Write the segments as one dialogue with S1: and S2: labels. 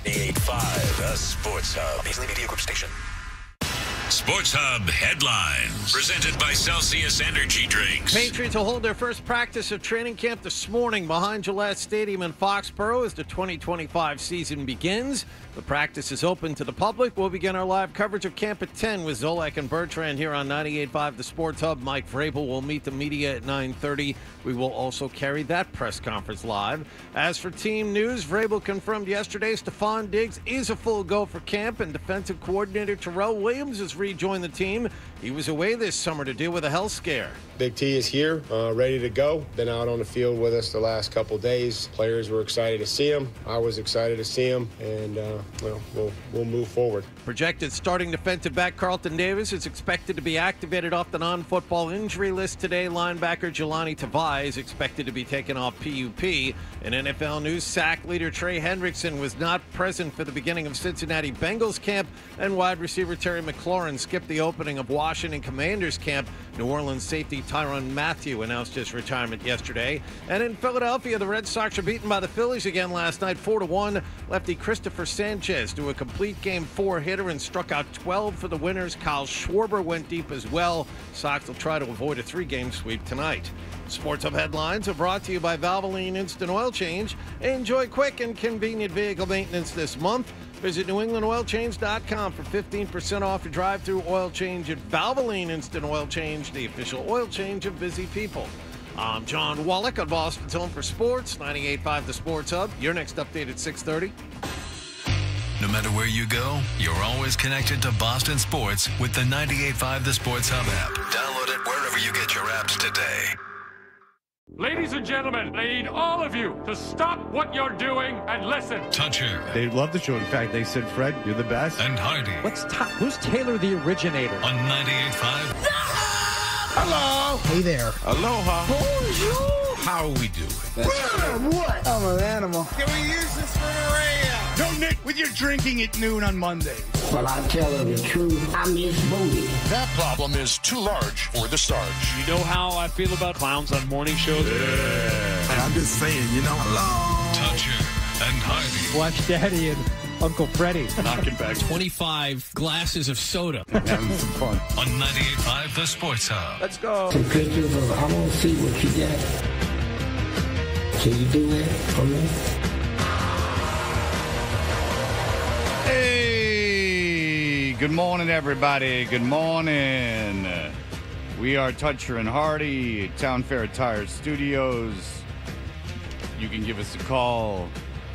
S1: 98.5, the Sports Hub. Easily Media Group station. Sports Hub headlines. Presented by Celsius Energy Drinks.
S2: Patriots will hold their first practice of training camp this morning behind Gillette Stadium in Foxborough as the 2025 season begins. The practice is open to the public. We'll begin our live coverage of camp at 10 with Zolak and Bertrand here on 98.5 The Sports Hub. Mike Vrabel will meet the media at 9:30. We will also carry that press conference live. As for team news, Vrabel confirmed yesterday Stephon Diggs is a full go for camp, and defensive coordinator Terrell Williams has rejoined the team. He was away this summer to deal with a health scare.
S3: Big T is here, ready to go. Been out on the field with us the last couple days. Players were excited to see him. I was excited to see him, and we'll move forward.
S2: Projected starting defensive back Carlton Davis is expected to be activated off the non-football injury list today. Linebacker Jelani Tavai is expected to be taken off PUP. In NFL news, sack leader Trey Hendrickson was not present for the beginning of Cincinnati Bengals camp, and wide receiver Terry McLaurin skipped the opening of Washington Commanders camp. New Orleans safety Tyrann Mathieu announced his retirement yesterday. And in Philadelphia, the Red Sox were beaten by the Phillies again last night, 4-1. Lefty Christopher Sanchez threw a complete game 4-hitter and struck out 12 for the winners. Kyle Schwarber went deep as well. Sox will try to avoid a 3-game sweep tonight. Sports Hub headlines are brought to you by Valvoline Instant Oil Change. Enjoy quick and convenient vehicle maintenance this month. Visit NewEnglandOilChange.com for 15% off your drive-through oil change at Valvoline Instant Oil Change, the official oil change of busy people. I'm John Wallach on Boston's Home for Sports, 98.5 The Sports Hub. Your next update at 6:30.
S1: No matter where you go, you're always connected to Boston sports with the 98.5 The Sports Hub app. Download it wherever you get your apps today.
S4: Ladies and gentlemen, I need all of you to stop what you're doing and listen.
S1: Toucher.
S5: They love the show. In fact, they said, Fred, you're the best.
S1: And Hardy.
S6: Who's Taylor the originator?
S1: On 98.5.
S5: Hello.
S6: Hey there.
S5: Aloha.
S6: Bonjour.
S5: How are we doing?
S6: What? I'm an animal.
S5: Can we use this for the radio? No, Nick, with your drinking at noon on Monday.
S7: Well, I tell her the truth, I miss Booty.
S8: That problem is too large for the starch.
S4: You know how I feel about clowns on morning shows?
S8: Yeah. I'm just saying, hello.
S1: Toucher and Hardy.
S6: Watch Daddy and Uncle Freddie.
S4: Knocking back
S2: 25 glasses of soda.
S5: Having some fun.
S1: On 98.5 The Sports Hub.
S5: Let's go.
S7: Some pictures of, I want to see what you got. Can you do that for me?
S5: Hey, good morning, everybody. Good morning. We are Toucher and Hardy, Town Fair Tire Studios. You can give us a call,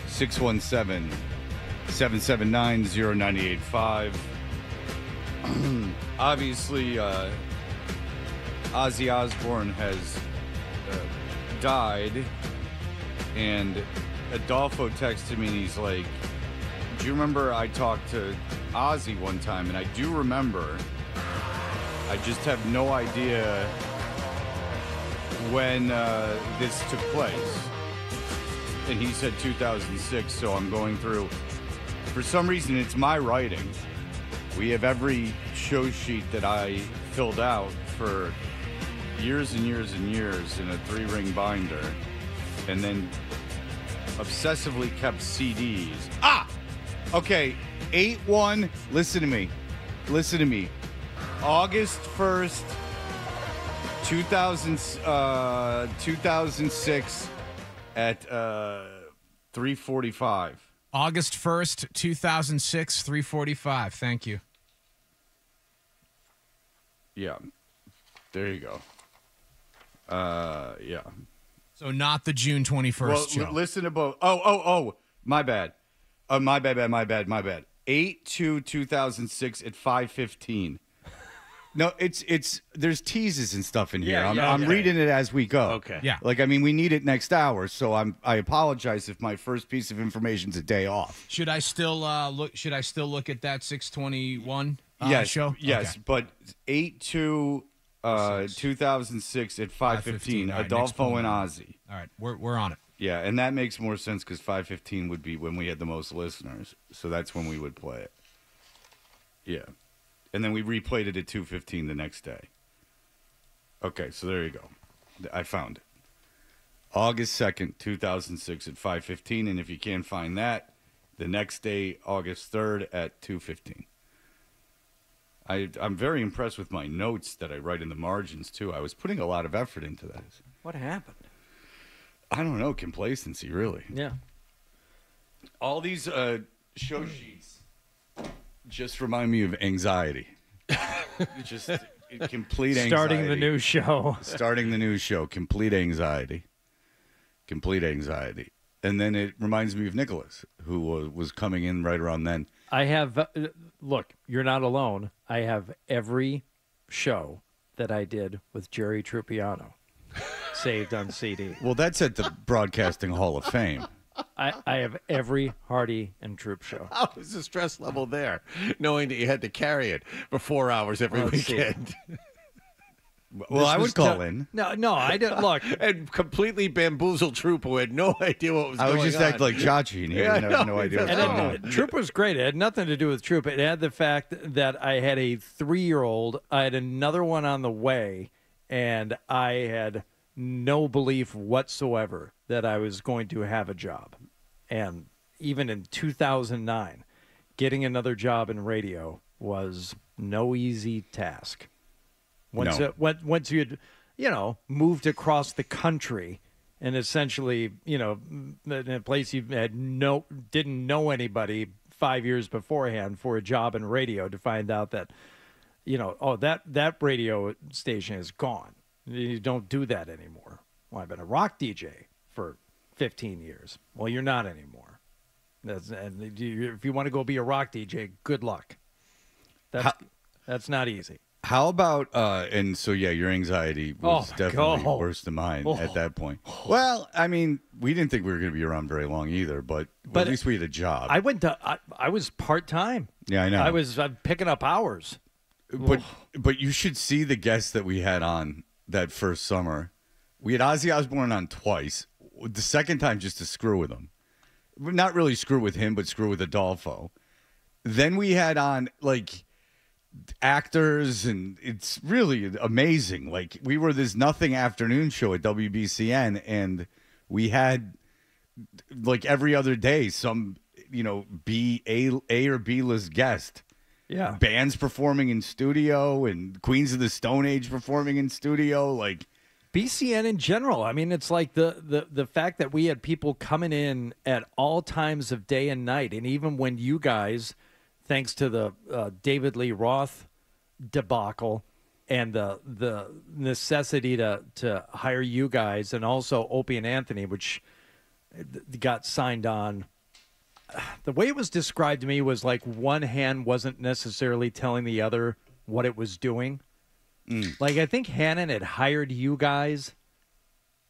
S5: 617-779-0985. Obviously, Ozzy Osbourne has died, and Adolfo texted me, and he's like, do you remember I talked to Ozzy one time? And I do remember. I just have no idea when this took place. And he said 2006, so I'm going through. For some reason, it's my writing. We have every show sheet that I filled out for years and years and years in a 3-ring binder, and then obsessively kept CDs. Okay, 8-1, listen to me. August 1st, 2006 at 3:45.
S9: August 1st, 2006, 3:45. Thank you.
S5: Yeah, there you go. Yeah.
S9: So not the June 21st show.
S5: Listen to both. Oh, my bad. My bad. 8/2/2006 at 5:15. No, it's there's teases and stuff in here. I'm reading it as we go.
S2: Okay.
S9: Yeah.
S5: We need it next hour, so I apologize if my first piece of information's a day off.
S9: Should I still look at that 621 show?
S5: Yes,
S9: okay.
S5: But 8/2/2006 at 5:15.
S9: All right,
S5: Adolfo and Ozzy.
S9: All right, we're on it.
S5: Yeah, and that makes more sense because 5:15 would be when we had the most listeners, so that's when we would play it. Yeah, and then we replayed it at 2:15 the next day. Okay, so there you go. I found it. August 2nd, 2006 at 5:15, and if you can't find that, The next day, August 3rd at 2:15. I'm very impressed with my notes that I write in the margins, too. I was putting a lot of effort into this.
S6: What happened?
S5: I don't know. Complacency, really.
S6: Yeah.
S5: All these show sheets just remind me of anxiety. Just complete anxiety.
S6: Starting the new show.
S5: Starting the new show. Complete anxiety. Complete anxiety. And then it reminds me of Nicholas, who was coming in right around then.
S6: I have, look, you're not alone. I have every show that I did with Jerry Trupiano saved on CD.
S5: Well, that's at the Broadcasting Hall of Fame.
S6: I have every Hardy and Troop show.
S2: How was the stress level there, knowing that you had to carry it for 4 hours every weekend?
S5: Well, I would call in.
S6: No, I didn't. Look.
S2: And completely bamboozled Troop, who had no idea what was going on.
S5: I was just acting like Chachi, and he had no idea what was going on.
S6: Troop was great. It had nothing to do with Troop. It had the fact that I had a 3-year-old. I had another one on the way, and I had no belief whatsoever that I was going to have a job. And even in 2009, getting another job in radio was no easy task. Once you'd, moved across the country and essentially, in a place you had didn't know anybody 5 years beforehand for a job in radio, to find out that, that radio station is gone. You don't do that anymore. Well, I've been a rock DJ for 15 years. Well, you're not anymore. And if you want to go be a rock DJ, good luck. That's not easy.
S5: How about, and so, yeah, your anxiety was definitely worse than mine at that point. Well, I mean, we didn't think we were going to be around very long either, but at least we had a job.
S6: I was part-time.
S5: Yeah, I know.
S6: I was picking up hours.
S5: But you should see the guests that we had on that first summer. We had Ozzy Osbourne on twice. The second time just to screw with him. Not really screw with him, but screw with Adolfo. Then we had on, actors, and it's really amazing. We were this nothing afternoon show at WBCN, and we had every other day some A or B list guest.
S6: Yeah,
S5: bands performing in studio and Queens of the Stone Age performing in studio.
S6: BCN in general. I mean, it's like the fact that we had people coming in at all times of day and night, and even when you guys, thanks to the David Lee Roth debacle and the necessity to hire you guys, and also Opie and Anthony, which got signed on. The way it was described to me was like one hand wasn't necessarily telling the other what it was doing. I think Hannon had hired you guys.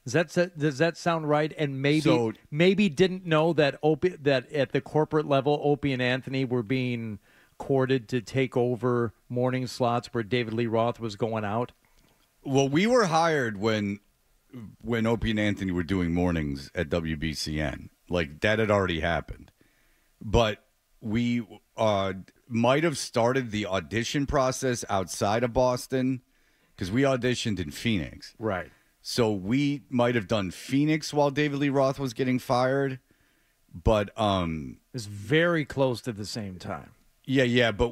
S6: Does that sound right? And maybe didn't know that that at the corporate level, Opie and Anthony were being courted to take over morning slots where David Lee Roth was going out.
S5: Well, we were hired when Opie and Anthony were doing mornings at WBCN. That had already happened. But we might have started the audition process outside of Boston because we auditioned in Phoenix.
S6: Right.
S5: So we might have done Phoenix while David Lee Roth was getting fired. But
S6: it's very close to the same time.
S5: Yeah, but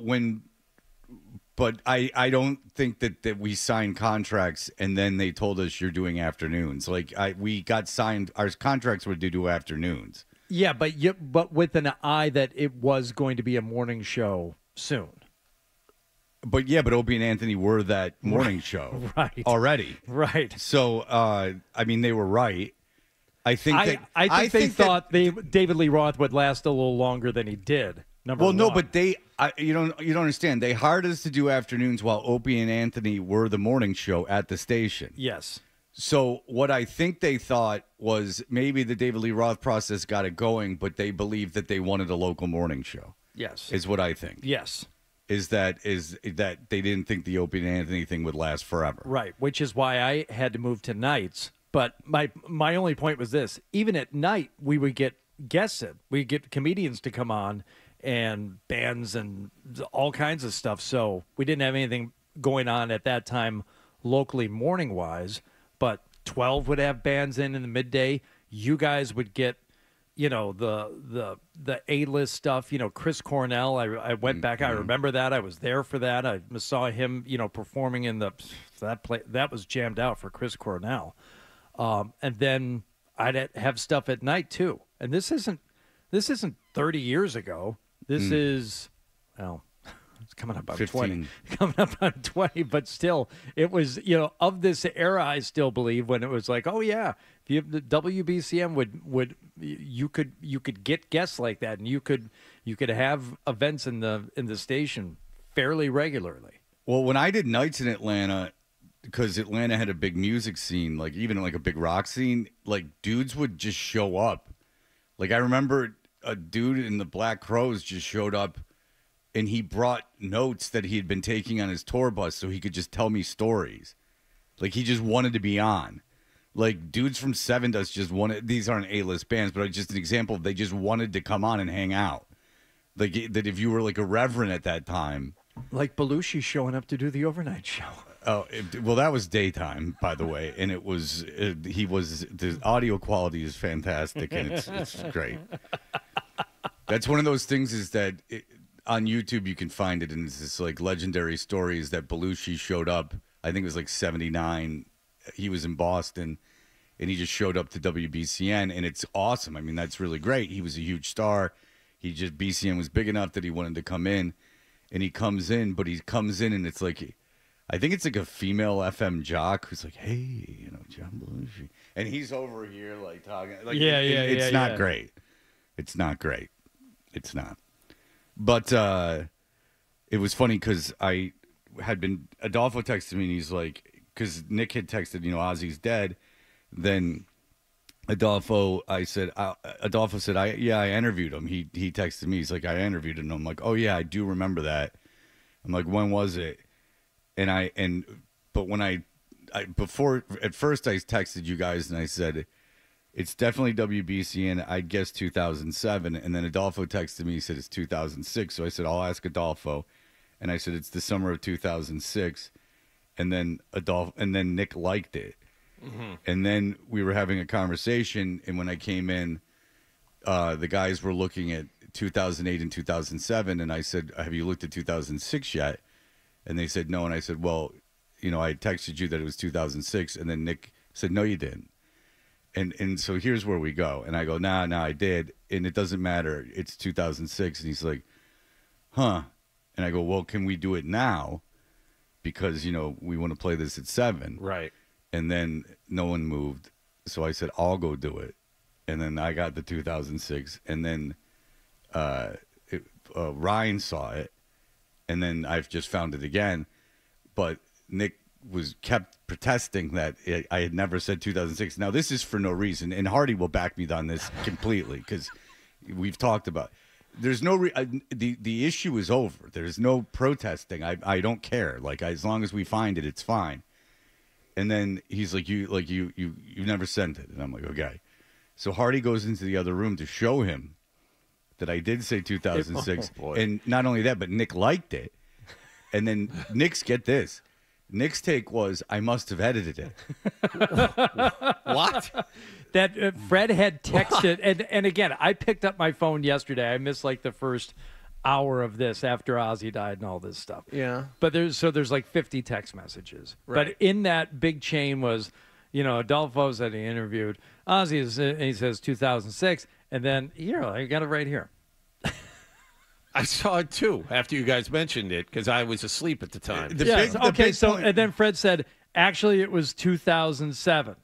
S5: I don't think that we signed contracts and then they told us you're doing afternoons. We got signed, our contracts were to do afternoons.
S6: Yeah, but with an eye that it was going to be a morning show soon.
S5: But Opie and Anthony were that morning show already.
S6: Right.
S5: So, they were right. I think
S6: they thought David Lee Roth would last a little longer than he did.
S5: But you don't understand. They hired us to do afternoons while Opie and Anthony were the morning show at the station.
S6: Yes.
S5: So what I think they thought was maybe the David Lee Roth process got it going, but they believed that they wanted a local morning show.
S6: Yes.
S5: Is what I think.
S6: Yes.
S5: Is that they didn't think the Opie and Anthony thing would last forever.
S6: Right, which is why I had to move to nights. But my only point was this. Even at night, we would get guests in. We'd get comedians to come on and bands and all kinds of stuff. So we didn't have anything going on at that time locally morning-wise. But 12 would have bands in the midday. You guys would get the A-list stuff, Chris Cornell. I went back. I remember that. I was there for that. I saw him, performing in that play. That was jammed out for Chris Cornell. And then I'd have stuff at night too. And this isn't 30 years ago. This is, well, it's coming up on
S5: 15.
S6: 20. Coming up on 20, but still, it was, of this era, I still believe, when it was like, oh yeah, if you have the WBCM would you could get guests like that, and you could have events in the station fairly regularly.
S5: Well, when I did nights in Atlanta, because Atlanta had a big music scene, like even like a big rock scene, like dudes would just show up. Like I remember a dude in the Black Crowes just showed up, and he brought notes that he had been taking on his tour bus so he could just tell me stories. Like he just wanted to be on. Like dudes from Seven Dust just wanted, these aren't A-list bands, but just an example, they just wanted to come on and hang out. Like that if you were like a reverend at that time.
S6: Like Belushi showing up to do the overnight show.
S5: Oh, well, that was daytime, by the way, and it was the audio quality is fantastic, and it's great. That's one of those things is that on YouTube you can find it, and it's this like legendary stories that Belushi showed up. I think it was like 79. He was in Boston, and he just showed up to WBCN, and it's awesome. I mean, that's really great. He was a huge star. BCN was big enough that he wanted to come in, and he comes in, and it's like, I think it's like a female FM jock who's like, hey, John Belushi. And he's over here like talking. Like, it's not great. It's not great. It's not. But it was funny because I had been, Adolfo texted me and he's like, because Nick had texted, Ozzy's dead. Then Adolfo said, I interviewed him. He texted me. He's like, I interviewed him. And I'm like, oh yeah, I do remember that. I'm like, when was it? But when I before, at first I texted you guys and I said, it's definitely WBCN. I'd guess 2007. And then Adolfo texted me. He said, it's 2006. So I said, I'll ask Adolfo. And I said, it's the summer of 2006. And then Nick liked it. Mm-hmm. And then we were having a conversation. And when I came in, the guys were looking at 2008 and 2007. And I said, have you looked at 2006 yet? And they said no. And I said, well, I texted you that it was 2006. And then Nick said, no, you didn't. And so here's where we go. And I go, nah, I did. And it doesn't matter. It's 2006. And he's like, huh. And I go, well, can we do it now? Because, we want to play this at 7.
S2: Right.
S5: And then no one moved. So I said, I'll go do it. And then I got the 2006. And then Ryan saw it. And then I've just found it again. But Nick kept protesting that I had never said 2006. Now, this is for no reason. And Hardy will back me on this completely because we've talked about it. There's no the issue is over. There's no protesting. I don't care. Like, as long as we find it, it's fine. And then he's like, you never sent it. And I'm like, okay. So Hardy goes into the other room to show him that I did say 2006. Oh, and not only that, but Nick liked it. And then get this. Nick's take was, I must have edited it.
S2: What?
S6: That Fred had texted, and again, I picked up my phone yesterday. I missed like the first hour of this after Ozzy died and all this stuff.
S2: Yeah.
S6: But there's like 50 text messages. Right. But in that big chain was, Adolfo said he interviewed Ozzy, and he says 2006, and then here I got it right here.
S2: I saw it too after you guys mentioned it because I was asleep at the time.
S6: And then Fred said, actually, it was 2007.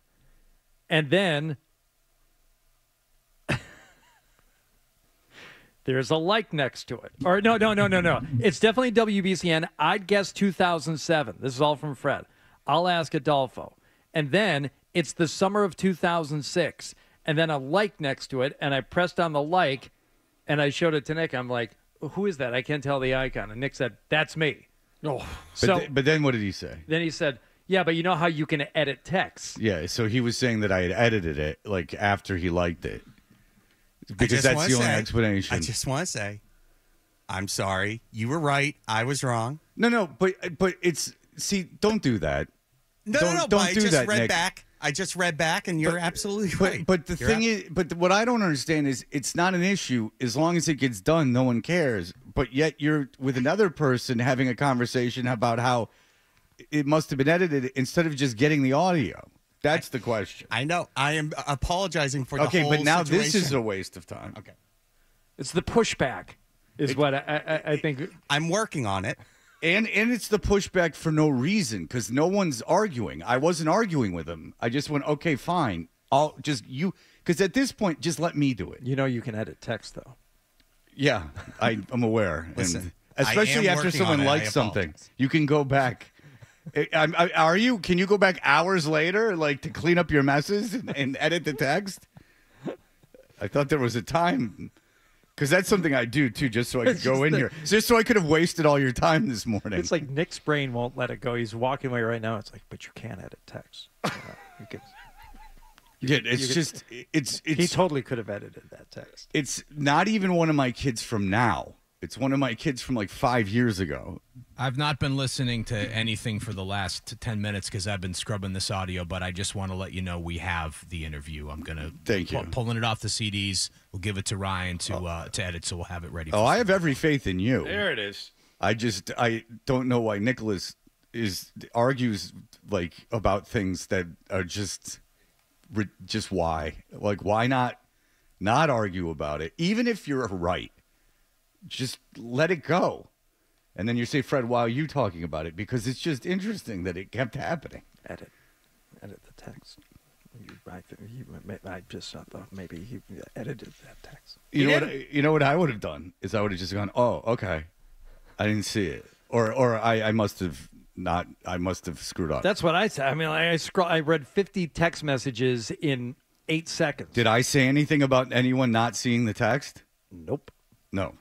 S6: And then there's a like next to it. Or no. It's definitely WBCN. I'd guess 2007. This is all from Fred. I'll ask Adolfo. And then it's the summer of 2006. And then a like next to it. And I pressed on the like, and I showed it to Nick. I'm like, who is that? I can't tell the icon. And Nick said, that's me.
S2: Oh,
S5: but then what did he say?
S6: Then he said, yeah, but you know how you can edit text?
S5: Yeah, so he was saying that I had edited it, like, after he liked it. Because that's the only explanation.
S10: I just want to say, I'm sorry. You were right. I was wrong.
S5: No, but it's, see, don't do that.
S10: No,
S5: don't
S10: I
S5: do
S10: just
S5: that,
S10: read
S5: Nick.
S10: back. I just read back, and you're absolutely right.
S5: But the thing is, what I don't understand is it's not an issue as long as it gets done. No one cares. But yet you're with another person having a conversation about how it must have been edited instead of just getting the audio. That's the question.
S10: I know. I am apologizing for the whole
S5: Okay, but now
S10: situation.
S5: this is a waste of time.
S10: Okay.
S6: It's the pushback is what I think.
S10: I'm working on it.
S5: And it's the pushback for no reason because no one's arguing. I wasn't arguing with him. I just went, okay, fine. I'll just because at this point, just let me do it.
S6: You know you can edit text, though.
S5: Yeah, I'm aware.
S10: Listen,
S5: and especially after someone likes something. You can go back. Are you? Can you go back hours later, like to clean up your messes and edit the text? I thought there was a time, because that's something I do too, just so I could go in here, just so I could have wasted all your time this morning.
S6: It's like Nick's brain won't let it go. He's walking away right now. It's like, but you can't edit text. You can. He totally could have edited that text.
S5: It's not even one of my kids from now. It's one of my kids from like 5 years ago.
S9: I've not been listening to anything for the last 10 minutes because I've been scrubbing this audio, but I just want to let you know we have the interview. I'm going to pulling it off the CDs. We'll give it to Ryan to edit, so we'll have it ready.
S5: I have every faith in you.
S2: There it is.
S5: I don't know why Nicholas argues like about things that are just why. Like, why not argue about it? Even if you're right, just let it go. And then you say, Fred, why are you talking about it? Because it's just interesting that it kept happening.
S6: Edit the text. I just thought maybe he edited that text.
S5: You know what I would have done is I would have just gone, oh, okay, I didn't see it, or I must have not. I must have screwed up.
S6: That's what I said. I mean, I read 50 text messages in 8 seconds.
S5: Did I say anything about anyone not seeing the text?
S6: Nope.
S5: No.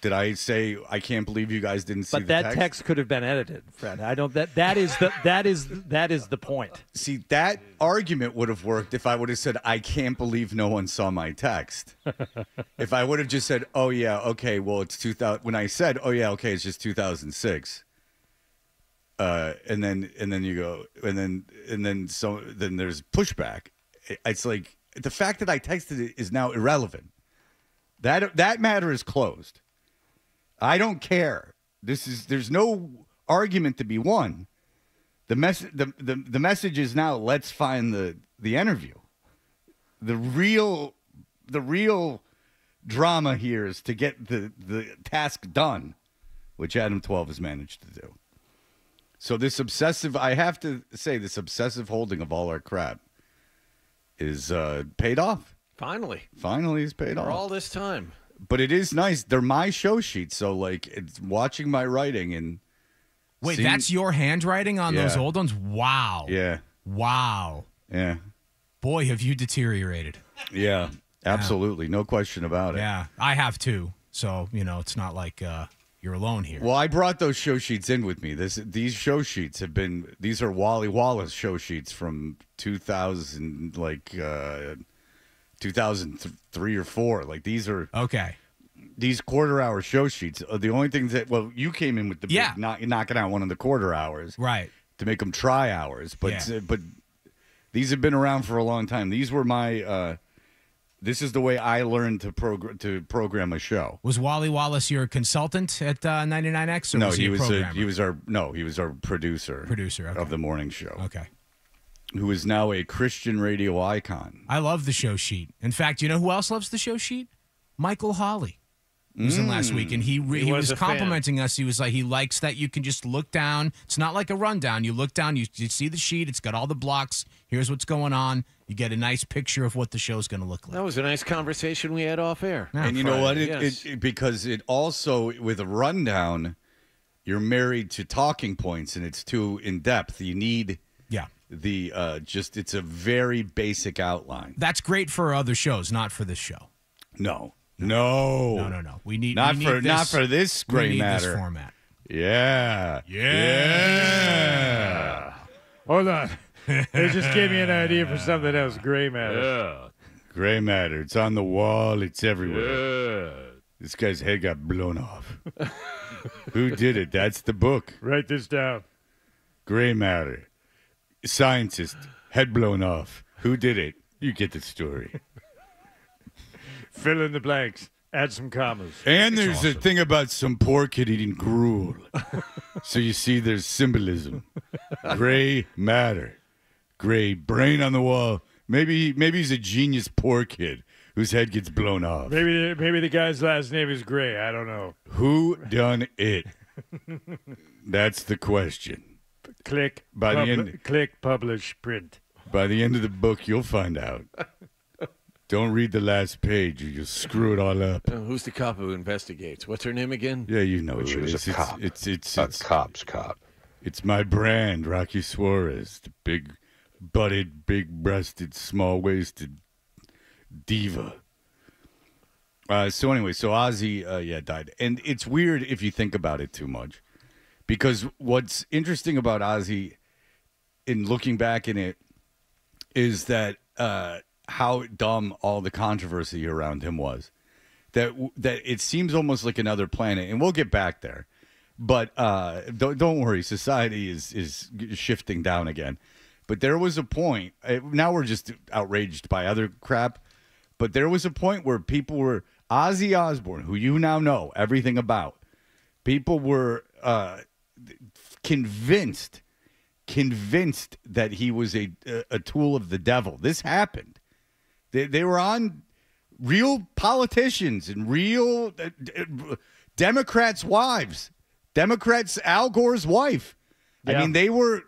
S5: Did I say I can't believe you guys didn't see the text?
S6: But that text could have been edited, Fred. I don't. That is the point.
S5: See, that argument would have worked if I would have said I can't believe no one saw my text. If I would have just said, "Oh yeah, okay, well it's 2000." When I said, "Oh yeah, okay, it's just 2006," and then you go, and then there's pushback. It's like the fact that I texted it is now irrelevant. That matter is closed. I don't care. There's no argument to be won. The message is now let's find the interview. The real drama here is to get the task done, which Adam 12 has managed to do. So this obsessive holding of all our crap is paid off.
S2: Finally,
S5: it's paid off.
S2: For all this time.
S5: But it is nice. They're my show sheets, so like it's watching my writing and.
S9: Wait, that's your handwriting on those old ones? Wow.
S5: Yeah.
S9: Wow.
S5: Yeah.
S9: Boy, have you deteriorated.
S5: Yeah, absolutely, no question about it.
S9: Yeah, I have too. So it's not like you're alone here.
S5: Well, I brought those show sheets in with me. These show sheets these are Wally Wallace show sheets from 2000, 2003 or 4. Like these are these quarter-hour show sheets are the only things that you came in with the big knocking out one of the quarter hours,
S9: right,
S5: to make them try hours. But these have been around for a long time. These were my. This is the way I learned to program a show.
S9: Was Wally Wallace your consultant at 99X? Or
S5: no,
S9: was
S5: he
S9: was
S5: our producer of the morning show.
S9: Okay.
S5: Who is now a Christian radio icon.
S9: I love the show sheet. In fact, you know who else loves the show sheet? Michael Hawley. He was in last week, and he was complimenting us. He was like, he likes that you can just look down. It's not like a rundown. You look down, you see the sheet. It's got all the blocks. Here's what's going on. You get a nice picture of what the show's going to look like.
S2: That was a nice conversation we had off air.
S5: Yeah, and you know what? Because it also, with a rundown, you're married to talking points, and it's too in-depth. You need...
S9: Yeah.
S5: It's a very basic outline.
S9: That's great for other shows, not for this show.
S5: No.
S9: We need
S5: not for this gray matter.
S9: This format.
S5: Yeah.
S6: Hold on. They just gave me an idea for something else. Gray matter.
S5: Yeah. Gray matter. It's on the wall. It's everywhere. Yeah. This guy's head got blown off. Who did it? That's the book.
S6: Write this down.
S5: Gray matter. Scientists Head blown off. Who did it? You get the story.
S6: Fill in the blanks. Add some commas.
S5: And there's a thing about some poor kid eating gruel. So you see there's symbolism. Gray matter. Gray brain on the wall. Maybe he's a genius poor kid whose head gets blown off.
S6: Maybe the guy's last name is Gray. I don't know.
S5: Who done it? That's the question.
S6: Click, publish, print.
S5: By the end of the book, you'll find out. Don't read the last page or you'll screw it all up.
S2: Who's the cop who investigates? What's her name again?
S5: Yeah, you know
S11: Which
S5: who it
S11: was
S5: is.
S11: a cop.
S5: It's
S11: a cop's cop.
S5: It's my brand, Rocky Suarez, the big-butted, big-breasted, small-waisted diva. So anyway, so Ozzy, died. And it's weird if you think about it too much. Because what's interesting about Ozzy, in looking back in it, is that how dumb all the controversy around him was. That it seems almost like another planet, and we'll get back there. But don't worry, society is shifting down again. But there was a point. Now we're just outraged by other crap. But there was a point where people were Ozzy Osbourne, who you now know everything about. People were convinced that he was a tool of the devil. This happened. They were on real politicians and real Democrats' wives. Democrats, Al Gore's wife. Yeah. I mean, they were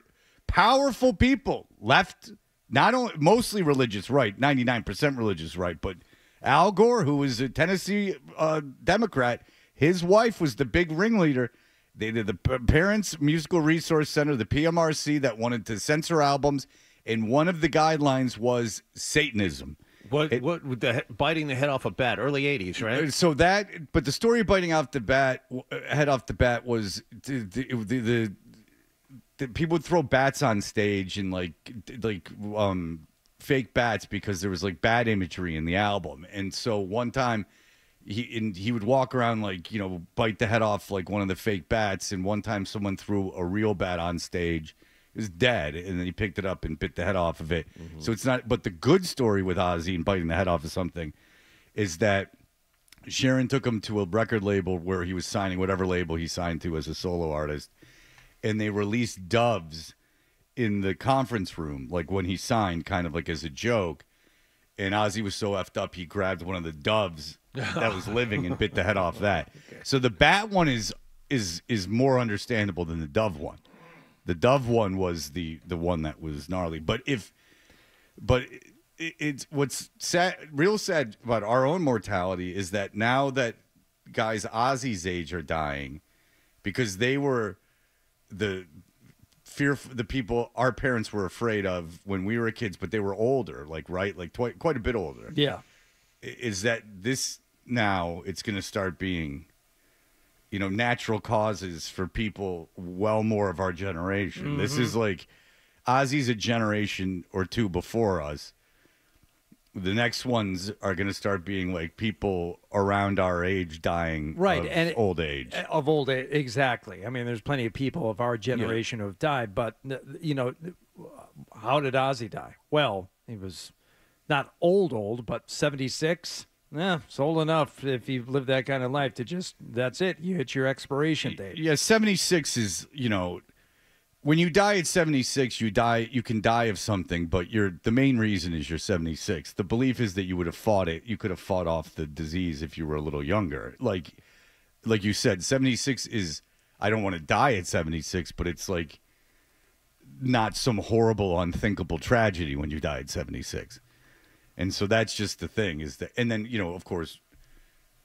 S5: powerful people. Left, not only mostly religious right, 99% religious right, but Al Gore, who was a Tennessee Democrat, his wife was the big ringleader. They did the Parents Musical Resource Center, the PMRC, that wanted to censor albums, and one of the guidelines was Satanism.
S2: What biting the head off a bat, early 80s, right?
S5: So but the story of biting off the head off the bat was the people would throw bats on stage and like fake bats because there was like bad imagery in the album. And so one time he would walk around bite the head off like one of the fake bats. And one time someone threw a real bat on stage. It was dead, and then he picked it up and bit the head off of it. Mm-hmm. So it's not. But the good story with Ozzy and biting the head off of something is that Sharon took him to a record label where he was signing whatever label he signed to as a solo artist, and they released doves in the conference room, like when he signed, kind of like as a joke. And Ozzy was so effed up, he grabbed one of the doves that was living and bit the head off that. Okay. So the bat one is more understandable than the dove one. The dove one was the one that was gnarly. But it's what's sad, real sad about our own mortality is that now that guys Ozzy's age are dying because they were the people our parents were afraid of when we were kids, but they were older, quite a bit older.
S6: Yeah.
S5: Is that this now it's going to start being natural causes for people well more of our generation. Mm-hmm. This is like Ozzy's a generation or two before us. The next ones are going to start being like people around our age dying of old age.
S6: Of old age, exactly. I mean, there's plenty of people of our generation who have died, but, how did Ozzy die? Well, he was not old, but 76. Yeah, it's old enough if you've lived that kind of life to that's it. You hit your expiration date.
S5: Yeah, 76 is, when you die at 76, you can die of something, but the main reason is you're 76. The belief is that you would have fought it. You could have fought off the disease if you were a little younger. Like you said, 76 is, I don't want to die at 76, but it's like not some horrible, unthinkable tragedy when you die at 76. And so that's just the thing and then, of course,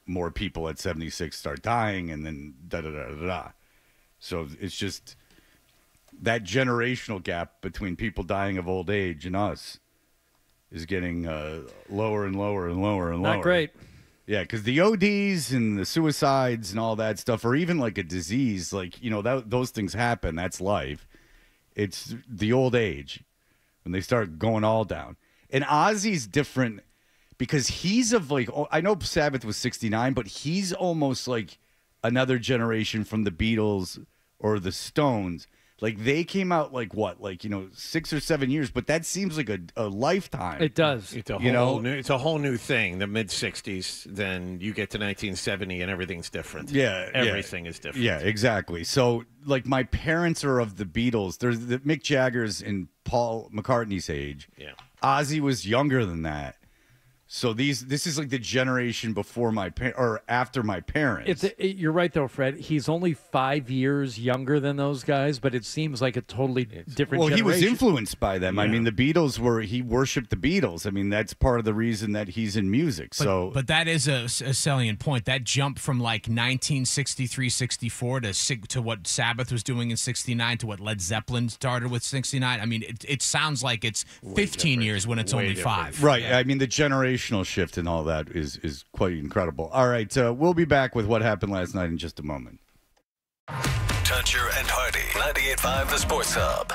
S5: more people at 76 start dying and then da-da-da-da-da. So it's just that generational gap between people dying of old age and us is getting lower and lower and lower and lower.
S6: Not great.
S5: Yeah, because the ODs and the suicides and all that stuff, or even like a disease, those things happen. That's life. It's the old age when they start going all down. And Ozzy's different because he's I know Sabbath was 69, but he's almost like another generation from the Beatles or the Stones. Like they came out like what, like 6 or 7 years, but that seems like a lifetime.
S6: It does.
S2: It's a whole new thing. The mid '60s, then you get to 1970, and everything's different.
S5: Yeah,
S2: everything is different.
S5: Yeah, exactly. So like my parents are of the Beatles. There's the Mick Jagger's and Paul McCartney's age.
S2: Yeah,
S5: Ozzy was younger than that. So this is like the generation before or after my parents.
S6: You're right though, Fred. He's only 5 years younger than those guys, but it seems like a totally different.
S5: Well,
S6: generation.
S5: he was influenced by them.
S2: Yeah.
S5: I mean, the Beatles he worshipped the Beatles. I mean, that's part of the reason that he's in music.
S9: But that is a salient point. That jump from like 1963, 64 to what Sabbath was doing in 69 to what Led Zeppelin started with 69. I mean, it sounds like it's 15 years when it's only 5.
S5: Right.
S9: Yeah.
S5: I mean, the generational shift and all that is quite incredible. All right, we'll be back with what happened last night in just a moment.
S1: Toucher and Hardy, 98.5 The Sports Hub.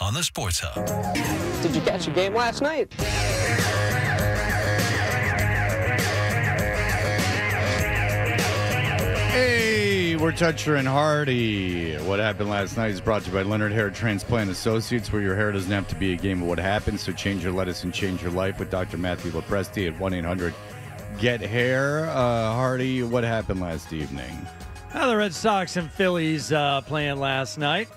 S1: on the Sports Hub.
S11: Did you catch a game last night?
S5: Hey, we're Toucher and Hardy. What happened last night is brought to you by Leonard Hair Transplant Associates, where your hair doesn't have to be a game of what happened. So change your lettuce and change your life with Dr. Matthew Lopresti at 1-800-GET-HAIR. Hardy, what happened last evening?
S6: The Red Sox and Phillies playing last night.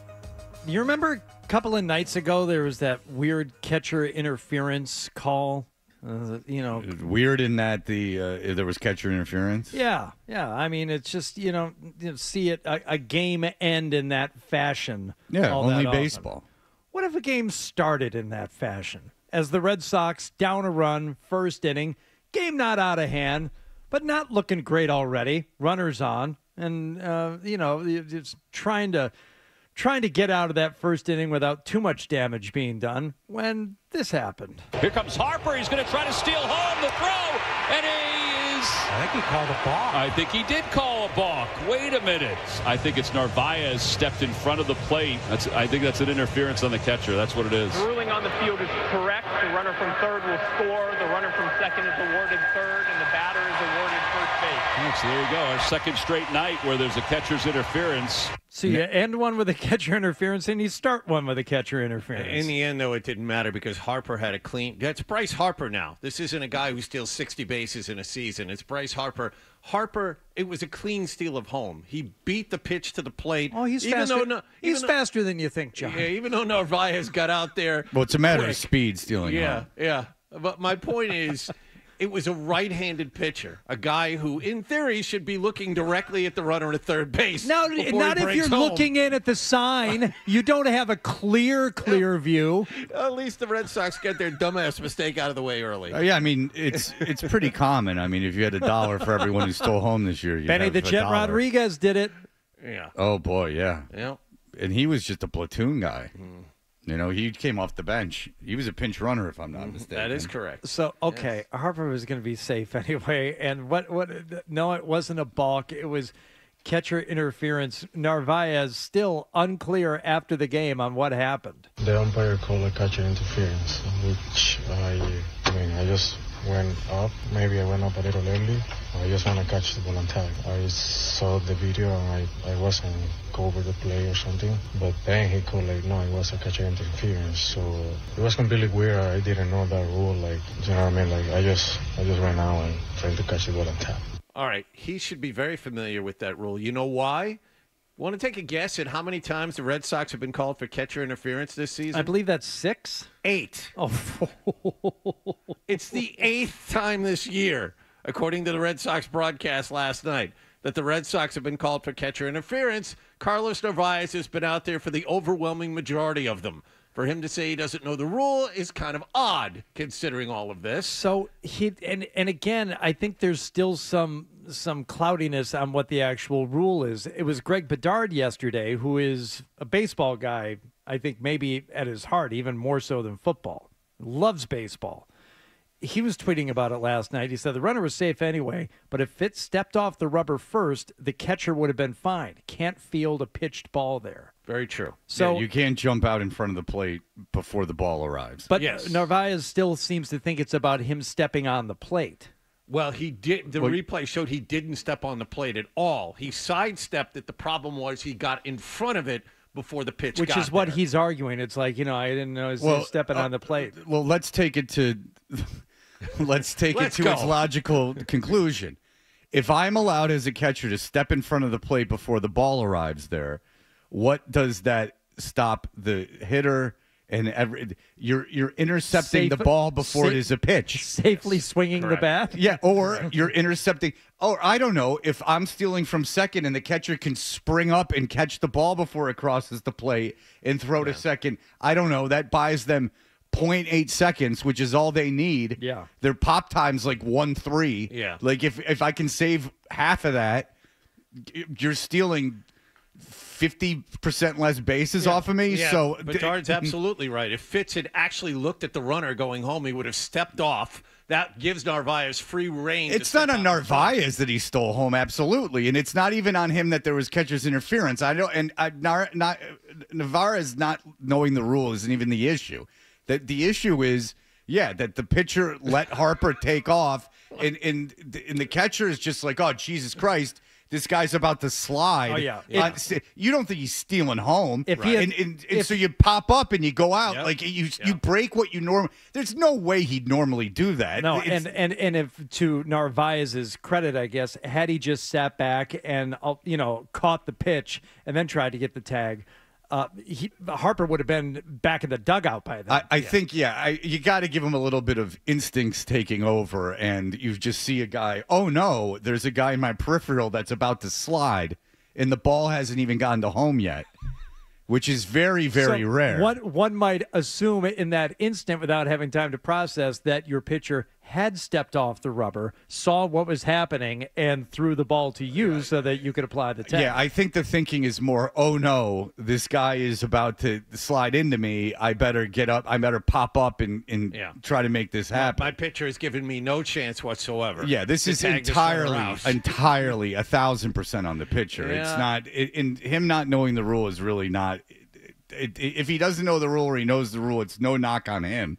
S6: You remember a couple of nights ago there was that weird catcher interference call?
S5: Weird in that there was catcher interference?
S6: Yeah. I mean, it's just, see it, a game end in that fashion.
S5: Yeah, only baseball.
S6: What if a game started in that fashion? As the Red Sox down a run, first inning, game not out of hand, but not looking great already. Runners on, and just trying to get out of that first inning without too much damage being done when this happened.
S12: Here comes Harper. He's going to try to steal home the throw, and I think he called a balk. I think he did call a balk. Wait a minute. I think it's Narvaez stepped in front of the plate. I think that's an interference on the catcher. That's what it is.
S13: The ruling on the field is correct. The runner from third will score. The runner from second is awarded third, and the batter is awarded first base.
S12: So there you go. Our second straight night where there's a catcher's interference.
S6: So you end one with a catcher interference, and you start one with a catcher interference.
S2: In the end, though, it didn't matter because Harper had a clean. That's Bryce Harper now. This isn't a guy who steals 60 bases in a season. It's Bryce Harper. Harper, it was a clean steal of home. He beat the pitch to the plate.
S6: Oh, he's faster. He's faster than you think, John.
S2: Yeah, even though Narvaez got out there.
S5: Well, it's a matter of speed stealing home.
S2: Yeah. But my point is, it was a right-handed pitcher, a guy who, in theory, should be looking directly at the runner at third base.
S6: No, not if you're looking in at the sign. You don't have a clear view.
S2: At least the Red Sox get their dumbass mistake out of the way early.
S5: Yeah, I mean, it's pretty common. I mean, if you had $1 for everyone who stole home this year,
S6: Benny the Jet Rodriguez did it.
S2: Yeah.
S5: Oh, boy, yeah.
S2: Yeah.
S5: And he was just a platoon guy. He came off the bench. He was a pinch runner, if I'm not mistaken.
S2: That is correct.
S6: So, okay, yes. Harper was going to be safe anyway. And no, it wasn't a balk. It was catcher interference. Narvaez still unclear after the game on what happened.
S14: The umpire called a catcher interference, which I just went up. Maybe I went up a little early. I just want to catch the ball on tag. I saw the video and I wasn't go over the play or something. But then he called no, it was a catcher interference. So it was completely weird. I didn't know that rule. You know what I mean? I just ran out and trying to catch the ball on tag.
S2: All right. He should be very familiar with that rule. You know why? Want to take a guess at how many times the Red Sox have been called for catcher interference this season?
S6: I believe that's 6.
S2: 8.
S6: Oh.
S2: It's the 8th time this year, according to the Red Sox broadcast last night, that the Red Sox have been called for catcher interference. Carlos Narvaez has been out there for the overwhelming majority of them. For him to say he doesn't know the rule is kind of odd, considering all of this.
S6: So and again, I think there's still some cloudiness on what the actual rule is. It was Greg Bedard yesterday, who is a baseball guy, I think maybe at his heart, even more so than football. Loves baseball. He was tweeting about it last night. He said the runner was safe anyway, but if Fitz stepped off the rubber first, the catcher would have been fine. Can't field a pitched ball there.
S2: Very true.
S5: So you can't jump out in front of the plate before the ball arrives.
S6: But yes. Narvaez still seems to think it's about him stepping on the plate.
S2: Well, he did. The replay showed he didn't step on the plate at all. He sidestepped it. The problem was he got in front of it before the pitch got there.
S6: Which is what he's arguing. It's like, I didn't know he was stepping on the plate.
S5: Well, let's take it to its logical conclusion. If I'm allowed as a catcher to step in front of the plate before the ball arrives there, what does that stop the hitter and you're intercepting the ball before it is a pitch?
S6: Safely swinging the bat?
S5: Yeah, or you're intercepting. Or I don't know, if I'm stealing from second and the catcher can spring up and catch the ball before it crosses the plate and throw to second, I don't know, that buys them 0.8 seconds, which is all they need.
S6: Yeah.
S5: Their pop time's like 1-3.
S2: Yeah.
S5: Like if I can save half of that, you're stealing 50% less bases off of me.
S2: Yeah,
S5: so
S2: Bedard's absolutely right. If Fitz had actually looked at the runner going home, he would have stepped off. that gives Narvaez free reign.
S5: It's not on Narvaez that he stole home, absolutely, and it's not even on him that there was catcher's interference. Narvaez not knowing the rule isn't even the issue. That the issue is, that the pitcher let Harper take off, and the catcher is just like, oh, Jesus Christ. This guy's about to slide.
S6: Oh, yeah.
S5: You don't think he's stealing home.
S6: If
S5: so you pop up and you go out.
S2: Yep.
S5: Like you break what you normally. There's no way he'd normally do that.
S6: No, and if to Narvaez's credit, I guess, had he just sat back and caught the pitch and then tried to get the tag, Harper would have been back in the dugout by then.
S5: I think, you got to give him a little bit of instincts taking over, and you just see a guy, oh, no, there's a guy in my peripheral that's about to slide, and the ball hasn't even gotten to home yet, which is very, very rare.
S6: One might assume in that instant, without having time to process, that your pitcher had stepped off the rubber, saw what was happening, and threw the ball to you so that you could apply the tag.
S5: Yeah, I think the thinking is more, oh, no, this guy is about to slide into me. I better get up. I better pop up and try to make this happen.
S2: My pitcher has given me no chance whatsoever.
S5: Yeah, this is entirely 1,000% on the pitcher.
S2: Yeah.
S5: It's not in him not knowing the rule is really not. If he doesn't know the rule or he knows the rule, it's no knock on him.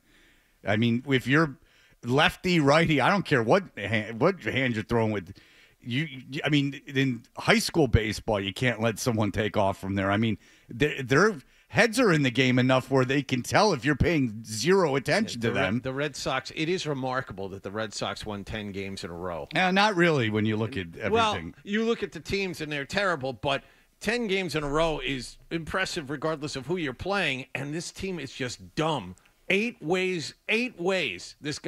S5: I mean, if you're lefty, righty, I don't care what hand you're throwing with. I mean, in high school baseball, you can't let someone take off from there. I mean, their heads are in the game enough where they can tell if you're paying zero attention to them.
S2: The Red Sox, it is remarkable that the Red Sox won 10 games in a row.
S5: Not really when you look at everything.
S2: Well, you look at the teams and they're terrible, but 10 games in a row is impressive regardless of who you're playing, and this team is just dumb. 8 ways. This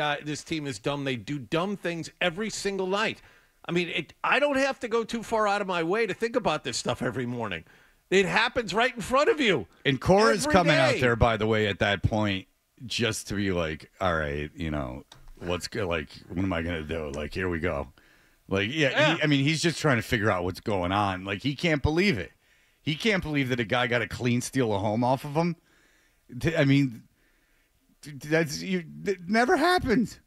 S2: team is dumb. They do dumb things every single night. I mean, I don't have to go too far out of my way to think about this stuff every morning. It happens right in front of you.
S5: And Cora's coming out there, by the way, at that point, just to be like, all right, what's good? Like, what am I going to do? Like, here we go. Like, he's just trying to figure out what's going on. Like, he can't believe it. He can't believe that a guy got a clean steal of home off of him. I mean, it never happens.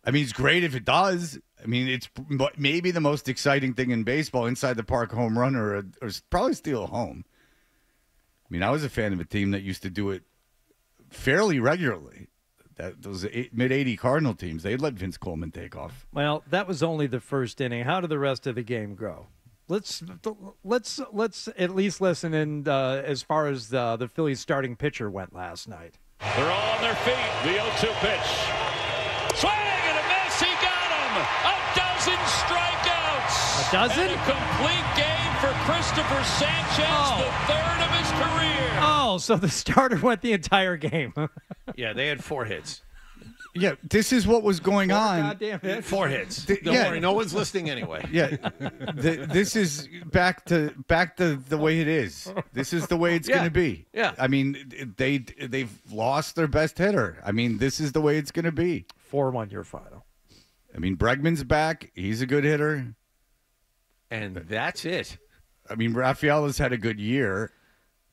S5: I mean, it's great if it does. I mean, it's maybe the most exciting thing in baseball, inside the park home run or probably steal a home. I mean, I was a fan of a team that used to do it fairly regularly. Those mid-'80 Cardinal teams, they let Vince Coleman take off.
S6: Well, that was only the first inning. How did the rest of the game go? Let's at least listen in as far as the Phillies starting pitcher went last night.
S12: They're all on their feet. The 0-2 pitch. Swing and a miss. He got him. A dozen strikeouts.
S6: A dozen?
S12: And a complete game for Christopher Sanchez, the third of his career.
S6: Oh, so the starter went the entire game.
S2: Yeah, they had 4 hits.
S5: Yeah, this is what was going on.
S6: Goddamn hits.
S2: 4 hits. Don't worry, no one's listening anyway.
S5: Yeah, this is back to the way it is. This is the way it's going to be.
S2: Yeah,
S5: I mean, they've lost their best hitter. I mean, this is the way it's going to be.
S6: 4-1 your final.
S5: I mean, Bregman's back. He's a good hitter,
S2: and that's it.
S5: I mean, Rafaela's had a good year.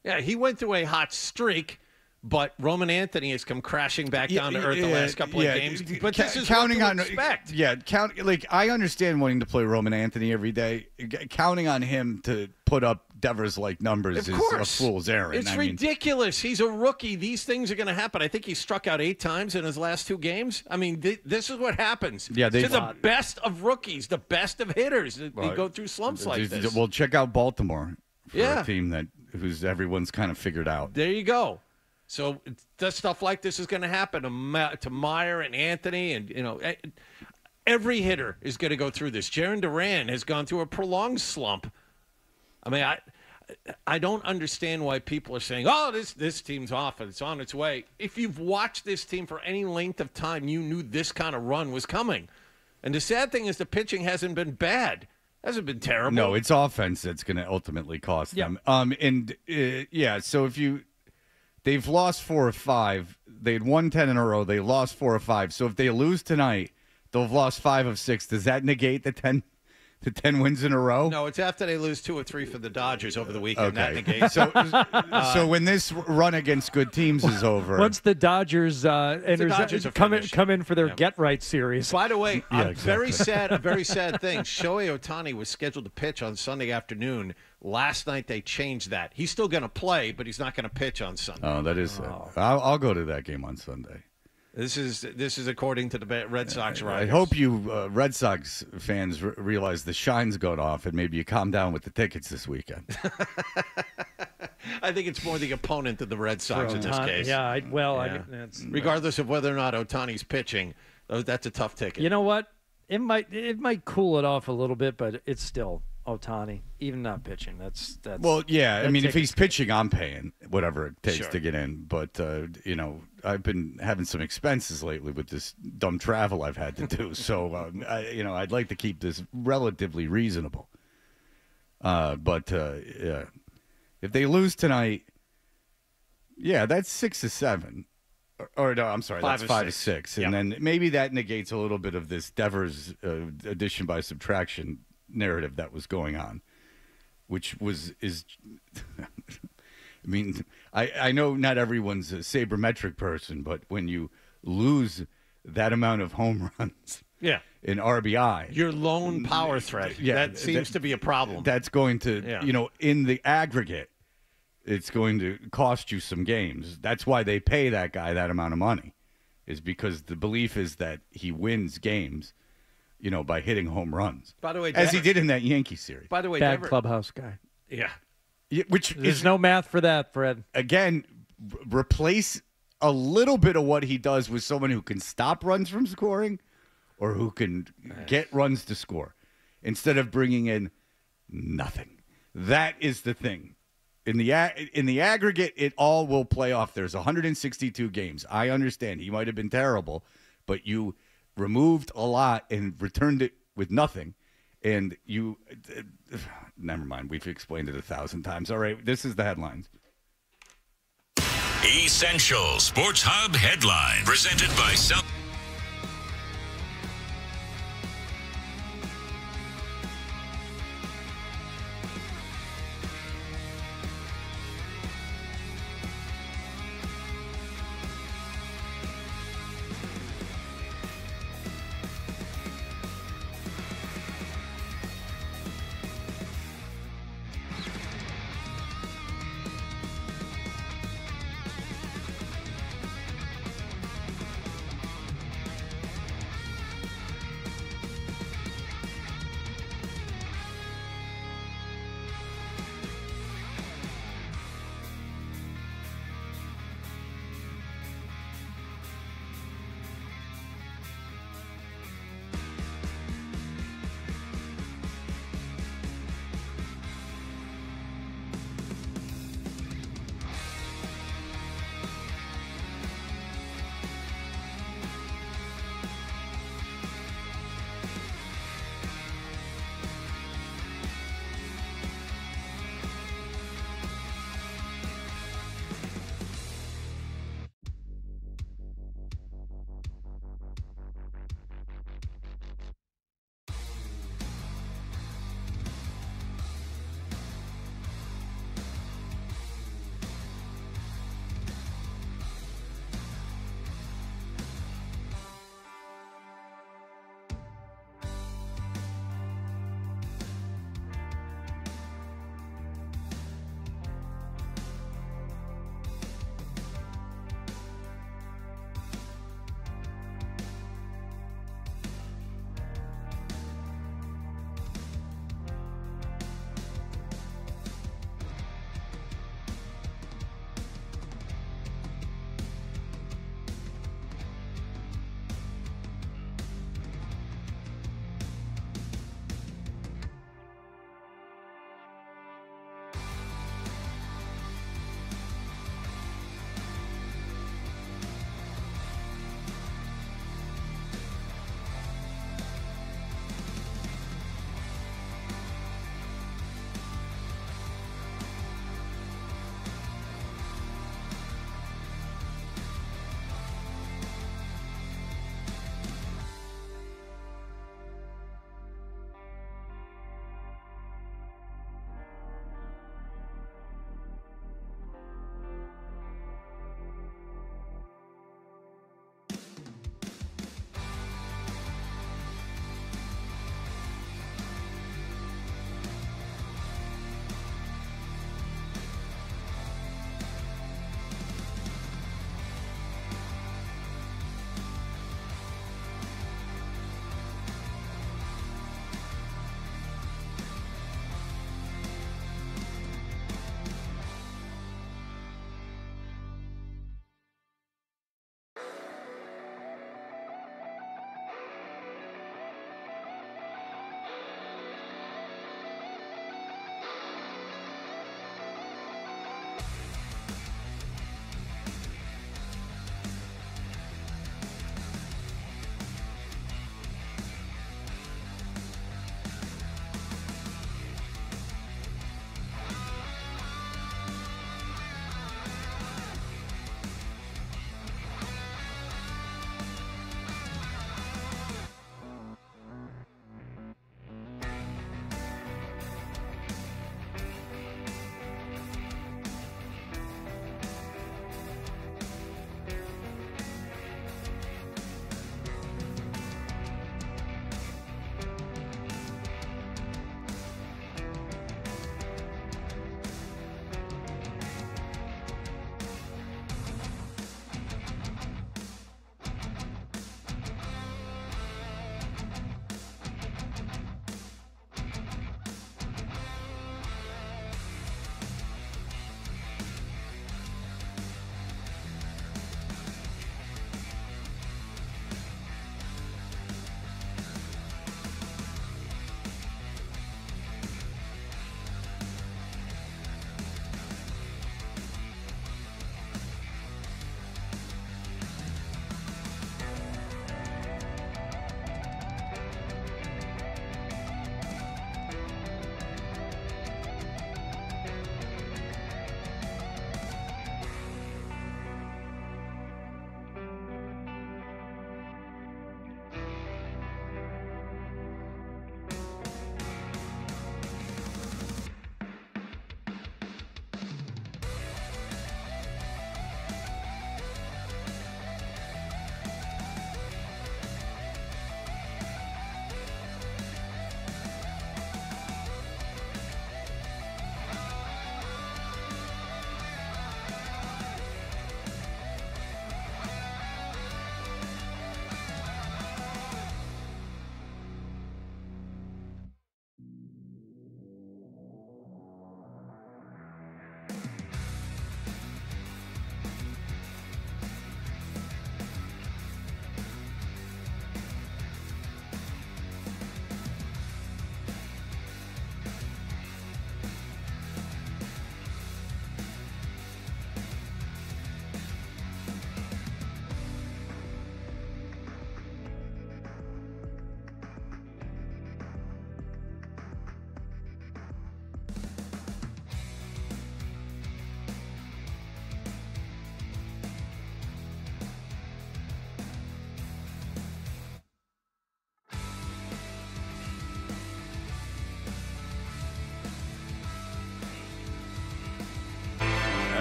S2: Yeah, he went through a hot streak. But Roman Anthony has come crashing back down to earth the last couple of games. But this is
S5: counting
S2: what to
S5: on
S2: expect.
S5: Yeah, I understand wanting to play Roman Anthony every day. Counting on him to put up Devers-like numbers is a fool's errand.
S2: It's ridiculous. He's a rookie. These things are going to happen. I think he struck out 8 times in his last 2 games. I mean, this is what happens.
S5: Yeah,
S2: to the best of rookies, the best of hitters. They go through slumps like this.
S5: Well, check out Baltimore for a team who's everyone's kind of figured out.
S2: There you go. So stuff like this is going to happen to Meyer and Anthony, and every hitter is going to go through this. Jarren Duran has gone through a prolonged slump. I mean, I don't understand why people are saying, "Oh, this team's off and it's on its way." If you've watched this team for any length of time, you knew this kind of run was coming. And the sad thing is, the pitching hasn't been bad. Hasn't been terrible.
S5: No, it's offense that's going to ultimately cost them. So if you. They've lost 4 or 5. They'd won 10 in a row. They lost 4 or 5. So if they lose tonight, they'll have lost 5 of 6. Does that negate the The 10 wins in a row?
S2: No, it's after they lose 2 or 3 for the Dodgers over the weekend.
S5: Okay.
S2: That negates.
S5: So when this run against good teams is over.
S6: Once the Dodgers, come in for their Get Right series.
S2: By the way,
S5: Yeah,
S2: a very sad thing. Shohei Ohtani was scheduled to pitch on Sunday afternoon. Last night they changed that. He's still going to play, but he's not going to pitch on Sunday.
S5: Oh, that is sad. I'll go to that game on Sunday.
S2: This is according to the Red Sox writers.
S5: I hope you Red Sox fans realize the shine's going off and maybe you calm down with the tickets this weekend.
S2: I think it's more the opponent than the Red Sox in this case.
S6: Yeah,
S2: regardless of whether or not Ohtani's pitching, that's a tough ticket.
S6: You know what? It might cool it off a little bit, but it's still Ohtani, even not pitching. That's
S5: well, yeah. I mean, if he's pitching, I'm paying whatever it takes to get in. But I've been having some expenses lately with this dumb travel I've had to do. So I'd like to keep this relatively reasonable. But if they lose tonight, yeah, that's 6 or 7. Or no, I'm sorry, that's 5 or 6. And then maybe that negates a little bit of this Devers addition by subtraction narrative that was going on, which is I mean, I know not everyone's a sabermetric person, but when you lose that amount of home runs in RBI,
S2: your lone power threat, that seems to be a problem.
S5: That's going to, in the aggregate, it's going to cost you some games. That's why they pay that guy that amount of money, is because the belief is that he wins games by hitting home runs.
S2: By the way,
S5: as he did in that Yankee series.
S2: By the way,
S6: bad clubhouse guy.
S2: Yeah.
S5: Which
S6: there's no math for that, Fred.
S5: Again, replace a little bit of what he does with someone who can stop runs from scoring or who can get runs to score instead of bringing in nothing. That is the thing. In the aggregate, it all will play off. There's 162 games. I understand he might have been terrible, but you removed a lot and returned it with nothing. And you never mind. We've explained it 1,000 times. All right, this is the headlines.
S1: Essential Sports Hub headline presented by South.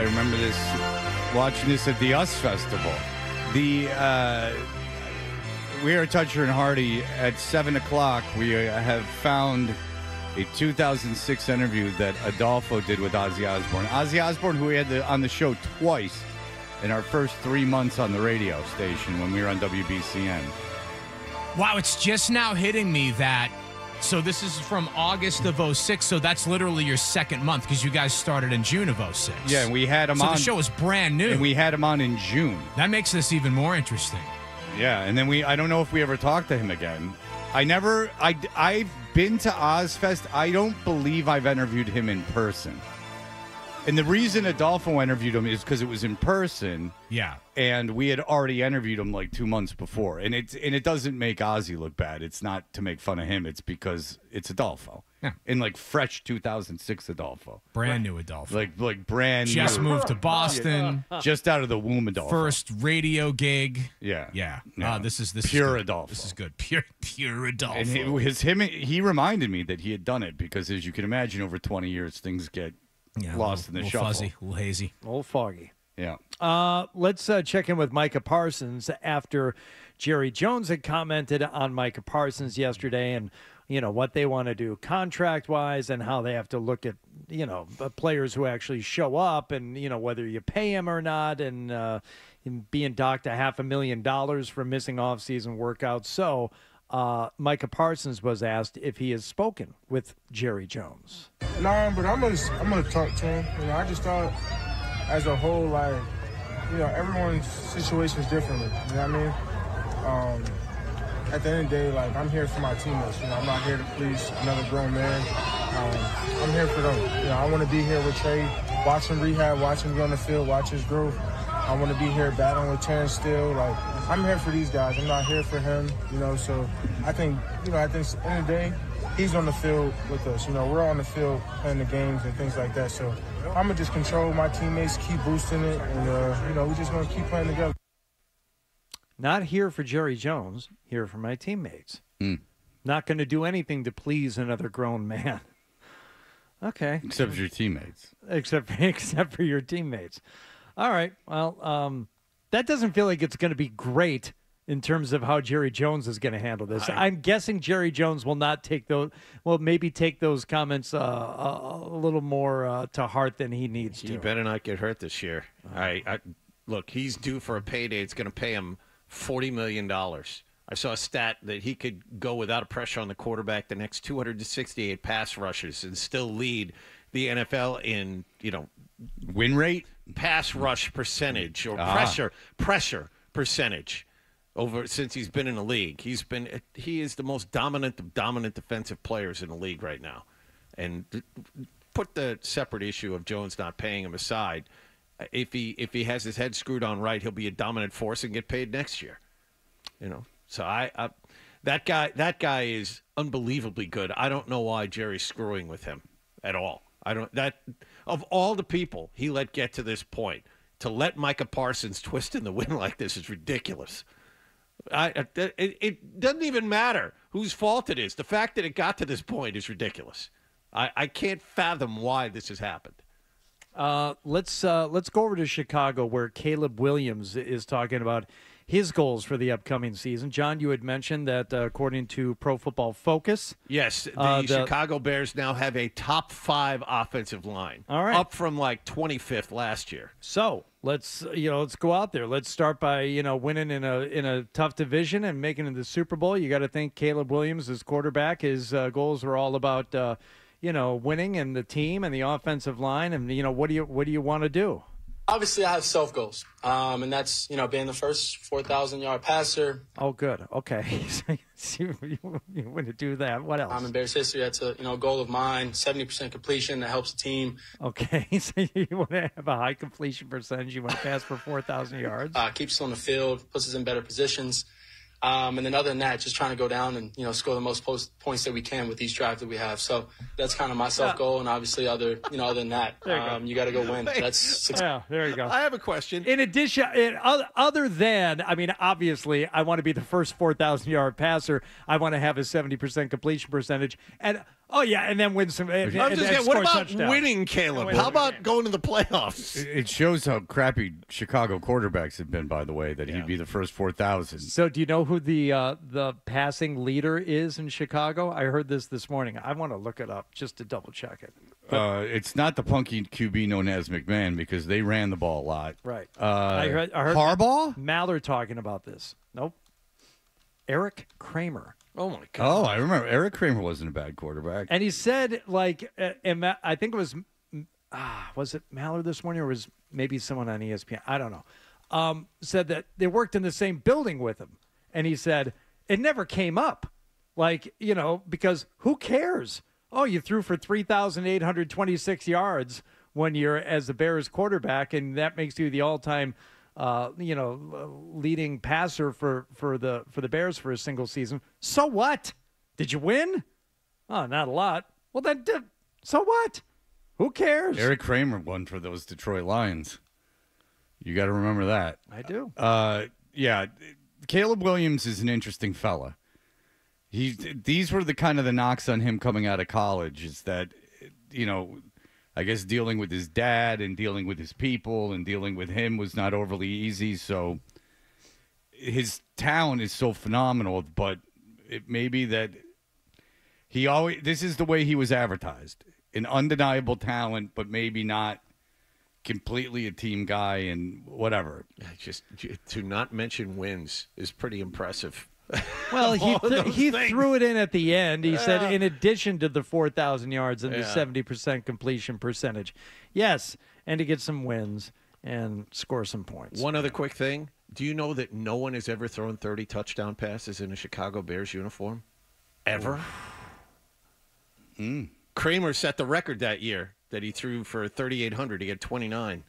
S5: I remember this, watching this at the US Festival. We are Toucher and Hardy at 7 o'clock. We have found a 2006 interview that Adolfo did with Ozzy Osbourne. Ozzy Osbourne, who we had on the show twice in our first 3 months on the radio station when we were on WBCN.
S9: Wow, it's just now hitting me that. So this is from August of 06, so that's literally your second month because you guys started in June of 06.
S5: Yeah, and we had him on.
S9: So the show is brand new.
S5: And we had him on in June.
S9: That makes this even more interesting.
S5: Yeah, and then I don't know if we ever talked to him again. I've been to Ozfest. I don't believe I've interviewed him in person. And the reason Adolfo interviewed him is because it was in person.
S9: Yeah.
S5: And we had already interviewed him like 2 months before. And it doesn't make Ozzy look bad. It's not to make fun of him. It's because it's Adolfo.
S9: Yeah.
S5: In like fresh 2006 Adolfo.
S9: Brand new Adolfo.
S5: Like brand new.
S9: Just moved to Boston.
S5: Just out of the womb Adolfo.
S9: First radio gig.
S5: Yeah.
S9: Yeah.
S5: This
S9: is
S5: pure
S9: is
S5: Adolfo.
S9: This is good. Pure Adolfo.
S5: And he reminded me that he had done it because, as you can imagine, over 20 years, things get lost in the shuffle.
S9: Fuzzy, a little hazy.
S6: A little foggy.
S5: Yeah.
S6: Let's check in with Micah Parsons after Jerry Jones had commented on Micah Parsons yesterday and, what they want to do contract-wise and how they have to look at, players who actually show up and, whether you pay him or not and being docked $500,000 for missing off-season workouts. So Micah Parsons was asked if he has spoken with Jerry Jones.
S14: No, but I'm gonna talk to him. I just thought, as a whole, like, everyone's situation is different. You know what I mean? At the end of the day, like, I'm here for my teammates. I'm not here to please another grown man. I'm here for them. I want to be here with Trey, watch him rehab, watch him get on the field, watch his growth. I want to be here battling with Terrence Steele. Like, I'm here for these guys. I'm not here for him, so I think, at the end of the day, he's on the field with us. We're on the field playing the games and things like that. So I'm going to just control my teammates, keep boosting it, and, we're just going to keep playing together.
S6: Not here for Jerry Jones, here for my teammates. Not going to do anything to please another grown man. Okay.
S5: Except for your teammates.
S6: Except for your teammates. All right. Well, that doesn't feel like it's going to be great in terms of how Jerry Jones is going to handle this. I'm guessing Jerry Jones will not take those. Well, maybe take those comments a little more to heart than he needs to.
S2: He better not get hurt this year. Look, he's due for a payday. It's going to pay him $40 million. I saw a stat that he could go without a pressure on the quarterback the next 268 pass rushes and still lead the NFL in,
S5: win rate,
S2: pass rush percentage, or pressure percentage over since he's been in the league. He is the most dominant of dominant defensive players in the league right now. And put the separate issue of Jones not paying him aside. If he has his head screwed on right, he'll be a dominant force and get paid next year. So that guy is unbelievably good. I don't know why Jerry's screwing with him at all. Of all the people he let get to this point, to let Micah Parsons twist in the wind like this is ridiculous. It doesn't even matter whose fault it is. The fact that it got to this point is ridiculous. I can't fathom why this has happened.
S6: Let's go over to Chicago, where Caleb Williams is talking about his goals for the upcoming season. John, you had mentioned that according to Pro Football Focus,
S2: yes, the Chicago Bears now have a top 5 offensive line.
S6: All right,
S2: up from like 25th last year.
S6: So let's go out there. Let's start by winning in a tough division and making it to the Super Bowl. You got to think Caleb Williams, as quarterback, his goals are all about winning and the team and the offensive line. And what do you want to do?
S15: Obviously, I have self goals, and that's being the first 4,000-yard passer.
S6: Oh, good. Okay, so you want to do that. What else?
S15: In Bears history, that's a goal of mine. 70% completion that helps the team.
S6: Okay, so you want to have a high completion percentage. You want to pass for 4,000 yards.
S15: Keeps us on the field, puts us in better positions. And then other than that, just trying to go down and, score the most points that we can with each drive that we have. So that's kind of my self-goal. And obviously other than that, you got to go win. That's
S6: there you go.
S2: I have a question.
S6: In addition, other than, obviously I want to be the first 4,000-yard passer. I want to have a 70% completion percentage. And Oh, yeah, and then win some. And
S2: I'm just saying, what about
S6: touchdown.
S2: winning, Caleb? How about going to the playoffs?
S5: It shows how crappy Chicago quarterbacks have been, by the way, that he'd be the first 4,000.
S6: So do you know who the passing leader is in Chicago? I heard this morning. I want to look it up just to double check it.
S5: It's not the punky QB known as McMahon because they ran the ball a lot.
S6: Right.
S5: I
S6: heard
S5: Harbaugh?
S6: Mallard talking about this. Nope. Eric Kramer.
S2: Oh, my God.
S5: Oh, I remember. Eric Kramer wasn't a bad quarterback.
S6: And he said, like, I think it was it Mallard this morning or was maybe someone on ESPN? I don't know. Said that they worked in the same building with him. And he said, it never came up. Like, because who cares? Oh, you threw for 3,826 yards one year as the Bears quarterback, and that makes you the all-time leading passer for the Bears for a single season. So what? Did you win? Oh, not a lot. Well, then, so what? Who cares?
S5: Eric Kramer won for those Detroit Lions. You got to remember that.
S6: I do.
S5: Yeah, Caleb Williams is an interesting fella. These were the kind of the knocks on him coming out of college is that, I guess dealing with his dad and dealing with his people and dealing with him was not overly easy. So his talent is so phenomenal, but it may be that this is the way he was advertised. An undeniable talent, but maybe not completely a team guy and whatever.
S2: Just to not mention wins is pretty impressive.
S6: Well, he threw it in at the end. He said, in addition to the 4,000 yards and the 70% completion percentage. Yes, and to get some wins and score some points.
S2: One other quick thing. Do you know that no one has ever thrown 30 touchdown passes in a Chicago Bears uniform? Ever? Kramer set the record that year that he threw for 3,800. He had 29.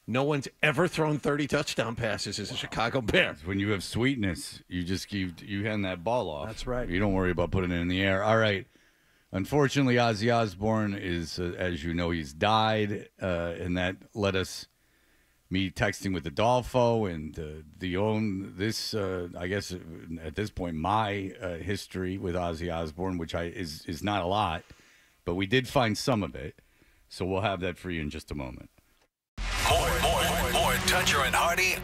S2: No one's ever thrown 30 touchdown passes as a Chicago Bear.
S5: When you have sweetness, you hand that ball off.
S6: That's right.
S5: You don't worry about putting it in the air. All right. Unfortunately, Ozzy Osbourne is, as you know, he's died, and that led me texting with Adolfo and I guess at this point, my history with Ozzy Osbourne, which is not a lot, but we did find some of it. So we'll have that for you in just a moment.
S1: More Toucher and Hardy.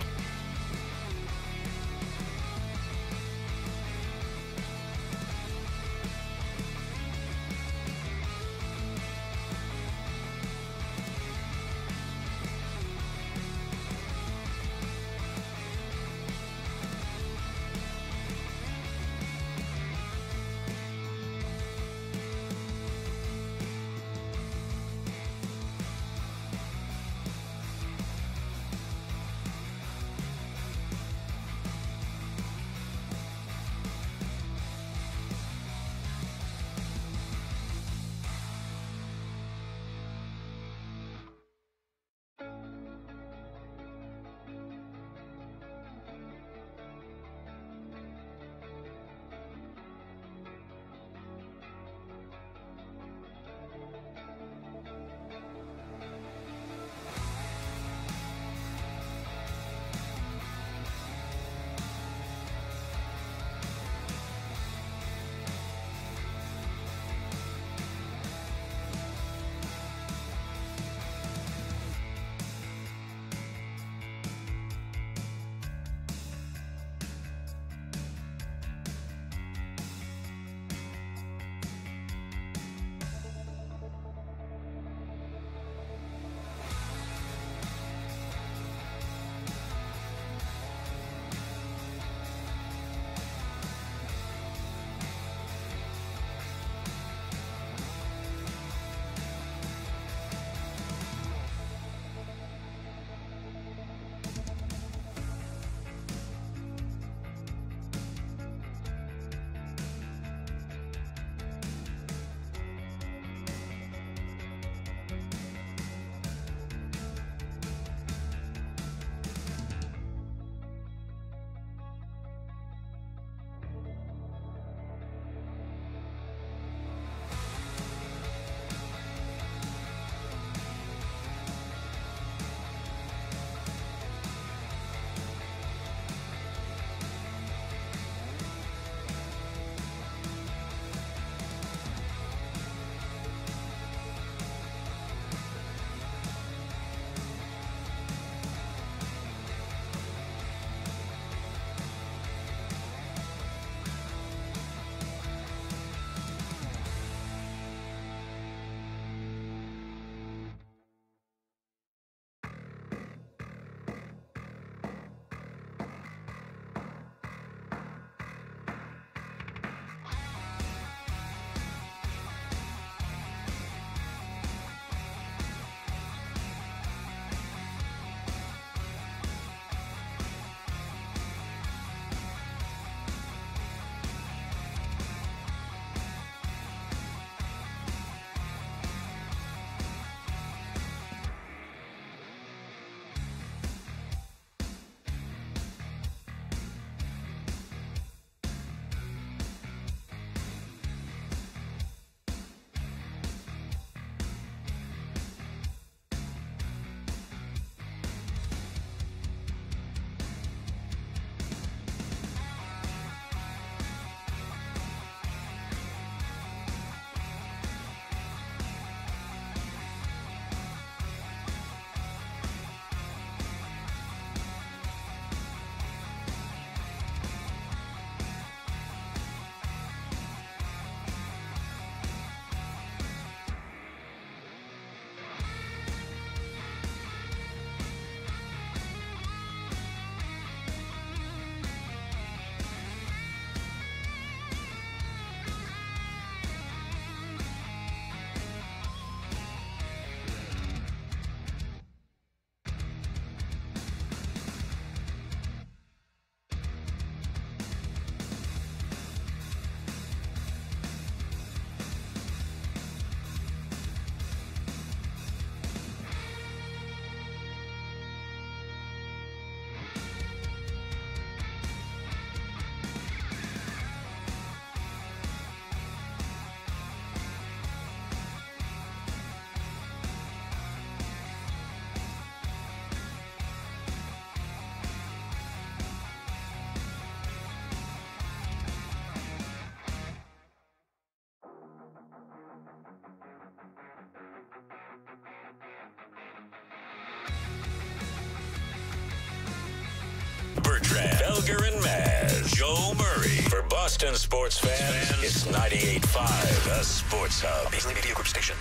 S16: Bertrand, Felger and Maz, Joe Murray. For Boston sports fans, it's 98.5, the Sports Hub. Beasley Media Group Station.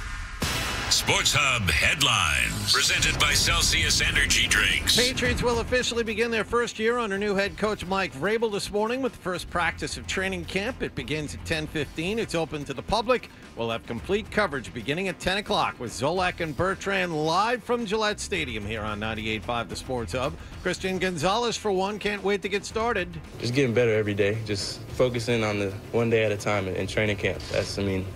S16: Sports Hub headlines, presented by Celsius Energy Drinks.
S2: Patriots will officially begin their first year under new head coach Mike Vrabel this morning with the first practice of training camp. It begins at 10:15. It's open to the public. We'll have complete coverage beginning at 10 o'clock with Zolak and Bertrand live from Gillette Stadium here on 98.5 The Sports Hub. Christian Gonzalez, for one, can't wait to get started.
S17: Just getting better every day. Just focusing on the one day at a time in training camp.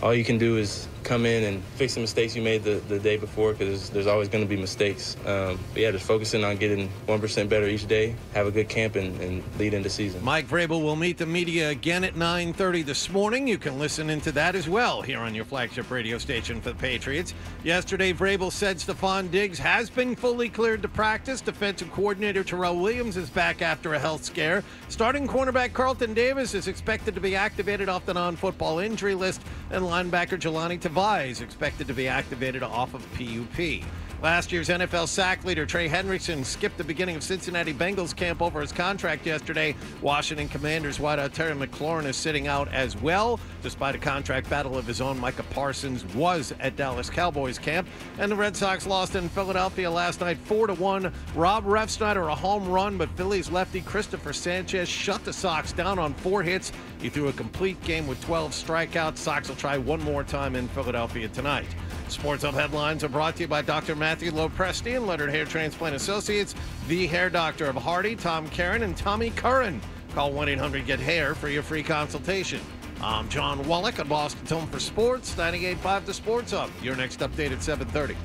S17: All you can do is come in and fix the mistakes you made the day before, because there's always going to be mistakes. But yeah, just focusing on getting 1% better each day, have a good camp, and lead into season.
S2: Mike Vrabel will meet the media again at 9:30 this morning. You can listen into that as well here on your flagship radio station for the Patriots. Yesterday, Vrabel said Stephon Diggs has been fully cleared to practice. Defensive coordinator Terrell Williams is back after a health scare. Starting cornerback Carlton Davis is expected to be activated off the non-football injury list, and linebacker Jelani Tavai is expected to be activated off of PUP. Last year's NFL sack leader Trey Hendrickson skipped the beginning of Cincinnati Bengals camp over his contract yesterday. Washington Commanders wideout Terry McLaurin is sitting out as well. Despite a contract battle of his own, Micah Parsons was at Dallas Cowboys camp. And the Red Sox lost in Philadelphia last night 4-1. Rob Refsnyder a home run, but Phillies lefty Christopher Sanchez shut the Sox down on 4 hits. He threw a complete game with 12 strikeouts. Sox will try one more time in Philadelphia tonight. Sports Hub headlines are brought to you by Dr. Matthew Lopresti and Leonard Hair Transplant Associates, the hair doctor of Hardy, Tom Karen, and Tommy Curran. Call 1-800-GET-HAIR for your free consultation. I'm John Wallach at Boston's Home for Sports, 98.5 The Sports Hub. Your next update at 7:30.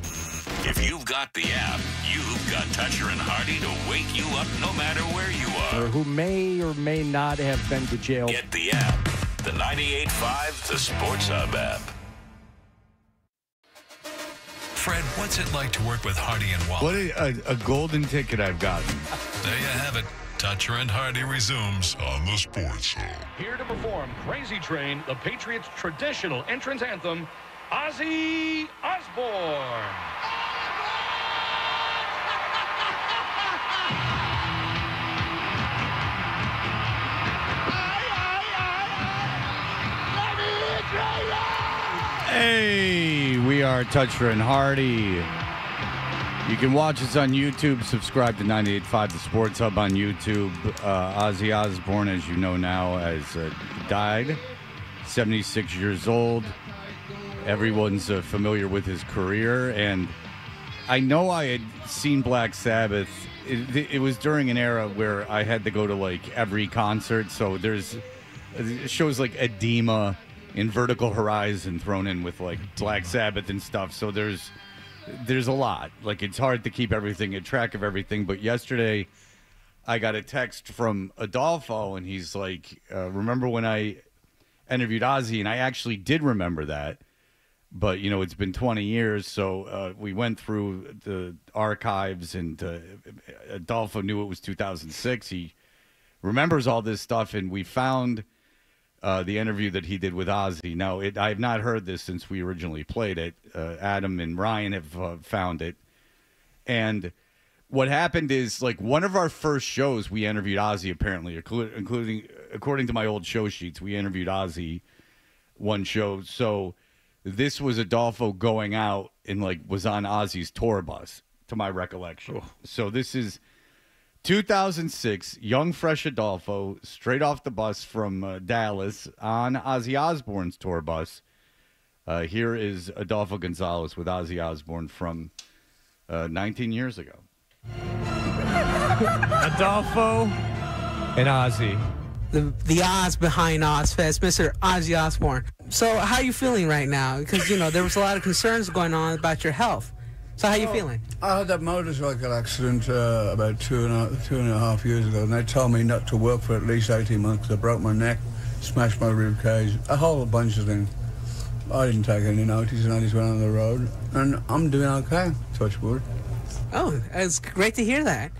S16: If you've got the app, you've got Toucher and Hardy to wake you up no matter where you are.
S6: Or who may or may not have been to jail.
S16: Get the app, the 98.5 The Sports Hub app.
S1: Fred, what's it like to work with Hardy and Wallach?
S5: What a golden ticket I've gotten.
S1: There you have it. Toucher and Hardy resumes on the Sports Hub.
S4: Here to perform Crazy Train, the Patriots' traditional entrance anthem, Ozzy Osbourne.
S5: Hey, we are Toucher and Hardy. You can watch us on YouTube. Subscribe to 98.5 The Sports Hub on YouTube. Ozzy Osbourne, as you know now, has died. 76 years old. Everyone's familiar with his career. And I know I had seen Black Sabbath. It was during an era where I had to go to, like, every concert. So there's shows like Edema in Vertical Horizon thrown in with, like, Black Sabbath and stuff. So there's a lot. Like, it's hard to keep everything, track of everything. But yesterday I got a text from Adolfo, and he's like, remember when I interviewed Ozzy? And I actually did remember that. But, you know, it's been 20 years, so we went through the archives, and Adolfo knew it was 2006. He remembers all this stuff, and we found the interview that he did with Ozzy. Now, I have not heard this since we originally played it. Adam and Ryan have found it. And what happened is, like, one of our first shows, we interviewed Ozzy, apparently, including, according to my old show sheets, we interviewed Ozzy one show. So this was Adolfo going out and, like, was on Ozzy's tour bus, to my recollection. Oh. So this is 2006, young, fresh Adolfo, straight off the bus from Dallas on Ozzy Osbourne's tour bus. Here is Adolfo Gonzalez with Ozzy Osbourne from 19 years ago.
S18: Adolfo and Ozzy.
S19: The Oz behind Ozfest, Mr. Ozzy Osbourne. So how are you feeling right now? Because, you know, there was a lot of concerns going on about your health. So how are you feeling?
S20: I had that motorcycle accident about two and a half years ago, and they told me not to work for at least 18 months because I broke my neck, smashed my rib cage, a whole bunch of things. I didn't take any notice, and I just went on the road, and I'm doing okay, touch wood.
S19: Oh, it's great to hear that.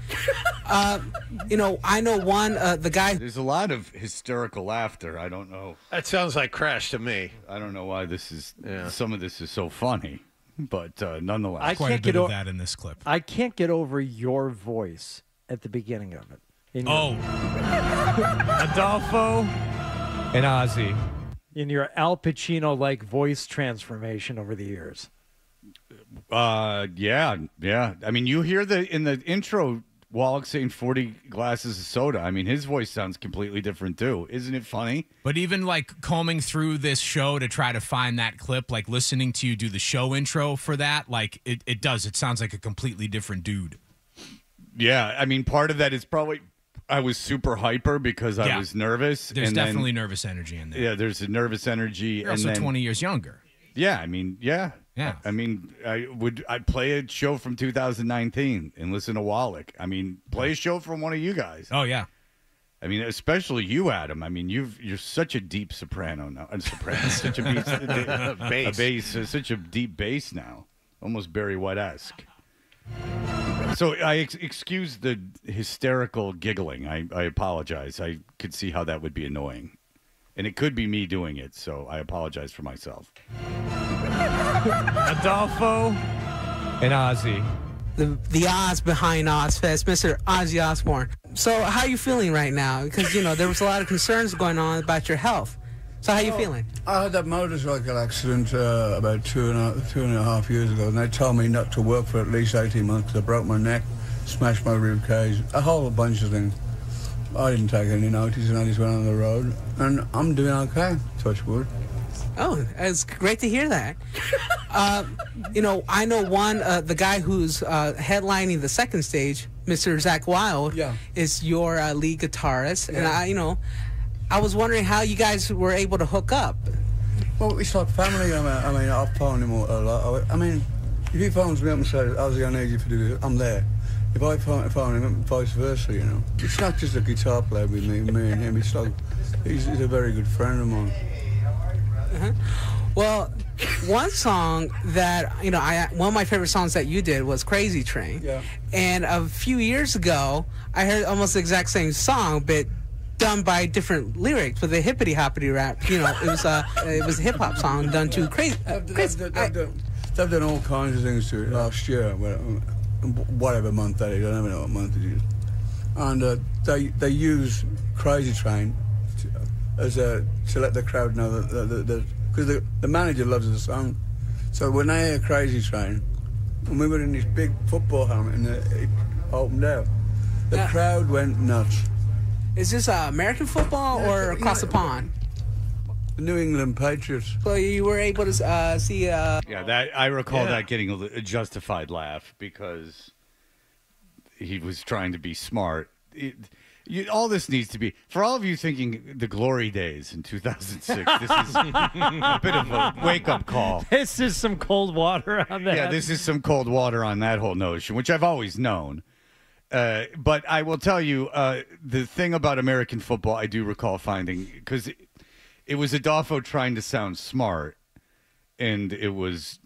S19: You know, I know the guy...
S5: There's a lot of hysterical laughter. I don't know.
S2: That sounds like Crash to me.
S5: I don't know why this is... Yeah. Some of this is so funny, but nonetheless.
S9: Quite a bit of that in this clip.
S6: I can't get over your voice at the beginning of it.
S18: Adolfo and Ozzy.
S6: In your Al Pacino-like voice transformation over the years.
S5: Yeah. I mean, you hear in the intro Wallach saying 40 glasses of soda. I mean, his voice sounds completely different too. Isn't it funny?
S9: But even like combing through this show to try to find that clip, like listening to you do the show intro for that, like it does. It sounds like a completely different dude.
S5: Yeah. I mean, part of that is probably I was super hyper because I was nervous.
S9: There's definitely nervous energy in there.
S5: Yeah, there's a nervous energy.
S9: You're also 20 years younger.
S5: Yeah, I mean, yeah.
S9: Yeah.
S5: I mean, I'd play a show from 2019 and listen to Wallach. I mean, play a show from one of you guys.
S9: Oh, yeah.
S5: I mean, especially you, Adam. I mean, you're such a deep soprano now. Soprano, such a bass, such a deep bass now. Almost Barry White-esque. So I excuse the hysterical giggling. I apologize. I could see how that would be annoying. And it could be me doing it, so I apologize for myself.
S18: Adolfo and Ozzy.
S19: The Oz behind Ozfest, Mr. Ozzy Osbourne. So how are you feeling right now? Because, there was a lot of concerns going on about your health. So how are you feeling?
S20: I had that motorcycle accident about two and a half years ago, and they told me not to work for at least 18 months because I broke my neck, smashed my rib cage, a whole bunch of things. I didn't take any notice, and I just went on the road, and I'm doing okay, touch wood.
S19: Oh, it's great to hear that. I know the guy who's headlining the second stage, Mr. Zach Wilde, is your lead guitarist, and I was wondering how you guys were able to hook up.
S20: Well, it's like family. I mean, I've phoned him a lot. I mean, if he phones me up and says, Ozzy, I need you to do this, I'm there. If I phone him, vice versa, It's not just a guitar player with me and him. It's like, he's a very good friend of mine.
S19: Uh-huh. Well, one song that, one of my favorite songs that you did was Crazy Train.
S20: Yeah.
S19: And a few years ago, I heard almost the exact same song, but done by different lyrics with a hippity-hoppity rap. It was a hip-hop song done to Crazy.
S20: They've done all kinds of things to it last year. Whatever month that is, I don't know what month it is. And they use Crazy Train to let the crowd know that because the manager loves the song. So when they hear Crazy Train, and we were in this big football helmet and it opened out, the crowd went nuts.
S19: Is this American football or across the pond?
S20: The New England Patriots.
S19: So you were able to see...
S5: that I recall that getting a justified laugh because he was trying to be smart. All this needs to be... For all of you thinking the glory days in 2006, this is a bit of a wake-up call.
S6: This is some cold water on that.
S5: Yeah, this is some cold water on that whole notion, which I've always known. But I will tell you, the thing about American football I do recall finding, because it was Adolfo trying to sound smart, and it was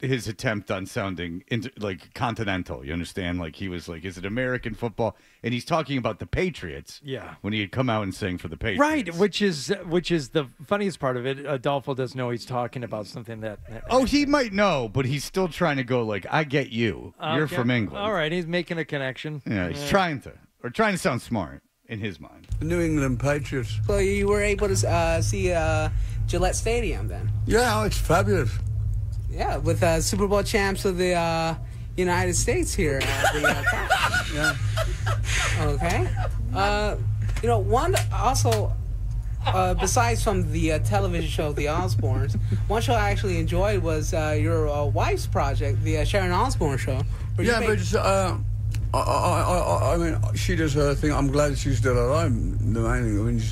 S5: his attempt on sounding like continental. You understand? Like he was like, "Is it American football?" And he's talking about the Patriots.
S6: Yeah.
S5: When he had come out and sang for the Patriots.
S6: Right, which is the funniest part of it. Adolfo doesn't know he's talking about something that.
S5: Oh, he might know, but he's still trying to go like, "I get you. You're from England."
S6: All right, he's making a connection.
S5: Yeah, he's trying to sound smart in his mind.
S20: The New England Patriots.
S19: So you were able to see Gillette Stadium then?
S20: Yeah, it's fabulous.
S19: Yeah, with Super Bowl champs of the United States here at the top.
S20: Yeah.
S19: Okay. One also, besides from the television show The Osbournes, one show I actually enjoyed was your wife's project, the Sharon Osbourne Show.
S20: Yeah, but it's, I mean, she does her thing. I'm glad she's still alive. The main thing, I mean,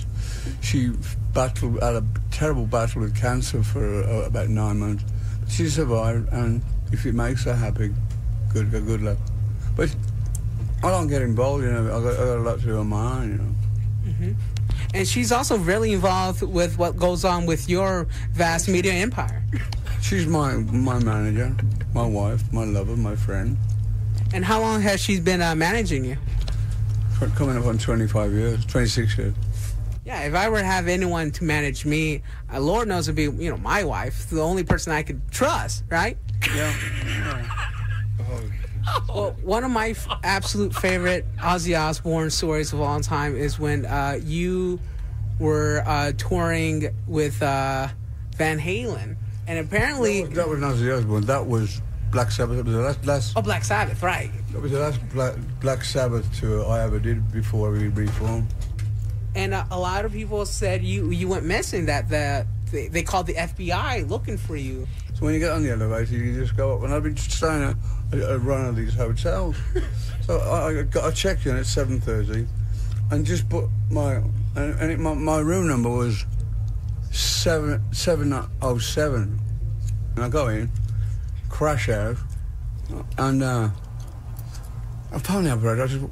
S20: she had a terrible battle with cancer for about 9 months. She survived, and if it makes her happy, good luck. But I don't get involved, I got a lot to do on my own,
S19: Mm-hmm. And she's also really involved with what goes on with your vast media empire.
S20: She's my manager, my wife, my lover, my friend.
S19: And how long has she been managing you?
S20: Coming up on 25 years, 26 years.
S19: Yeah, if I were to have anyone to manage me, Lord knows it'd be, my wife, the only person I could trust, right?
S20: Yeah.
S19: Well, one of my absolute favorite Ozzy Osbourne stories of all time is when you were touring with Van Halen, and apparently
S20: that was not Ozzy Osbourne. That was Black Sabbath. It was the last.
S19: Oh, Black Sabbath, right?
S20: That was the last Black Sabbath tour I ever did before we reformed.
S19: And a lot of people said you went missing. That they called the FBI looking for you.
S20: So when you get on the elevator, you just go up. And I've been staying at a run of these hotels. So I checked in at 7:30, and just put my room number was 707. And I go in, crash out, and I found the operator. I said,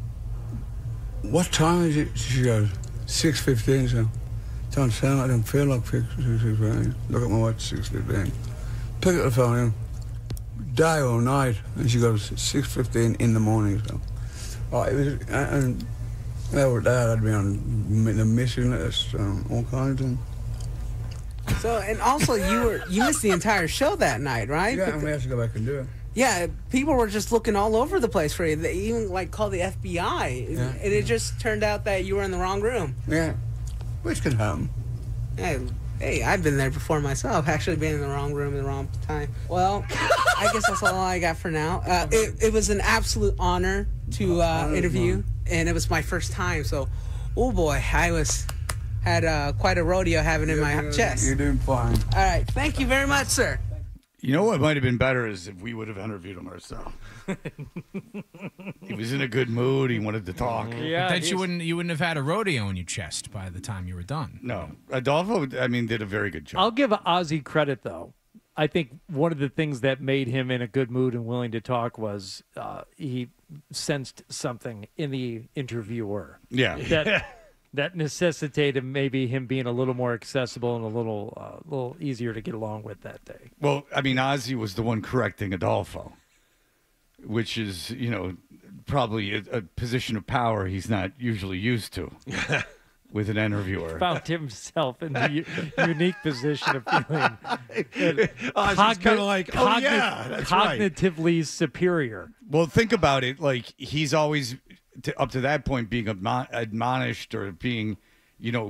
S20: "What time is it?" She goes, 6:15. So don't sound. I don't feel like 6:15. Look at my watch, 6:15. Pick up the phone, day or night, and she goes 6:15 in the morning. So, it was, and over that I'd be on the missing list, all kinds of things.
S19: So, and also you missed the entire show that night, right?
S20: Yeah, and we have to go back and do it.
S19: Yeah, people were just looking all over the place for you. They even called the FBI, and it just turned out that you were in the wrong room.
S20: Yeah, which can happen.
S19: Hey, I've been there before myself, actually being in the wrong room at the wrong time. Well, I guess that's all I got for now. It was an absolute honor to interview, and it was my first time. So, oh boy, I had quite a rodeo having in my chest.
S20: You're doing fine.
S19: All right, thank you very much, sir.
S5: You know what might have been better is if we would have interviewed him ourselves. He was in a good mood. He wanted to talk.
S9: Yeah, but then you wouldn't have had a rodeo in your chest by the time you were done.
S5: No, Adolfo, did a very good job.
S6: I'll give Ozzy credit though. I think one of the things that made him in a good mood and willing to talk was he sensed something in the interviewer.
S5: Yeah.
S6: That necessitated maybe him being a little more accessible and a little easier to get along with that day.
S5: Well, Ozzy was the one correcting Adolfo, which is, probably a position of power he's not usually used to with an interviewer.
S6: Found himself in the unique position of feeling
S2: Ozzy's kind of like, oh, yeah, that's
S6: cognitively superior.
S5: Well, think about it. Like, he's always... up to that point being admonished or being,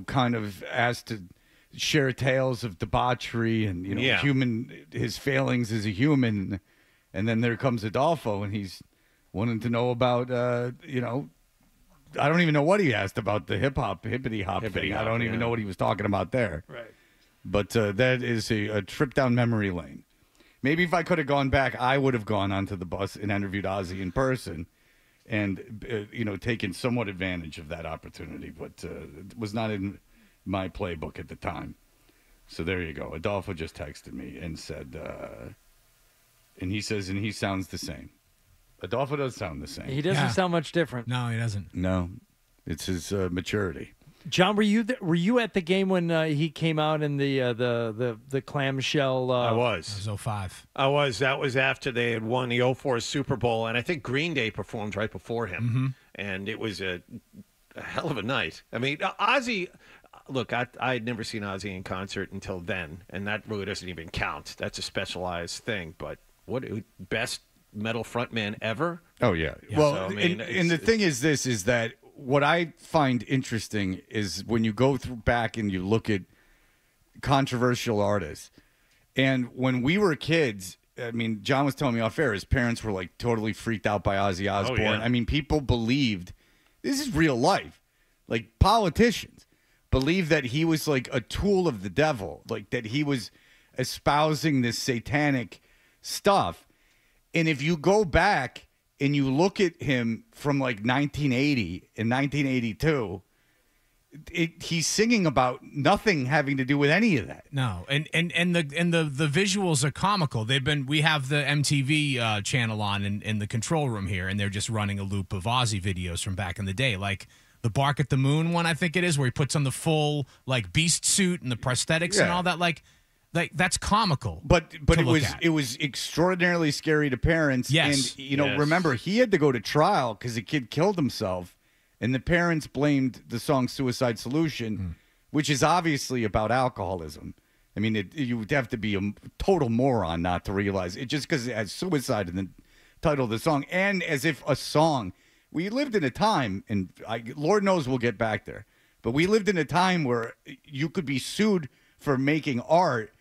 S5: kind of asked to share tales of debauchery and, his failings as a human. And then there comes Adolfo and he's wanting to know about, I don't even know what he asked about the hippity hop thing. I don't even know what he was talking about there.
S6: Right.
S5: But that is a trip down memory lane. Maybe if I could have gone back, I would have gone onto the bus and interviewed Ozzy in person. And, taken somewhat advantage of that opportunity, but it was not in my playbook at the time. So there you go. Adolfo just texted me and said, and he says, and he sounds the same. Adolfo does sound the same.
S6: He doesn't sound much different.
S9: No, he doesn't.
S5: No, it's his maturity.
S6: John, were you at the game when he came out in the clamshell?
S2: I was.
S9: It was 05.
S2: I was. That was after they had won the 04 Super Bowl, and I think Green Day performed right before him, and it was a hell of a night. Ozzy. Look, I had never seen Ozzy in concert until then, and that really doesn't even count. That's a specialized thing. But what best metal frontman ever?
S5: Oh yeah. Well, so, and the thing is that. What I find interesting is when you go back and you look at controversial artists, and when we were kids, John was telling me off air, his parents were like totally freaked out by Ozzy Osbourne.
S2: Oh, yeah.
S5: People believed, this is real life, like politicians believed that he was like a tool of the devil, like that he was espousing this satanic stuff. And if you go back and you look at him from like 1980 and 1982, he's singing about nothing having to do with any of that.
S9: No, and the visuals are comical. We have the MTV channel on in the control room here, and they're just running a loop of Ozzy videos from back in the day, like the Bark at the Moon one, I think it is, where he puts on the full like beast suit and the prosthetics and all that, like that's comical.
S5: But it was extraordinarily scary to parents.
S9: Yes.
S5: And remember, he had to go to trial because the kid killed himself, and the parents blamed the song "Suicide Solution," which is obviously about alcoholism. You would have to be a total moron not to realize it, just because it has suicide in the title of the song, and as if a song. We lived in a time, and Lord knows we'll get back there, but we lived in a time where you could be sued for making art,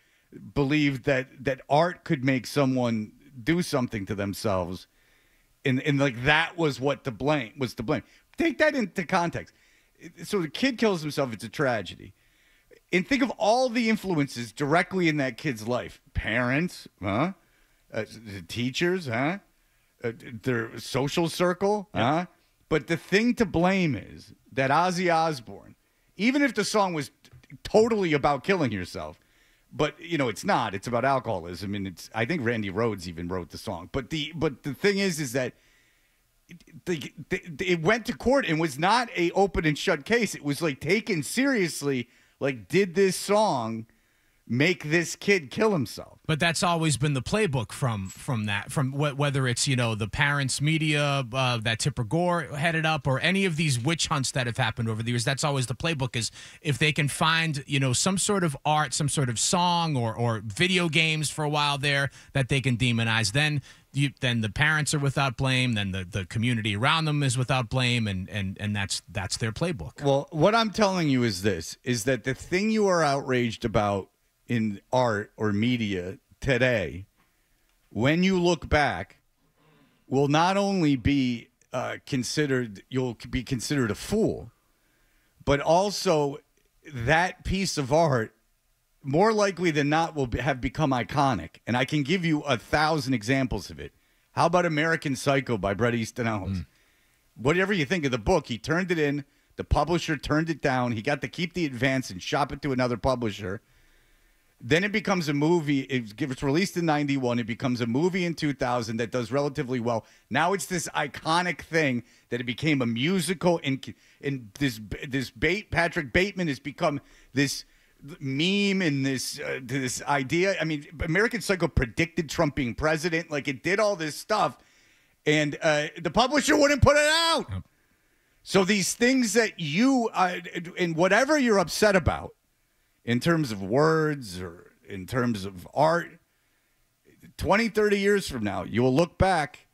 S5: believed that art could make someone do something to themselves, and like that was what to blame. Take that into context. So the kid kills himself. It's a tragedy. And think of all the influences directly in that kid's life. Parents, teachers, their social circle, But the thing to blame is that Ozzy Osbourne, even if the song was totally about killing yourself, but it's not. It's about alcoholism, and I think Randy Rhoads even wrote the song. But the thing is that it went to court and was not a open and shut case. It was like taken seriously. Like, did this song make this kid kill himself?
S9: But that's always been the playbook from whether it's the parents' media that Tipper Gore headed up, or any of these witch hunts that have happened over the years. That's always the playbook, is if they can find some sort of art, some sort of song, or video games for a while there that they can demonize, then the parents are without blame, then the community around them is without blame, and that's their playbook.
S5: Well, what I'm telling you is that the thing you are outraged about in art or media today, when you look back, will not only be you'll be considered a fool, but also that piece of art, more likely than not, will have become iconic. And I can give you 1,000 examples of it. How about American Psycho by Bret Easton Ellis? Whatever you think of the book, he turned it in. The publisher turned it down. He got to keep the advance and shop it to another publisher. Then it becomes a movie. It's released in 91. It becomes a movie in 2000 that does relatively well. Now it's this iconic thing that it became a musical, and Patrick Bateman has become this meme and this idea. I mean, American Psycho predicted Trump being president. Like, it did all this stuff, and the publisher wouldn't put it out. Yep. So these things that you and whatever you're upset about, in terms of words or in terms of art, 20, 30 years from now, you will look back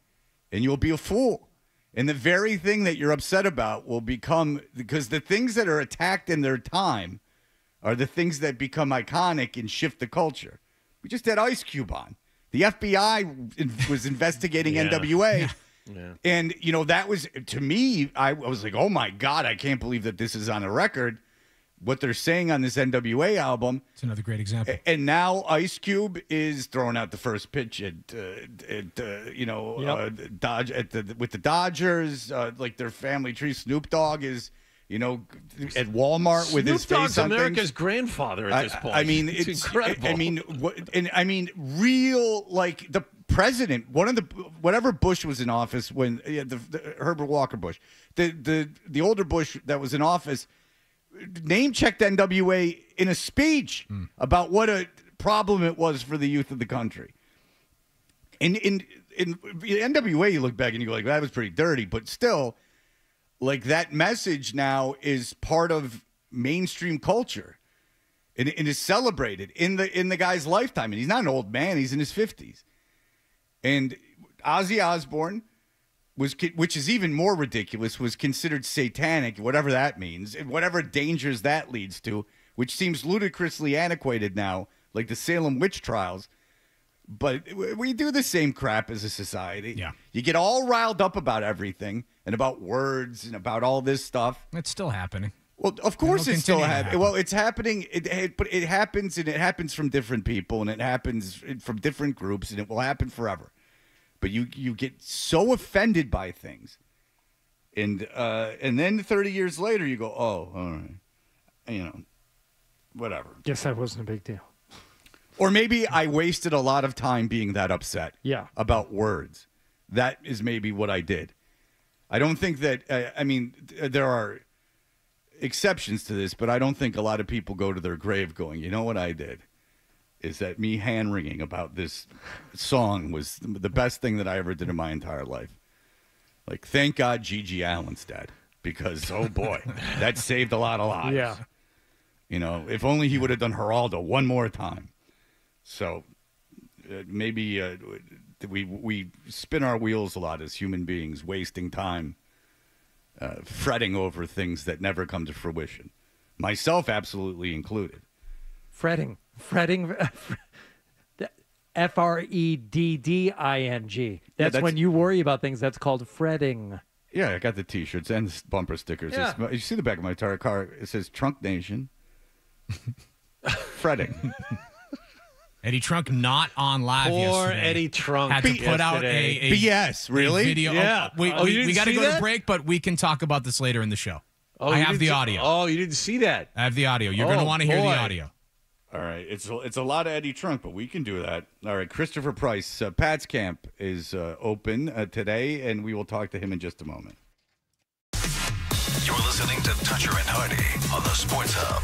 S5: and you'll be a fool. And the very thing that you're upset about will become, because the things that are attacked in their time are the things that become iconic and shift the culture. We just had Ice Cube on. The FBI was investigating NWA. Yeah. And, that was, to me, I was like, oh my God, I can't believe that this is on a record. What they're saying on this NWA album.
S9: It's another great example.
S5: And now Ice Cube is throwing out the first pitch with the Dodgers, like their family tree. Snoop Dogg is, at Walmart with his face on
S2: Snoop Dogg's America's grandfather at this point.
S5: I mean, it's incredible. Real, like, the president, whatever Bush was in office when the Herbert Walker Bush, the older Bush that was in office, name-checked NWA in a speech about what a problem it was for the youth of the country. In NWA, you look back and you go like, that was pretty dirty, but still, like, that message now is part of mainstream culture and is celebrated in the guy's lifetime. And he's not an old man; he's in his 50s. And Ozzy Osbourne, which is even more ridiculous, was considered satanic, whatever that means, and whatever dangers that leads to, which seems ludicrously antiquated now, like the Salem witch trials. But we do the same crap as a society.
S9: Yeah.
S5: You get all riled up about everything and about words and about all this stuff.
S9: It's still happening.
S5: Well, of course it's still happening. Well, it's happening, but it happens, and it happens from different people, and it happens from different groups, and it will happen forever. But you get so offended by things, and then 30 years later you go, oh, all right, whatever.
S6: Guess that wasn't a big deal.
S5: Or maybe I wasted a lot of time being that upset about words. That is maybe what I did. I don't think that, there are exceptions to this, but I don't think a lot of people go to their grave going, you know what I did? Is that me hand-wringing about this song was the best thing that I ever did in my entire life. Like, thank God Gigi Allen's dead, because, oh boy, that saved a lot of lives.
S6: Yeah.
S5: If only he would have done Geraldo one more time. So maybe fact. We spin our wheels a lot as human beings, wasting time fretting over things that never come to fruition. Myself absolutely included.
S6: Fretting. F-R-E-D-D-I-N-G. That's when you worry about things. That's called fretting.
S5: Yeah, I got the T-shirts and bumper stickers.
S6: Yeah.
S5: You see the back of my car? It says Trunk Nation. Fretting.
S9: Eddie Trunk not on live
S2: Poor
S9: yesterday.
S2: Eddie Trunk
S9: had to put out a
S5: BS. Really?
S9: a video.
S2: Yeah.
S9: We got to go to break, but we can talk about this later in the show. I have the audio.
S2: Oh, you didn't see that?
S9: I have the audio. You're going to want to hear the audio.
S5: All right, it's a lot of Eddie Trunk, but we can do that. All right, Christopher Price, Pat's camp is open today, and we will talk to him in just a moment.
S1: You're listening to Toucher and Hardy on the Sports Hub.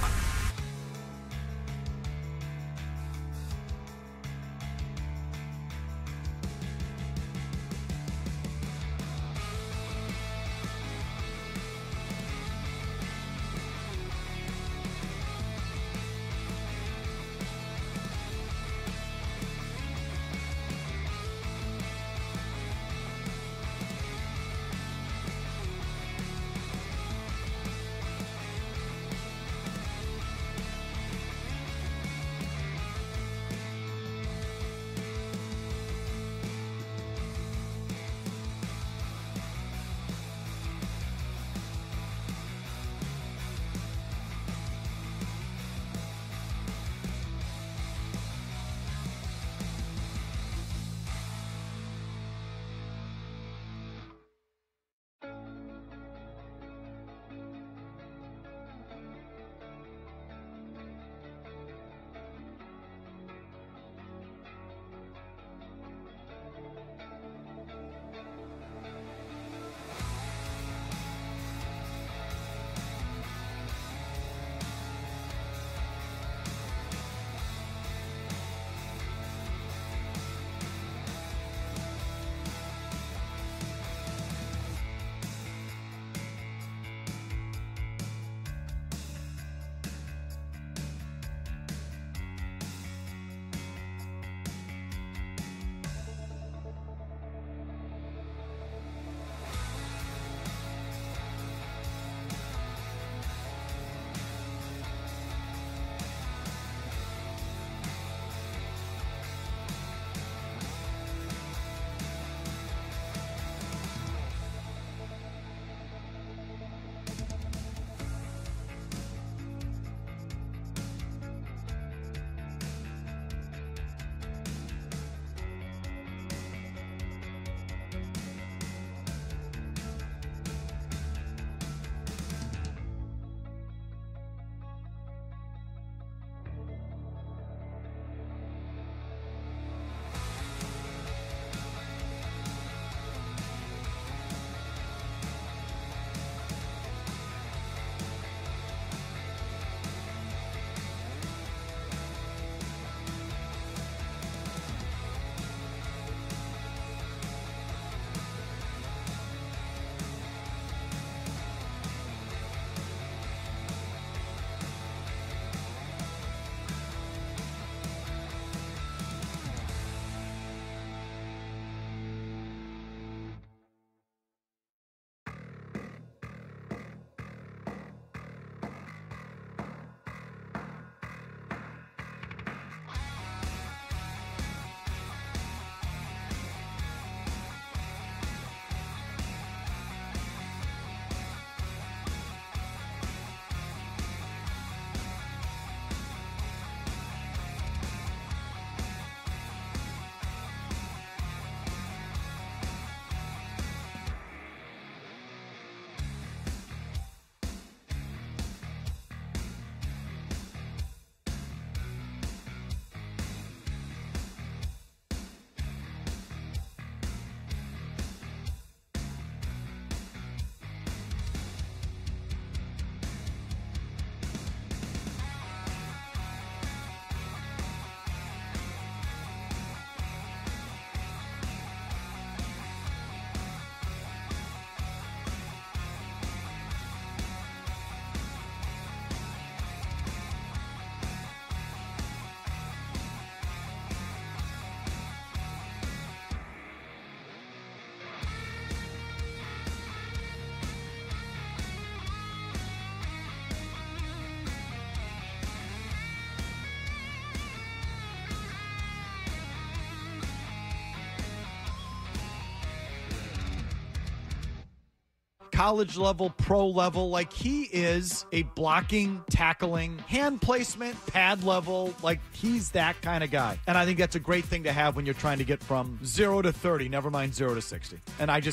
S21: college level, pro level. Like, he is a blocking, tackling, hand placement, pad level. Like, he's that kind of guy. And I think that's a great thing to have when you're trying to get from 0 to 30, never mind 0 to 60. And he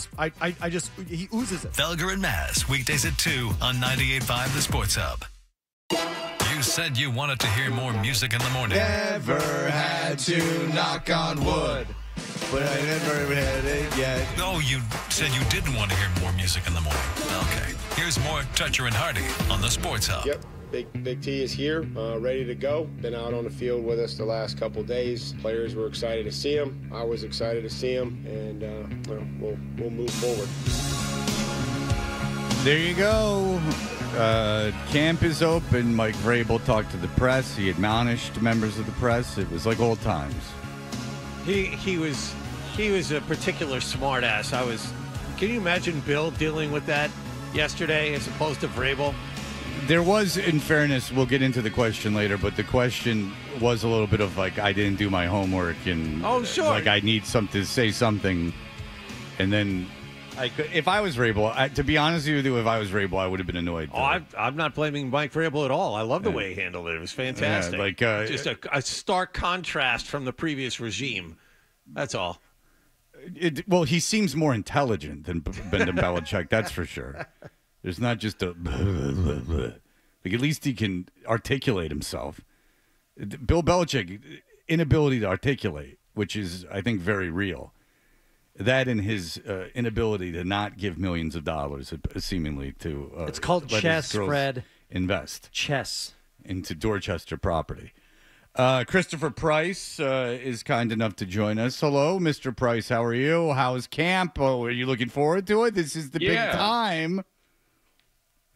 S21: oozes it.
S1: Felger and Mazz, weekdays at 2 on 98.5 The Sports Hub. You said you wanted to hear more music in the morning.
S5: Never had to knock on wood, but I never had it yet.
S1: Oh, you said you didn't want to hear more music in the morning. Okay. Here's more Toucher and Hardy on the Sports Hub.
S3: Yep. Big T is here, ready to go. Been out on the field with us the last couple days. Players were excited to see him. I was excited to see him, and we'll move forward.
S5: There you go. Camp is open. Mike Vrabel talked to the press. He admonished members of the press. It was like old times.
S2: He was a particular smartass. Can you imagine Bill dealing with that yesterday as opposed to Vrabel?
S5: There was, in fairness, we'll get into the question later, but the question was a little bit of like, I didn't do my homework, and like I need to say something, and then if I was Vrabel, to be honest with you, if I was Vrabel, I would have been annoyed.
S2: I'm not blaming Mike Vrabel at all. I love the way he handled it. It was fantastic.
S5: Yeah,
S2: just a stark contrast from the previous regime. That's all.
S5: Well, he seems more intelligent than Belichick, that's for sure. There's not just a like, at least he can articulate himself. Bill Belichick, inability to articulate, which is, I think, very real. That and his inability to not give millions of dollars, seemingly, to
S6: it's called chess, Fred.
S5: Invest
S6: chess
S5: into Dorchester property. Christopher Price is kind enough to join us. Hello, Mr. Price. How are you? How's camp? Oh, are you looking forward to it? This is the big time.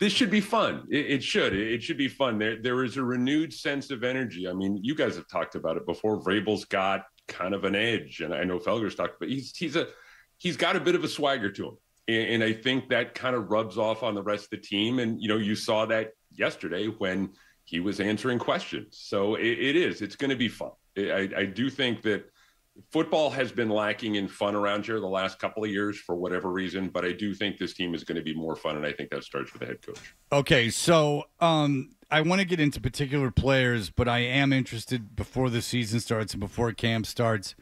S22: This should be fun. It should. It should be fun. There is a renewed sense of energy. I mean, you guys have talked about it before. Vrabel's got kind of an edge, and I know Felger's talked about. He's got a bit of a swagger to him, and I think that kind of rubs off on the rest of the team. And you saw that yesterday when he was answering questions. So it's going to be fun. I do think that football has been lacking in fun around here the last couple of years for whatever reason, but I do think this team is going to be more fun, and I think that starts with the head coach.
S5: Okay, so I want to get into particular players, but I am interested before the season starts and before camp starts,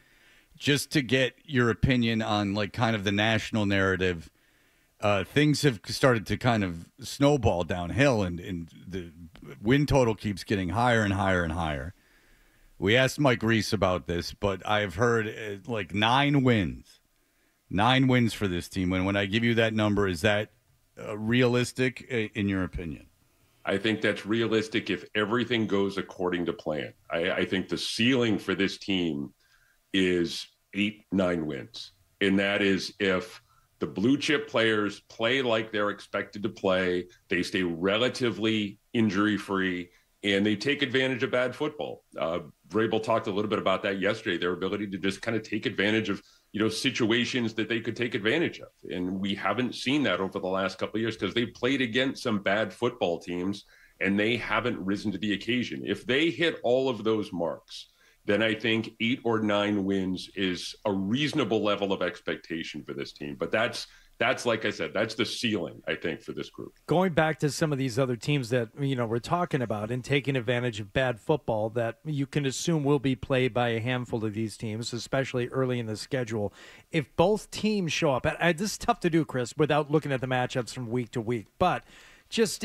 S5: just to get your opinion on like kind of the national narrative. Things have started to kind of snowball downhill, and the win total keeps getting higher and higher and higher. We asked Mike Reese about this, but I've heard like 9 wins. 9 wins for this team. And when I give you that number, is that realistic in your opinion?
S22: I think that's realistic if everything goes according to plan. I think the ceiling for this team is 8-9 wins. And that is if the blue chip players play like they're expected to play, they stay relatively injury-free, and they take advantage of bad football. Vrabel talked a little bit about that yesterday, their ability to just kind of take advantage of, situations that they could take advantage of. And we haven't seen that over the last couple of years because they played against some bad football teams and they haven't risen to the occasion. If they hit all of those marks, then I think 8 or 9 wins is a reasonable level of expectation for this team. But that's like I said, that's the ceiling, I think, for this group.
S6: Going back to some of these other teams that, we're talking about and taking advantage of bad football that you can assume will be played by a handful of these teams, especially early in the schedule. If both teams show up, this is tough to do, Chris, without looking at the matchups from week to week. But just,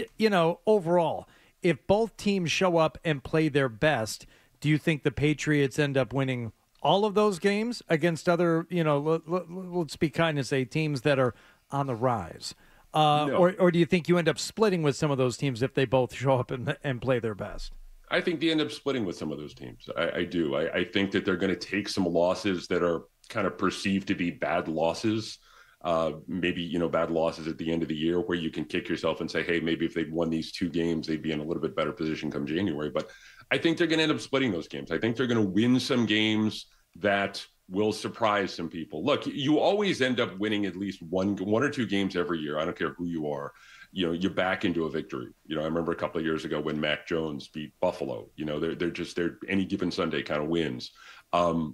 S6: overall, if both teams show up and play their best, do you think the Patriots end up winning all of those games against other, let's be kind and say teams that are on the rise? No. Or do you think you end up splitting with some of those teams if they both show up and play their best?
S22: I think they end up splitting with some of those teams. I do. I think that they're going to take some losses that are kind of perceived to be bad losses. Maybe, bad losses at the end of the year where you can kick yourself and say, hey, maybe if they'd won these 2 games, they'd be in a little bit better position come January. But I think they're going to end up splitting those games. I think they're going to win some games that will surprise some people. Look, you always end up winning at least one or 2 games every year. I don't care who you are. You back into a victory. I remember a couple of years ago when Mac Jones beat Buffalo. They're any given Sunday kind of wins.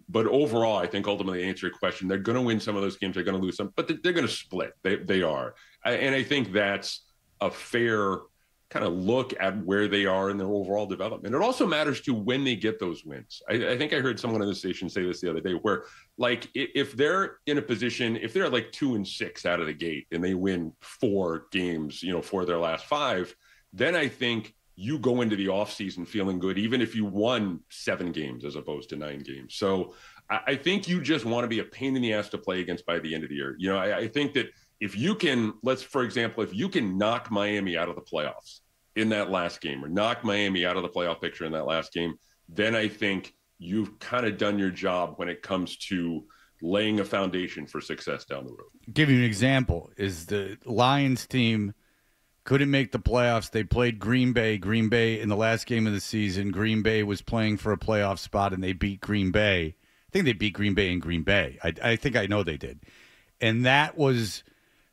S22: But overall, I think ultimately to answer your question, they're going to win some of those games. They're going to lose some, but they're going to split. They are. And I think that's a fair kind of look at where they are in their overall development. It also matters to when they get those wins. I think I heard someone on the station say this the other day, where like if they're in a position, if they're like 2-6 out of the gate and they win 4 games, for their last 5, then I think you go into the offseason feeling good, even if you won 7 games as opposed to 9 games. So I think you just want to be a pain in the ass to play against by the end of the year. I think that if you can, for example, if you can knock Miami out of the playoffs in that last game, or knock Miami out of the playoff picture in that last game, then I think you've kind of done your job when it comes to laying a foundation for success down the road.
S5: Give you an example is the Lions team couldn't make the playoffs. They played Green Bay. Green Bay in the last game of the season, Green Bay was playing for a playoff spot, and they beat Green Bay. I think they beat Green Bay in Green Bay. I think I know they did. And that was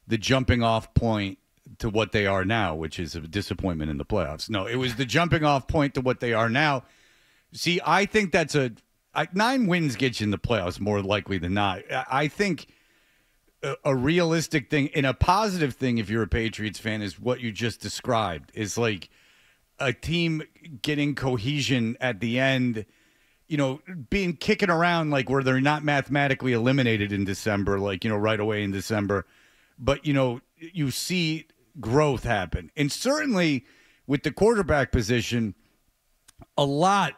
S5: the jumping off point to what they are now, which is a disappointment in the playoffs. No, it was the jumping off point to what they are now. See, I think that's 9 wins get you in the playoffs more likely than not. I think a realistic thing and a positive thing, if you're a Patriots fan, is what you just described. Is like a team getting cohesion at the end, being kicking around like where they're not mathematically eliminated in December, like, right away in December. But, you see growth happen. And certainly with the quarterback position, a lot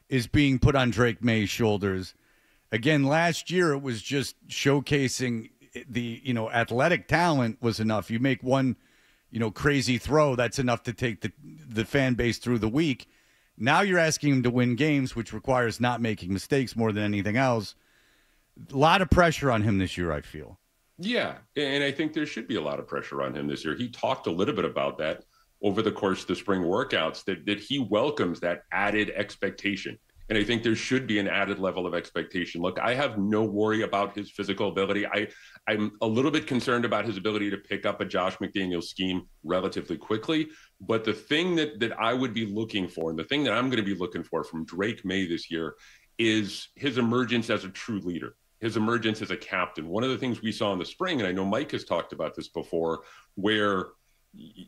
S5: is being put on Drake May's shoulders. Again, last year it was just showcasing the, athletic talent was enough. You make one, crazy throw, that's enough to take the fan base through the week. Now you're asking him to win games, which requires not making mistakes more than anything else. A lot of pressure on him this year, I feel.
S22: Yeah, and I think there should be a lot of pressure on him this year. He talked a little bit about that over the course of the spring workouts, that he welcomes that added expectation. And I think there should be an added level of expectation. Look, I have no worry about his physical ability. I'm a little bit concerned about his ability to pick up a Josh McDaniels scheme relatively quickly. But the thing that I would be looking for, and the thing that I'm going to be looking for from Drake May this year, is his emergence as a true leader, his emergence as a captain. One of the things we saw in the spring, and I know Mike has talked about this before, where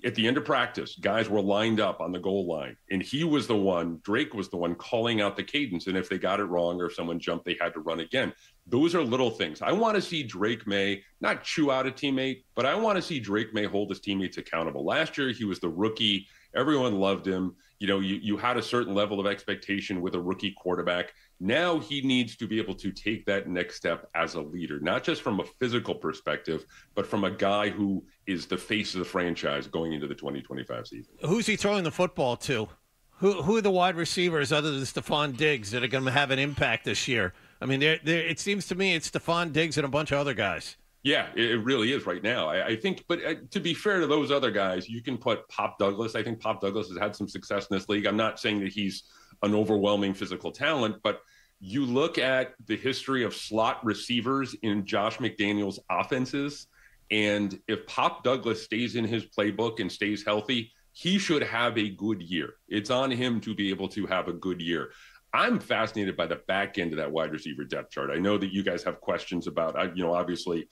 S22: at the end of practice, guys were lined up on the goal line, and Drake was the one calling out the cadence. And if they got it wrong or if someone jumped, they had to run again. Those are little things. I want to see Drake May not chew out a teammate, but I want to see Drake May hold his teammates accountable. Last year, he was the rookie. Everyone loved him. You had a certain level of expectation with a rookie quarterback. Now he needs to be able to take that next step as a leader, not just from a physical perspective, but from a guy who is the face of the franchise going into the 2025 season.
S2: Who's he throwing the football to? Who are the wide receivers other than Stephon Diggs that are going to have an impact this year? I mean, it seems to me it's Stephon Diggs and a bunch of other guys.
S22: Yeah, it really is right now. I think, but to be fair to those other guys, you can put Pop Douglas. I think Pop Douglas has had some success in this league. I'm not saying that he's an overwhelming physical talent, but you look at the history of slot receivers in Josh McDaniels' offenses, and if Pop Douglas stays in his playbook and stays healthy, he should have a good year. It's on him to be able to have a good year. I'm fascinated by the back end of that wide receiver depth chart. I know that you guys have questions about, obviously,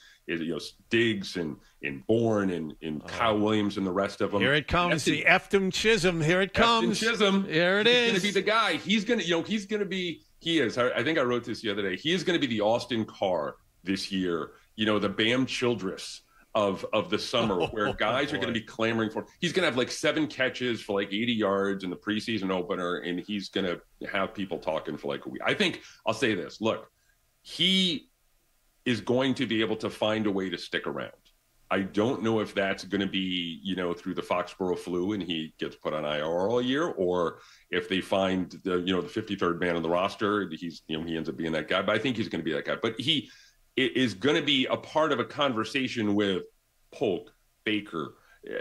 S22: Diggs and Bourne and Kyle Williams and the rest of them.
S2: Here it comes, the Efton Chisholm. Here it comes.
S22: Chisholm.
S2: Here it is.
S22: He's going to be the guy. I think I wrote this the other day. He is going to be the Austin Carr this year. The Bam Childress of the summer, where guys are going to be clamoring for. He's going to have like 7 catches for like 80 yards in the preseason opener, and he's going to have people talking for like a week. I think I'll say this. Look, he is going to be able to find a way to stick around. I don't know if that's going to be, through the Foxborough flu and he gets put on IR all year, or if they find the 53rd man on the roster, he ends up being that guy. But I think he's going to be that guy. But he is going to be a part of a conversation with Polk, Baker,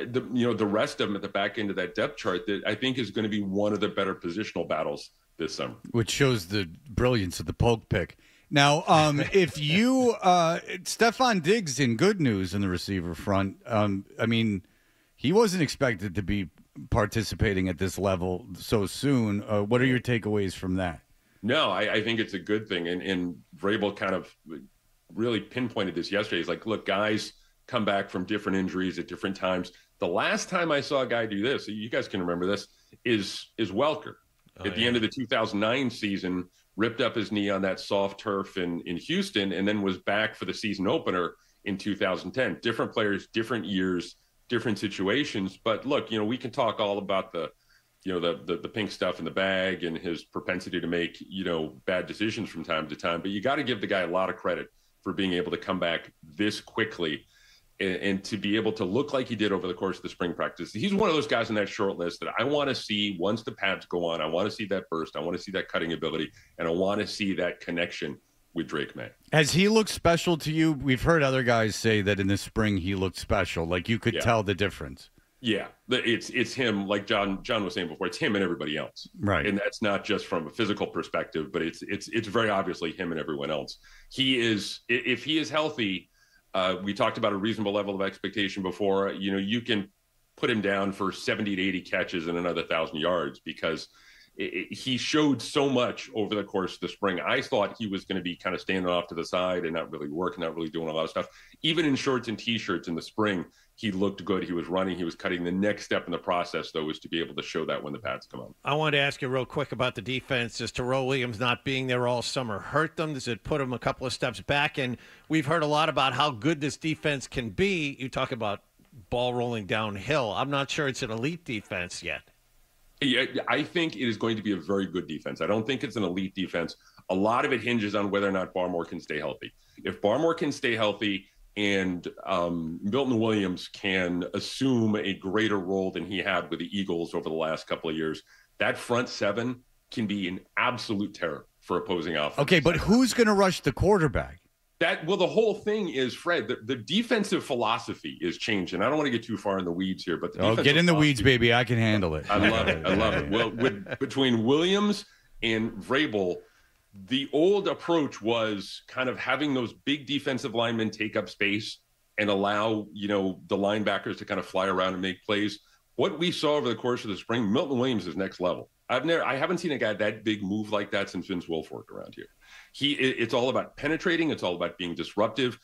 S22: the rest of them at the back end of that depth chart that I think is going to be one of the better positional battles this summer.
S5: Which shows the brilliance of the Polk pick. Now, if you Stephon Diggs in good news in the receiver front, he wasn't expected to be participating at this level so soon. What are your takeaways from that?
S22: No, I think it's a good thing. And Vrabel kind of really pinpointed this yesterday. He's like, look, guys come back from different injuries at different times. The last time I saw a guy do this, you guys can remember this, is Welker. At the end of the 2009 season, ripped up his knee on that soft turf in Houston, and then was back for the season opener in 2010. Different players, different years, different situations. But look, we can talk all about the pink stuff in the bag and his propensity to make, bad decisions from time to time. But you got to give the guy a lot of credit for being able to come back this quickly and to be able to look like he did over the course of the spring practice. He's one of those guys on that short list that I want to see once the pads go on. I want to see that burst. I want to see that cutting ability, and I want to see that connection with Drake May.
S5: Has he looked special to you? We've heard other guys say that in the spring he looked special. Like you could tell the difference.
S22: Yeah, it's him. Like John was saying before, it's him and everybody else.
S5: Right,
S22: and that's not just from a physical perspective, but it's very obviously him and everyone else. He is, if he is healthy. We talked about a reasonable level of expectation before. You can put him down for 70 to 80 catches and another 1,000 yards because he showed so much over the course of the spring. I thought he was going to be kind of standing off to the side and not really working, not really doing a lot of stuff. Even in shorts and T-shirts in the spring, he looked good. He was running. He was cutting. The next step in the process, though, is to be able to show that when the pads come on.
S2: I wanted to ask you real quick about the defense. Does Terrell Williams not being there all summer hurt them? Does it put them a couple of steps back? And we've heard a lot about how good this defense can be. You talk about ball rolling downhill. I'm not sure it's an elite defense yet.
S22: Yeah, I think it is going to be a very good defense. I don't think it's an elite defense. A lot of it hinges on whether or not Barmore can stay healthy. If Barmore can stay healthy and Milton Williams can assume a greater role than he had with the Eagles over the last couple of years, that front seven can be an absolute terror for opposing offense.
S5: Okay, but who's going to rush the quarterback?
S22: The whole thing is, Fred, the defensive philosophy is changing. I don't want to get too far in the weeds here, but
S5: get in the weeds, baby. I can handle it.
S22: I love it. I love it. Well, between Williams and Vrabel, the old approach was kind of having those big defensive linemen take up space and allow, the linebackers to kind of fly around and make plays. What we saw over the course of the spring, Milton Williams is next level. I haven't seen a guy that big move like that since Vince Wilfork around here. It's all about penetrating. It's all about being disruptive.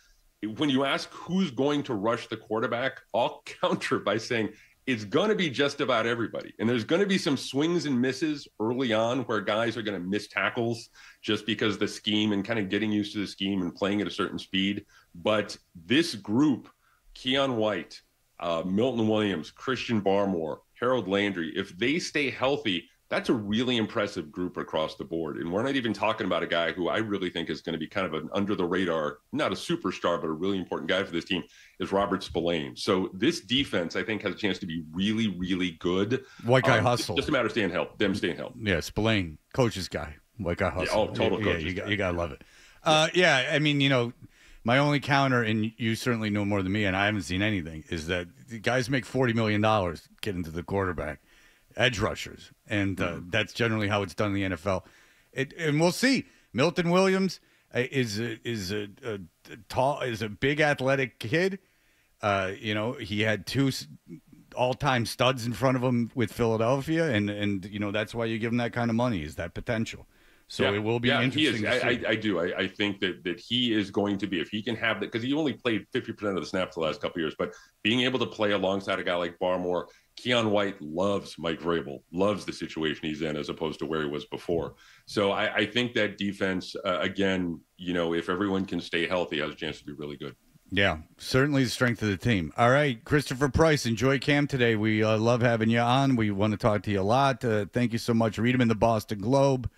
S22: When you ask who's going to rush the quarterback, I'll counter by saying it's going to be just about everybody. And there's going to be some swings and misses early on where guys are going to miss tackles just because the scheme and kind of getting used to the scheme and playing at a certain speed. But this group, Keon White, Milton Williams, Christian Barmore, Harold Landry, if they stay healthy, that's a really impressive group across the board. And we're not even talking about a guy who I really think is going to be kind of an under the radar, not a superstar, but a really important guy for this team is Robert Spillane. So this defense, I think, has a chance to be really, really good.
S5: White guy hustle.
S22: Just a matter of staying healthy, them staying healthy.
S5: Yeah, Spillane, coach's guy. White guy hustle.
S22: Yeah, total coach's
S5: guy.
S22: You
S5: got to love it. I mean, my only counter, and you certainly know more than me, and I haven't seen anything, is that the guys make $40 million getting to the quarterback. Edge rushers, and that's generally how it's done in the NFL. And we'll see. Milton Williams is a big athletic kid. He had two all-time studs in front of him with Philadelphia, and that's why you give him that kind of money, is that potential. So it will be interesting.
S22: I do. I think that he is going to be, if he can have that, because he only played 50% of the snaps the last couple of years, but being able to play alongside a guy like Barmore. Keon White loves Mike Vrabel, loves the situation he's in as opposed to where he was before. So I think that defense, again, if everyone can stay healthy, has a chance to be really good.
S5: Yeah, certainly the strength of the team. All right, Christopher Price, enjoy camp today. We love having you on. We want to talk to you a lot. Thank you so much. Read him in the Boston Globe.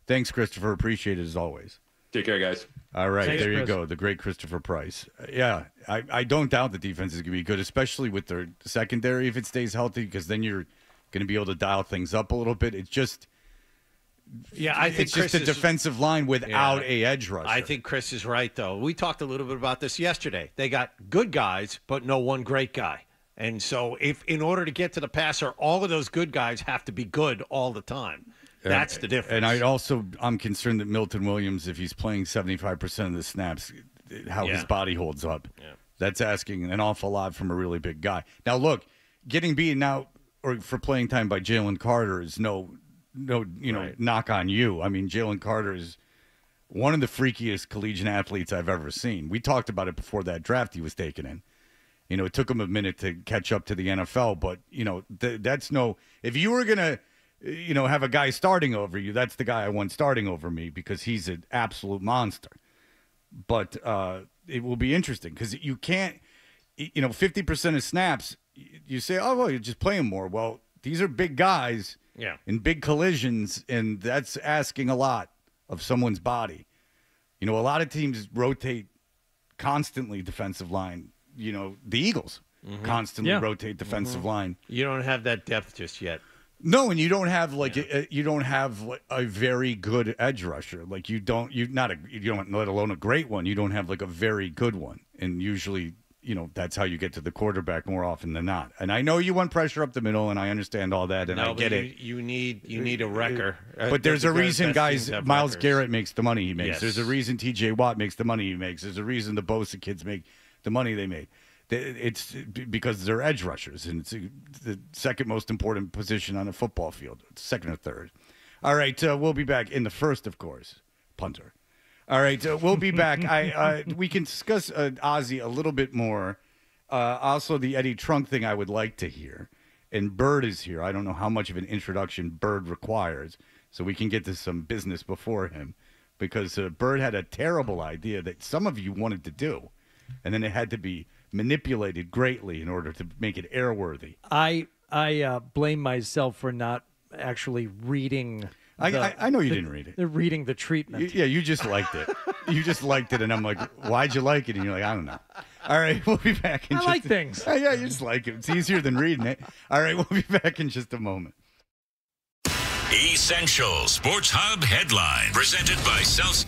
S5: Thanks, Christopher. Appreciate it as always.
S22: Take care, guys.
S5: All right,
S22: Thanks,
S5: there you
S22: Chris.
S5: go. The great Christopher Price. Yeah, I don't doubt the defense is going to be good, especially with their secondary if it stays healthy, because then you're going to be able to dial things up a little bit. It's just,
S2: I think
S5: it's just a defensive line without a edge rusher.
S2: I think Chris is right, though. We talked a little bit about this yesterday. They got good guys, but no one great guy. And so if in order to get to the passer, all of those good guys have to be good all the time. That's the difference.
S5: And I'm concerned that Milton Williams, if he's playing 75% of the snaps, how his body holds up. Yeah. That's asking an awful lot from a really big guy. Now, look, getting beaten out or for playing time by Jalen Carter is no knock on you. I mean, Jalen Carter is one of the freakiest collegiate athletes I've ever seen. We talked about it before that draft he was taken in. It took him a minute to catch up to the NFL, but, that's no – if you were going to, have a guy starting over you, that's the guy I want starting over me because he's an absolute monster. But it will be interesting because you can't – 50% of snaps, you say, oh, well, you're just playing more. Well, these are big guys in big collisions, and that's asking a lot of someone's body. A lot of teams rotate constantly defensive line. The Eagles constantly rotate defensive line.
S2: You don't have that depth just yet.
S5: No, and you don't have a very good edge rusher. Like you don't let alone a great one. You don't have like a very good one. And usually, that's how you get to the quarterback more often than not. And I know you want pressure up the middle, and I understand all that, and I get it.
S2: You need a wrecker.
S5: But there's a reason, guys. Myles
S2: wreckers.
S5: Garrett makes the money he makes.
S2: Yes.
S5: There's a reason T.J. Watt makes the money he makes. There's a reason the Bosa kids make the money they made. It's because they're edge rushers, and it's the second most important position on a football field, second or third. All right, we'll be back in the first, of course, punter. All right, we'll be back. We can discuss Ozzie a little bit more. Also, the Eddie Trunk thing I would like to hear. And Bird is here. I don't know how much of an introduction Bird requires, so we can get to some business before him. Because Bird had a terrible idea that some of you wanted to do, and then it had to be manipulated greatly in order to make it airworthy.
S6: I blame myself for not actually reading.
S5: I know you didn't read it.
S6: Reading the treatment.
S5: You just liked it. You just liked it, and I'm like, why'd you like it? And you're like, I don't know. All right, we'll be back in
S6: I like things.
S5: Yeah, you just like it. It's easier than reading it. All right, we'll be back in just a moment.
S16: Essential Sports Hub headline presented by Celsius.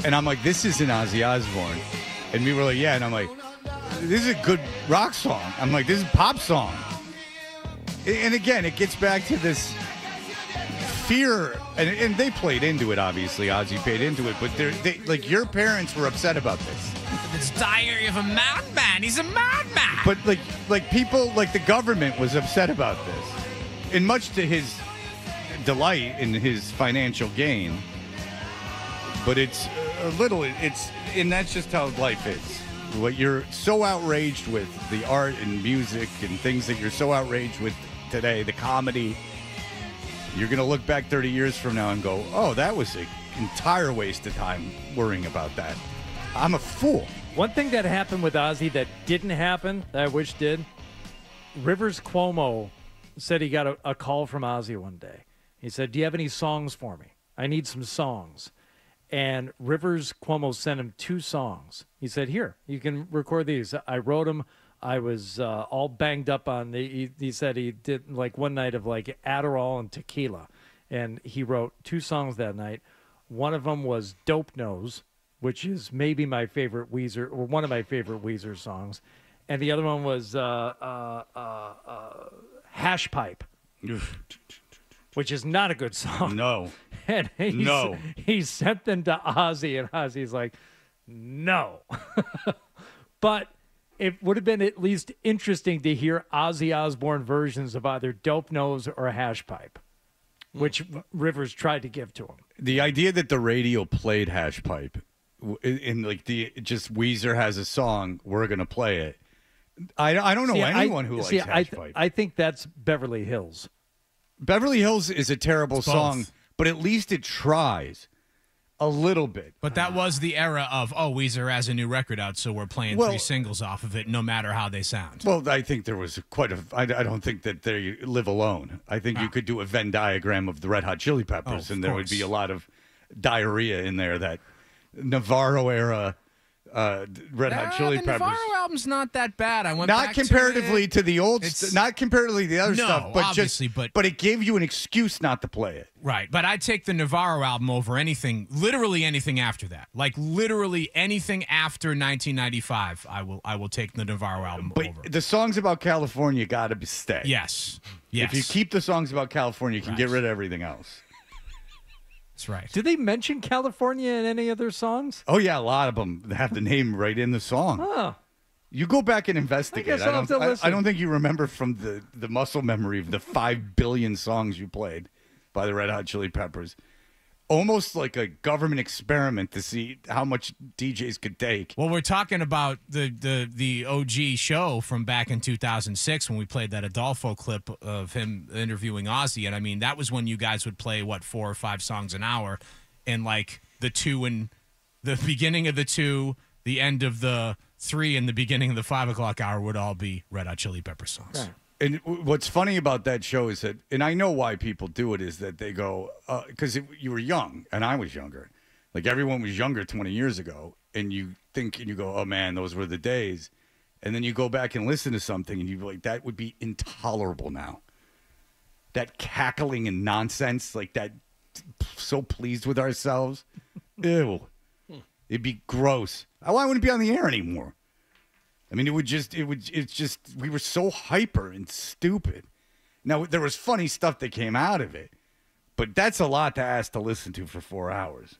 S5: And I'm like, this isn't Ozzy Osbourne. And we were like, yeah. And I'm like, this is a good rock song. I'm like, this is a pop song. And again, it gets back to this fear. And they played into it, obviously. Ozzy played into it. But they like, your parents were upset about this.
S9: It's Diary of a Madman. He's a madman.
S5: But like people, like the government was upset about this. And much to his delight in his financial gain. But it's a little, and that's just how life is. What you're so outraged with, the art and music and things that you're so outraged with today, the comedy, you're going to look back 30 years from now and go, oh, that was an entire waste of time worrying about that. I'm a fool.
S6: One thing that happened with Ozzy that didn't happen, that I wish did, Rivers Cuomo said he got a call from Ozzy one day. He said, do you have any songs for me? I need some songs. And Rivers Cuomo sent him 2 songs. He said, here, you can record these. I wrote them. I was all banged up on he said he did like one night of like Adderall and tequila. And he wrote 2 songs that night. One of them was Dope Nose, which is maybe my favorite Weezer, or one of my favorite Weezer songs. And the other one was Hash Pipe, which is not a good song.
S5: No.
S6: And he sent them to Ozzy, and Ozzy's like, no. But it would have been at least interesting to hear Ozzy Osbourne versions of either Dope Nose or Hash Pipe, which Rivers tried to give to him.
S5: The idea that the radio played Hash Pipe, and like just Weezer has a song, we're going to play it. I don't know anyone who likes Hash Pipe.
S6: I think that's Beverly Hills.
S5: Beverly Hills is a terrible song, but at least it tries a little bit.
S9: But that was the era of, Weezer has a new record out, so we're playing 3 singles off of it, no matter how they sound.
S5: Well, I think there was I don't think that they live alone. I think you could do a Venn diagram of the Red Hot Chili Peppers, and there would be a lot of diarrhea in there. That Navarro era Red Hot Chili Peppers.
S9: The Navarro album's not that bad. I went
S5: not
S9: back
S5: comparatively to the old, not comparatively to the other stuff, but
S9: obviously,
S5: but it gave you an excuse not to play it.
S9: Right, but I'd take the Navarro album over anything, literally anything after that. Like literally anything after 1995, I will take the Navarro album over.
S5: But the songs about California got to stay.
S9: Yes.
S5: If you keep the songs about California, you can get rid of everything else.
S9: That's right.
S6: Do they mention California in any of their songs?
S5: Oh, yeah, a lot of them have the name right in the song.
S6: Oh.
S5: You go back and investigate.
S6: I
S5: don't think you remember from the muscle memory of the 5 billion songs you played by the Red Hot Chili Peppers. Almost like a government experiment to see how much DJs could take.
S9: Well, we're talking about the OG show from back in 2006 when we played that Adolfo clip of him interviewing Ozzy. And I mean, that was when you guys would play, 4 or 5 songs an hour. And like the beginning of the 2, the end of the 3, and the beginning of the 5 o'clock hour would all be Red Hot Chili Pepper songs.
S6: Right.
S5: And what's funny about that show is that, and I know why people do it, is that they go, because you were young and I was younger. Like everyone was younger 20 years ago. And you think, and you go, oh man, those were the days. And then you go back and listen to something and you're like, that would be intolerable now. That cackling and nonsense, like that, so pleased with ourselves. Ew. It'd be gross. I wouldn't be on the air anymore. I mean, it's just, we were so hyper and stupid. Now, there was funny stuff that came out of it, but that's a lot to ask to listen to for 4 hours.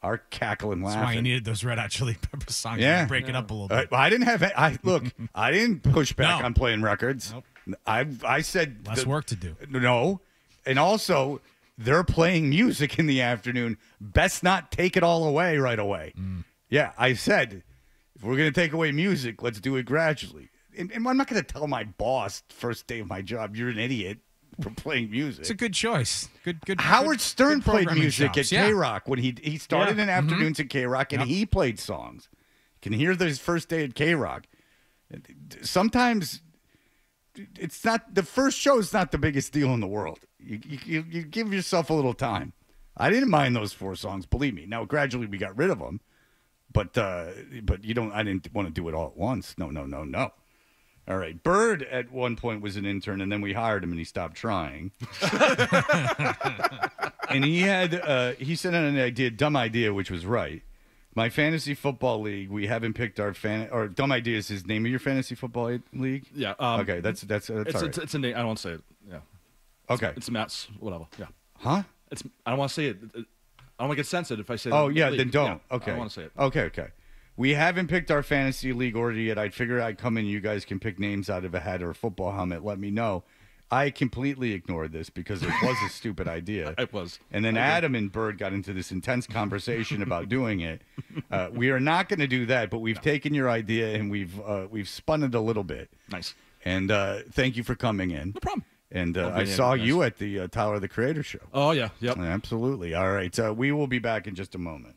S5: Our cackle and laughing.
S9: That's why you needed those Red Hot Chili Pepper songs to break it up a little bit.
S5: I didn't push back on playing records.
S9: Nope.
S5: I said.
S9: Less work to do.
S5: No. And also, they're playing music in the afternoon. Best not take it all away right away. Yeah, I said, if we're going to take away music, let's do it gradually. And I'm not going to tell my boss first day of my job, you're an idiot for playing music.
S9: It's a good choice. Good.
S5: Howard Stern
S9: good
S5: played music
S9: chops.
S5: at K-Rock when he started in afternoons at K-Rock, and he played songs. You can hear his first day at K-Rock. Sometimes it's not the first show is not the biggest deal in the world. You give yourself a little time. I didn't mind those 4 songs, believe me. Now gradually we got rid of them. But you don't. I didn't want to do it all at once. No. All right. Bird at one point was an intern, and then we hired him, and he stopped trying. And he sent out an idea, dumb idea, which was right. My fantasy football league. We haven't picked our or Dumb Ideas is name of your fantasy football league.
S7: Yeah.
S5: Okay, that's all right.
S7: It's a name. I don't want to say it. Yeah.
S5: Okay.
S7: It's Matt's whatever. Yeah.
S5: Huh?
S7: I don't want to say it. I don't want to get censored if I say.
S5: Oh
S7: the
S5: yeah,
S7: league.
S5: then don't.
S7: Yeah,
S5: Okay.
S7: I don't want to say it.
S5: Okay. We haven't picked our fantasy league order yet. I figured I'd come in. You guys can pick names out of a hat or a football helmet. Let me know. I completely ignored this because it was a stupid idea.
S7: It was.
S5: And then Adam and Bird got into this intense conversation about doing it. We are not going to do that, but we've taken your idea and we've spun it a little bit.
S7: Nice.
S5: And thank you for coming in.
S7: No problem.
S5: And I saw you at the Tyler the Creator show.
S7: Oh, yeah. Yep.
S5: Absolutely. All right. We will be back in just a moment.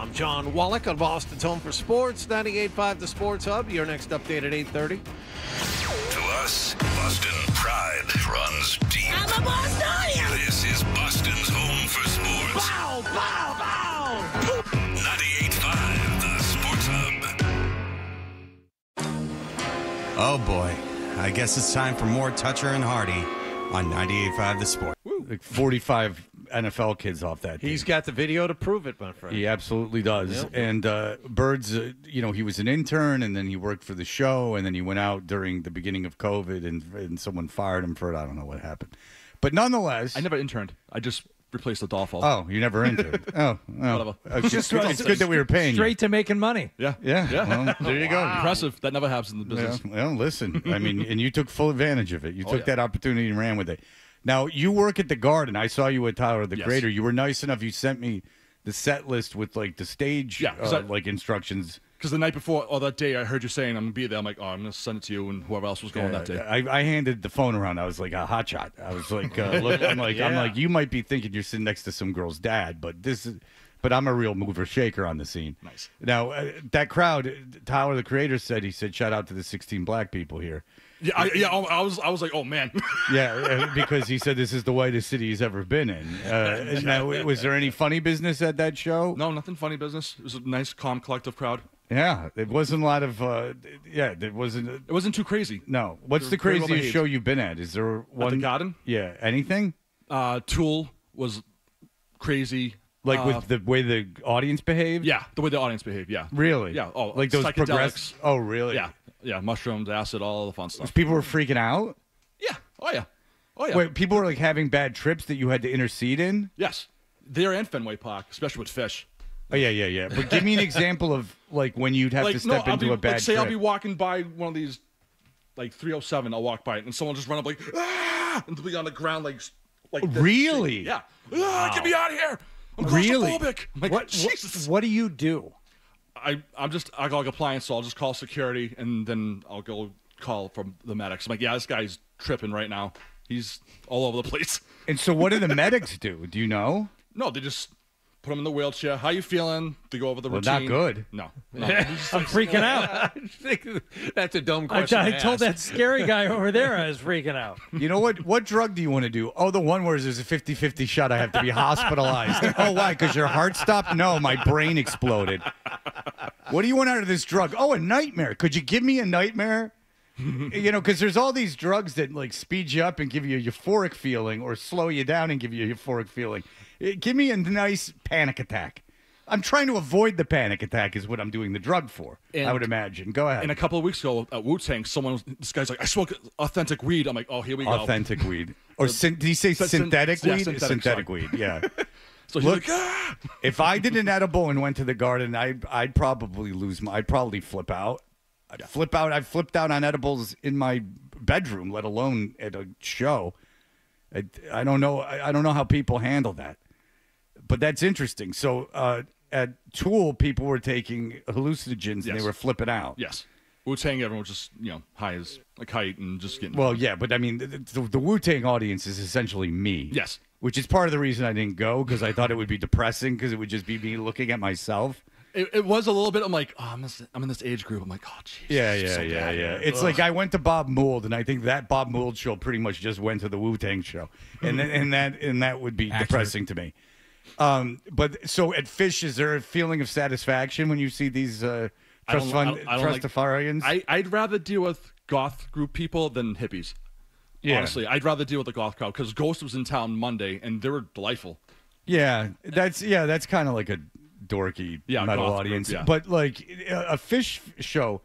S2: I'm John Wallach on Boston's Home for Sports, 98.5 The Sports Hub. Your next update at 8:30.
S16: To us, Boston pride runs deep.
S8: I'm a Bostonian!
S16: This is Boston's Home for Sports.
S8: Bow, bow, bow!
S16: 98.5 The Sports Hub.
S10: Oh, boy. I guess it's time for more Toucher and Hardy on 98.5 The Sport.
S5: Like 45 NFL kids off that team.
S2: He's got the video to prove it, my friend.
S5: He absolutely does.
S2: Yep.
S5: And Bird's, he was an intern, and then he worked for the show, and then he went out during the beginning of COVID, and someone fired him for it. I don't know what happened. But nonetheless.
S7: I never interned. I just replaced the Dolphin.
S5: Oh, you never interned.
S7: Whatever.
S5: It's good that we were paying
S6: Straight to making money.
S7: Yeah.
S5: Well, there you go.
S7: Impressive. That never happens in the business.
S5: Yeah. Well, listen. I mean, and you took full advantage of it. You took that opportunity and ran with it. Now, you work at the Garden. I saw you at Tyler the Creator. You were nice enough. You sent me the set list with, like, the stage, instructions.
S7: Because the night before, or that day, I heard you saying I'm going to be there. I'm like, I'm going to send it to you and whoever else was going that day.
S5: I handed the phone around. I was like a hot shot. I was like, look, I'm like, you might be thinking you're sitting next to some girl's dad, but I'm a real mover shaker on the scene.
S7: Nice.
S5: Now, that crowd, Tyler the Creator he said, shout out to the 16 black people here.
S7: Yeah, I was like, oh man.
S5: Yeah, because he said this is the whitest city he's ever been in. Now, was there any funny business at that show?
S7: No, nothing funny business. It was a nice, calm, collective crowd.
S5: Yeah, it wasn't a lot of. It wasn't.
S7: It wasn't too crazy.
S5: No. What's the craziest show you've been at? Is there one?
S7: At the Garden?
S5: Yeah. Anything?
S7: Tool was crazy.
S5: Like with the way the audience behaved?
S7: Yeah, the way the audience behaved. Yeah.
S5: Really?
S7: Yeah. Oh,
S5: like those progress. Oh, really?
S7: Yeah. Yeah. Mushrooms, acid, all the fun stuff.
S5: People were freaking out.
S7: Yeah. Oh yeah. Oh yeah.
S5: Wait, people were like having bad trips that you had to intercede in?
S7: Yes. There and Fenway Park, especially with fish.
S5: Oh yeah. But give me an example of like when you'd have to step into a bad trip.
S7: Say I'll be walking by one of these, like 307. I'll walk by it, and someone just run up like, ah, and they'll be on the ground like
S5: really?
S7: Yeah. Wow. Get me out of here. I'm
S5: really?
S7: claustrophobic. I'm like, Jesus.
S6: What do you do?
S7: I got like appliance, so I'll just call security, and then I'll go call from the medics. I'm like, yeah, this guy's tripping right now. He's all over the place.
S5: And so what do the medics do? Do you know?
S7: No, they just put him in the wheelchair. How you feeling? They go over the routine.
S5: Not good.
S7: No.
S6: I'm freaking out.
S2: That's a dumb question.
S6: I told that scary guy over there I was freaking out.
S5: You know what? What drug do you want to do? Oh, the one where there's a 50-50 shot. I have to be hospitalized. Oh, why? Because your heart stopped? No, my brain exploded. What do you want out of this drug? Oh, a nightmare. Could you give me a nightmare? Because there's all these drugs that like speed you up and give you a euphoric feeling, or slow you down and give you a euphoric feeling. Give me a nice panic attack. I'm trying to avoid the panic attack is what I'm doing the drug for, I would imagine. Go ahead.
S7: And a couple of weeks ago at Wu-Tang, this guy's like, I smoke authentic weed. I'm like, oh, here we go.
S5: Authentic weed. Or did he say synthetic weed?
S7: Yeah,
S5: synthetic weed, yeah.
S7: So he's like, ah!
S5: If I did an edible and went to the Garden, I'd probably I'd probably flip out. I'd flip out. I've flipped out on edibles in my bedroom, let alone at a show. I don't know. I don't know how people handle that. But that's interesting. So at Tool, people were taking hallucinogens and they were flipping out.
S7: Yes. Wu-Tang, everyone was just, high as a kite and just getting...
S5: Well, yeah, but I mean, the Wu-Tang audience is essentially me.
S7: Yes.
S5: Which is part of the reason I didn't go, because I thought it would be depressing, because it would just be me looking at myself.
S7: It was a little bit, I'm like, oh, I'm in this age group. I'm like, oh, jeez.
S5: Yeah. It's like I went to Bob Mould, and I think that Bob Mould show pretty much just went to the Wu-Tang show. And that would be depressing to me. But so at Fish, is there a feeling of satisfaction when you see these Trustafarians?
S7: I'd rather deal with goth group people than hippies. Yeah. Honestly, I'd rather deal with the goth crowd, because Ghost was in town Monday, and they were delightful.
S5: Yeah, that's kind of like a dorky metal audience.
S7: Group, yeah.
S5: But like a Fish show,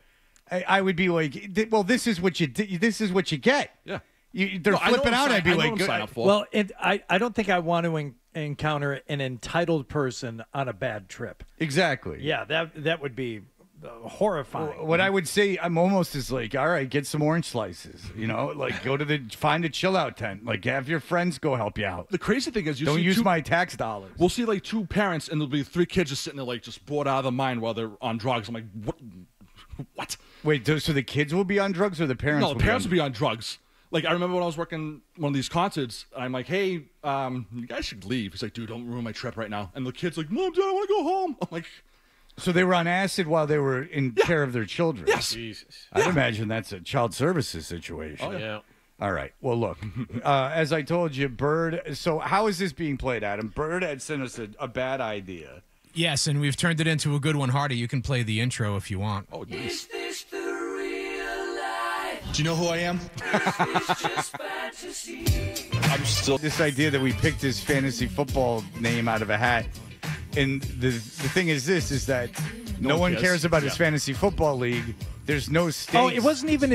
S5: I would be like, well, this is what you get.
S7: Yeah.
S5: They're flipping out. I'd be like, good.
S6: Well, I don't think I want to encounter an entitled person on a bad trip.
S5: Exactly.
S6: Yeah, that would be horrifying.
S5: What I would say, I'm almost is like, all right, get some orange slices. Like go to find a chill out tent. Like have your friends go help you out.
S7: The crazy thing is,
S5: don't use my tax dollars.
S7: We'll see like two parents, and there'll be three kids just sitting there like just bored out of their mind while they're on drugs. I'm like, what? Wait,
S5: so the kids will be on drugs, or the parents?
S7: No, the parents will be on drugs. Like, I remember when I was working one of these concerts, I'm like, hey, you guys should leave. He's like, dude, don't ruin my trip right now. And the kid's like, Mom, Dad, I want to go home. I'm like,
S5: So they were on acid while they were in care of their children.
S7: Yes.
S2: Jesus.
S5: I'd imagine that's a child services situation.
S2: Oh, yeah.
S5: All right. Well, look, as I told you, Bird. So how is this being played, Adam? Bird had sent us a bad idea.
S9: Yes, and we've turned it into a good one, Hardy. You can play the intro if you want.
S7: Oh, nice.
S11: Do you know who I am?
S5: I'm still this idea that we picked his fantasy football name out of a hat, and the thing is that no one cares about his fantasy football league. There's no stakes.
S6: Oh, it wasn't even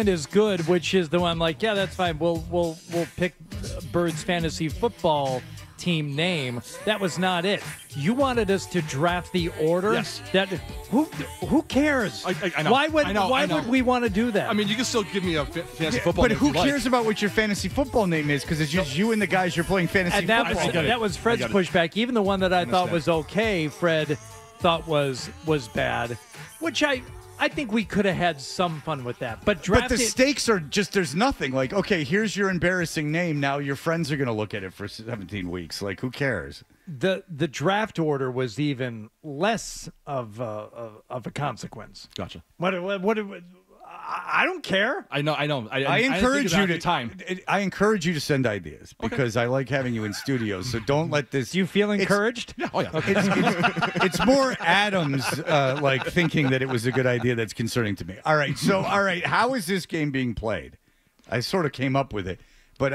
S6: as good, which is the one I'm like, yeah, that's fine. We'll pick Bird's fantasy football team name. That was not it. You wanted us to draft the order.
S7: Yes.
S6: That who cares?
S7: I know.
S6: Why would
S7: I know.
S6: would we want to do that?
S7: I mean, you can still give me a fantasy football
S5: But
S7: name
S5: who
S7: if you
S5: cares
S7: like.
S5: about what your fantasy football name is? Because it's just you and the guys you're playing fantasy
S6: and that
S5: football.
S6: that was Fred's pushback. Even the one that I thought was okay, Fred thought was bad, which I think we could have had some fun with that. But
S5: the stakes are just, there's nothing. Like, okay, here's your embarrassing name. Now your friends are going to look at it for 17 weeks. Like, who cares?
S6: The draft order was even less of a consequence.
S7: Gotcha.
S6: What I don't care.
S7: I know.
S5: I encourage you to
S7: time.
S5: I encourage you to send ideas because I like having you in studio. So don't let this.
S6: Do you feel encouraged?
S7: Yeah. Oh yeah.
S5: It's more Adam's like thinking that it was a good idea that's concerning to me. All right. So how is this game being played? I sort of came up with it. But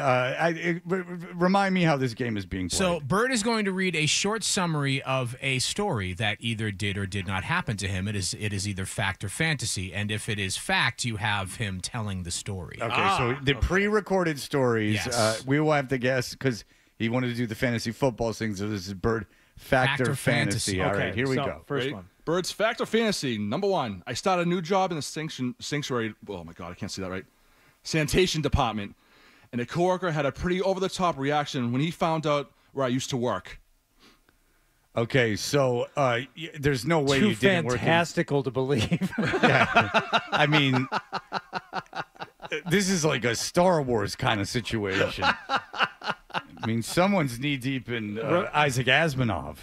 S5: remind me how this game is being played.
S9: So Bird is going to read a short summary of a story that either did or did not happen to him. It is either fact or fantasy. And if it is fact, you have him telling the story.
S5: Okay, so the pre-recorded stories,
S9: Yes.
S5: we will have to guess because he wanted to do the fantasy football thing. So this is Bird fact or fantasy. All right, here we go.
S6: First one.
S7: Bird's fact or fantasy. Number one. I started a new job in the sanctuary. Oh my God, I can't see that right. Sanitation department. And a coworker had a pretty over-the-top reaction when he found out where I used to work.
S5: Okay, so there's no way
S6: Too
S5: you didn't work.
S6: fantastical to believe.
S5: Yeah. I mean, this is like a Star Wars kind of situation. I mean, someone's knee-deep in Isaac Asimov.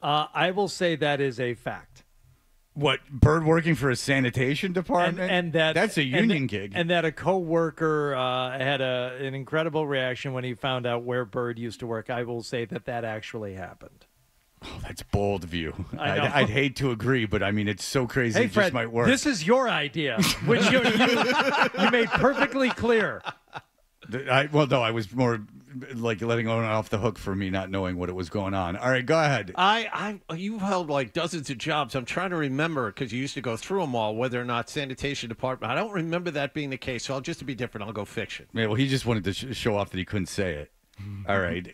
S6: I will say that is a fact.
S5: What, Bird working for a sanitation department?
S6: And that's
S5: a union gig.
S6: And that a coworker had an incredible reaction when he found out where Bird used to work. I will say that actually happened.
S5: Oh, that's bold of you.
S6: I know.
S5: I'd hate to agree, but I mean, it's so crazy.
S6: Hey,
S5: it
S6: Fred,
S5: just might work.
S6: this is your idea, which you made perfectly clear.
S5: I was more like letting one off the hook for me not knowing what it was going on. All right, go ahead.
S2: You've held like dozens of jobs. I'm trying to remember because you used to go through them all, whether or not sanitation department. I don't remember that being the case. So just to be different, I'll go fiction.
S5: Yeah, well, he just wanted to show off that he couldn't say it. All right.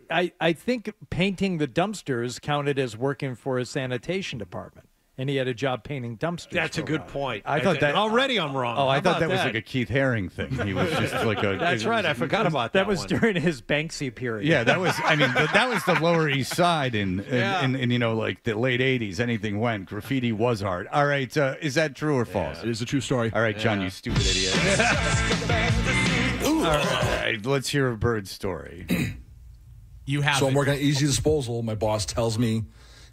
S6: I think painting the dumpsters counted as working for a sanitation department. And he had a job painting dumpsters.
S2: That's a good point.
S5: I thought that
S2: already I'm wrong.
S5: Oh, I
S2: How
S5: thought
S2: about
S5: that was like a Keith Haring thing. He was just like a.
S2: That's right. I forgot about that.
S6: That was during his Banksy period.
S5: Yeah, that was. I mean, that was the Lower East Side in like the late '80s. Anything went. Graffiti was art. All right, is that true or false?
S7: It is a true story.
S5: All right, John, you stupid idiot. All right, let's hear a Bird's story.
S9: You have.
S11: So I'm working at Easy Disposal. My boss tells me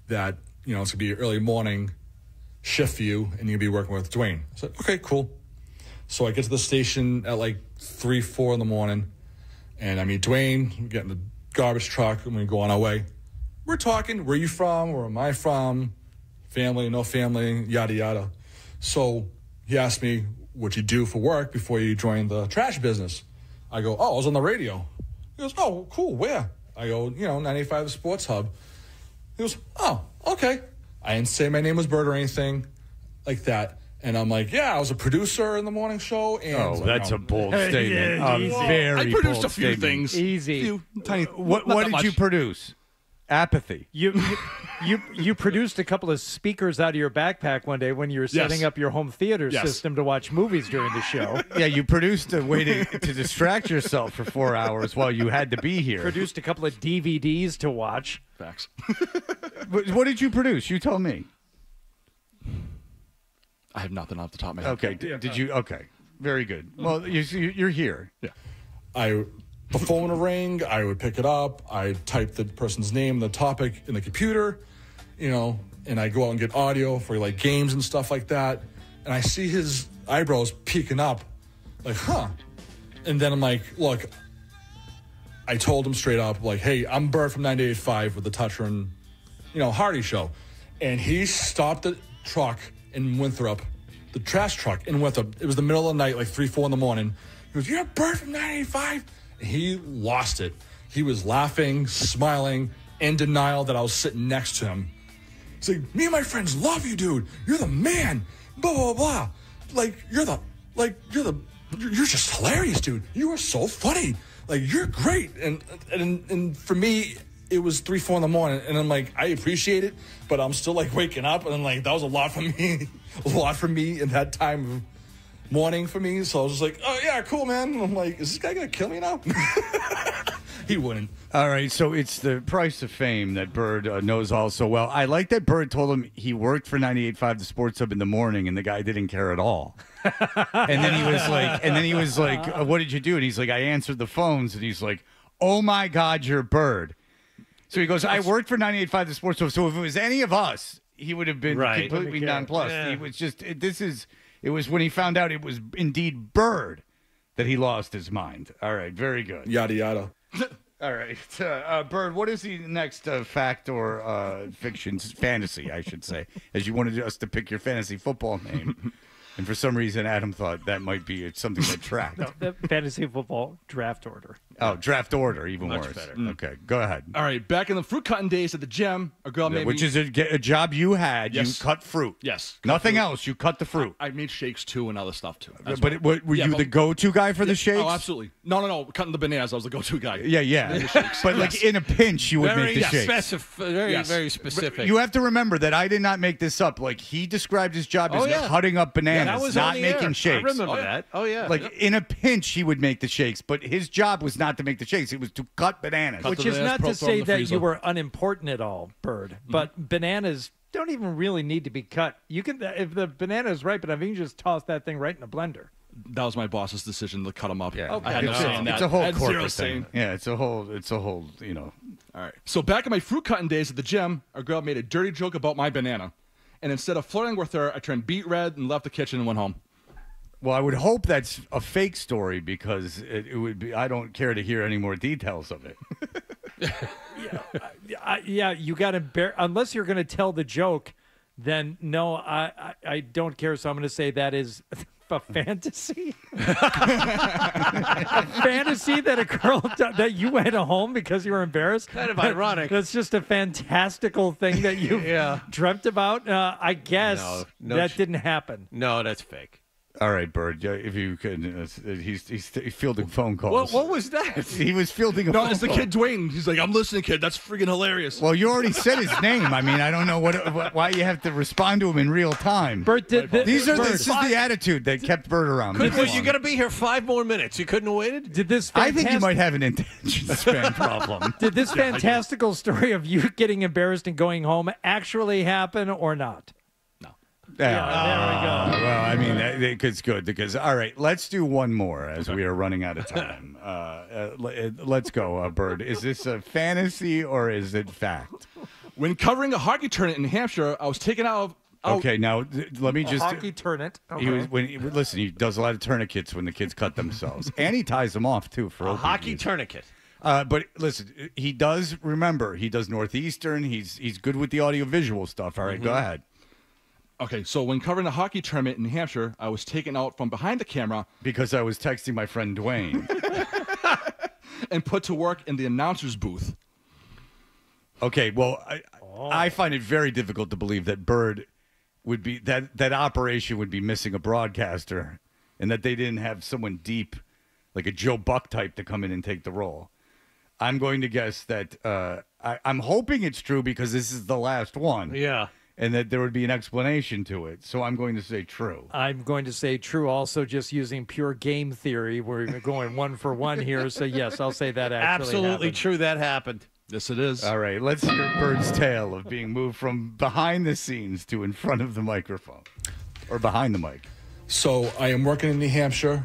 S11: that it's gonna be early morning shift for you, and you'll be working with Dwayne. I said, okay, cool. So I get to the station at like 3, 4 in the morning, and I meet Dwayne. We get in the garbage truck, and we go on our way. We're talking, where are you from? Where am I from? Family, no family, yada, yada. So he asked me, what you do for work before you joined the trash business? I go, I was on the radio. He goes, oh, cool, where? I go, 95 The Sports Hub. He goes, oh, okay. I didn't say my name was Bird or anything like that. And I'm like, yeah, I was a producer in the morning show. And
S5: that's a bold statement. Very
S7: I produced
S5: bold
S7: a few
S5: statement.
S7: things.
S6: Easy.
S7: Tiny.
S5: What did you produce? Apathy.
S6: You produced a couple of speakers out of your backpack one day when you were setting up your home theater system to watch movies during the show.
S5: Yeah, you produced a way to distract yourself for 4 hours while you had to be here.
S6: Produced a couple of DVDs to watch.
S7: Facts.
S5: What did you produce? You tell me.
S7: I have nothing off the top of my head.
S5: Okay. Did you? Okay. Very good. Well, you're here.
S7: Yeah.
S11: The phone would ring, I would pick it up, I'd type the person's name, the topic in the computer, you know, and I go out and get audio for like games and stuff like that. And I see his eyebrows peeking up, like, huh. And then I'm like, look, I told him straight up, like, hey, I'm Bird from 98.5 with the Toucher and, you know, Hardy show. And he stopped the truck in Winthrop, the trash truck in Winthrop. It was the middle of the night, like 3, 4 in the morning. He goes, you're Bird from 98.5? And he lost it. He was laughing, smiling, in denial that I was sitting next to him. He's like, me and my friends love you, dude. You're the man. Blah, blah, blah. You're just hilarious, dude. You are so funny. Like, you're great. And for me, it was 3, 4 in the morning, and I'm like, I appreciate it, but I'm still like waking up, and I'm like, that was a lot for me. A lot for me in that time of morning for me. So I was just like, oh yeah, cool, man. And I'm like, is this guy gonna kill me now? He wouldn't.
S5: All right, so it's the price of fame that Bird knows all so well. I like that Bird told him he worked for 98.5 the Sports Hub in the morning, and the guy didn't care at all. And then he was like, what did you do? And he's like, I answered the phones. And he's like, oh my God, you're Bird. So he goes, I worked for 98.5 the Sports Hub. So if it was any of us, he would have been completely nonplussed. Yeah. He was just, it was when he found out it was indeed Bird that he lost his mind. All right, very good.
S11: Yada, yada.
S5: All right. Bird, what is the next fact or fiction, fantasy, I should say, as you wanted us to pick your fantasy football name? And for some reason, Adam thought that might be something that tracked.
S6: No, the fantasy football draft order.
S5: Oh, draft order, even
S7: Much
S5: worse.
S7: better.
S5: Okay, go ahead.
S7: All right, back in the fruit cutting days at the gym, a girl made me...
S5: Which is a job you had.
S7: Yes.
S5: You cut fruit.
S7: Yes.
S5: Nothing else. You cut the fruit.
S7: I made shakes, too, and other stuff, too.
S5: But were you the go-to guy for the shakes?
S7: Oh, absolutely. No. Cutting the bananas, I was the go-to guy.
S5: Yeah. But like in a pinch, you would make the shakes.
S2: Very specific.
S5: You have to remember that I did not make this up. Like, he described his job as cutting up bananas, not making shakes.
S2: I remember that. Oh, yeah.
S5: Like, in a pinch, he would make the shakes, but his job was not to make the shakes. It was to cut bananas.
S6: Which is not to say that you were unimportant at all, Bird. But bananas don't even really need to be cut. You can, if the banana is ripe enough, you can just toss that thing right in a blender.
S7: That was my boss's decision to cut them up.
S5: Yeah.
S7: I had no say in that.
S5: It's a whole corporate
S7: thing.
S5: thing. Yeah, it's a whole, you know.
S7: All right. So back in my fruit cutting days at the gym, a girl made a dirty joke about my banana. And instead of flirting with her, I turned beet red and left the kitchen and went home.
S5: Well, I would hope that's a fake story because it would be. I don't care to hear any more details of it.
S6: Yeah, you got to unless you're going to tell the joke, then no, I don't care. So I'm going to say that is a fantasy. A fantasy that a girl that you went home because you were embarrassed.
S2: Kind of ironic.
S6: That's just a fantastical thing that you dreamt about. I guess that didn't happen.
S2: No, that's fake.
S5: All right, Bird. If you could, he's fielding phone calls.
S2: What was that?
S5: He was fielding a phone call.
S7: No, it's the kid Dwayne. He's like, I'm listening, kid. That's freaking hilarious.
S5: Well, you already said his name. I mean, I don't know why you have to respond to him in real time.
S6: Bird,
S5: this is the attitude that kept Bird around.
S2: You're going to be here 5 more minutes. You couldn't have waited?
S6: Did this?
S5: I think you might have an attention span problem.
S6: Did this fantastical story of you getting embarrassed and going home actually happen or not?
S5: Yeah, there we go. Well, I mean, it's good because, all right, let's do one more as we are running out of time. Let's go, Bird. Is this a fantasy or is it fact?
S7: When covering a hockey tournament in New Hampshire, I was taken out of...
S5: Okay, now let me just...
S6: hockey tournament. Okay.
S5: Listen, he does a lot of tourniquets when the kids cut themselves. And he ties them off, too. For
S2: a hockey tourniquet.
S5: But listen, he does Northeastern. He's good with the audiovisual stuff. All right, go ahead.
S7: Okay, so when covering a hockey tournament in New Hampshire, I was taken out from behind the camera.
S5: Because I was texting my friend Dwayne.
S7: And put to work in the announcer's booth.
S5: Okay, well, I find it very difficult to believe that Bird would be, that operation would be missing a broadcaster and that they didn't have someone deep, like a Joe Buck type, to come in and take the role. I'm going to guess that, I'm hoping it's true because this is the last one.
S2: Yeah.
S5: And that there would be an explanation to it. So I'm going to say true.
S6: I'm going to say true also, just using pure game theory. We're going 1 for 1 here. So, yes, I'll say that actually
S2: absolutely
S6: happened.
S2: True, that happened.
S7: Yes, it is.
S5: All right, let's hear Bird's tale of being moved from behind the scenes to in front of the microphone. Or behind the mic.
S11: So I am working in New Hampshire,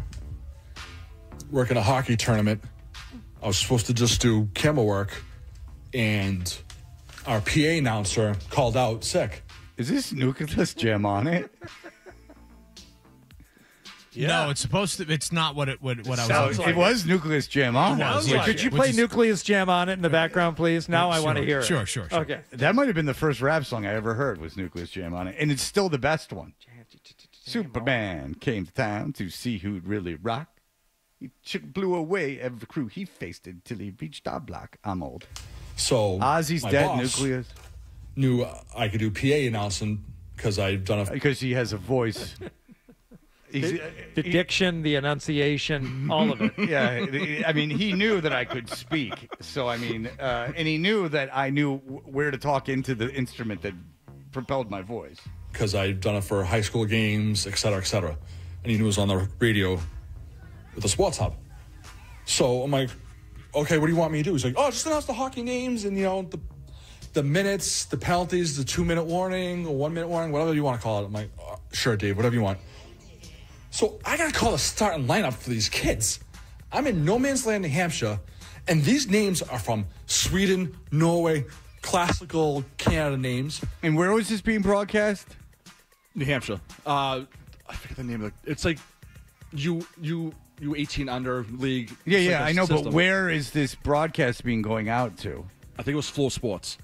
S11: working a hockey tournament. I was supposed to just do camera work, and our PA announcer called out sick.
S5: Is this nucleus jam on it?
S9: No, it's supposed to. It's not what I was.
S5: It was nucleus jam on.
S6: Could you play nucleus jam on it in the background, please? Now I want to hear it.
S9: Sure.
S6: Okay.
S5: That might have been the first rap song I ever heard was nucleus jam on it, and it's still the best one. Superman came to town to see who'd really rock. He blew away every crew he faced until he reached our block. I'm old.
S11: So
S5: Ozzy's
S11: my
S5: dead.
S11: boss
S5: Nucleus
S11: knew I could do PA announcing because I've done
S5: because he has a voice.
S6: The diction, the enunciation, all of it.
S5: Yeah, I mean, he knew that I could speak. So, I mean, and he knew that I knew where to talk into the instrument that propelled my voice.
S11: Because I've done it for high school games, et cetera, et cetera. And he knew it was on the radio with the Sports Hub. So I'm like, okay, what do you want me to do? He's like, oh, just announce the hockey names and, the minutes, the penalties, the 2-minute warning, or 1-minute warning, whatever you want to call it. I'm like, oh, sure, Dave, whatever you want. So I got to call a starting lineup for these kids. I'm in no man's land, New Hampshire, and these names are from Sweden, Norway, classical Canada names.
S5: And where was this being broadcast?
S7: New Hampshire. I forget the name of it. It's like U18 under league.
S5: Yeah, I know,
S7: system.
S5: but where is this broadcast being going out to?
S7: I think it was Flow Sports.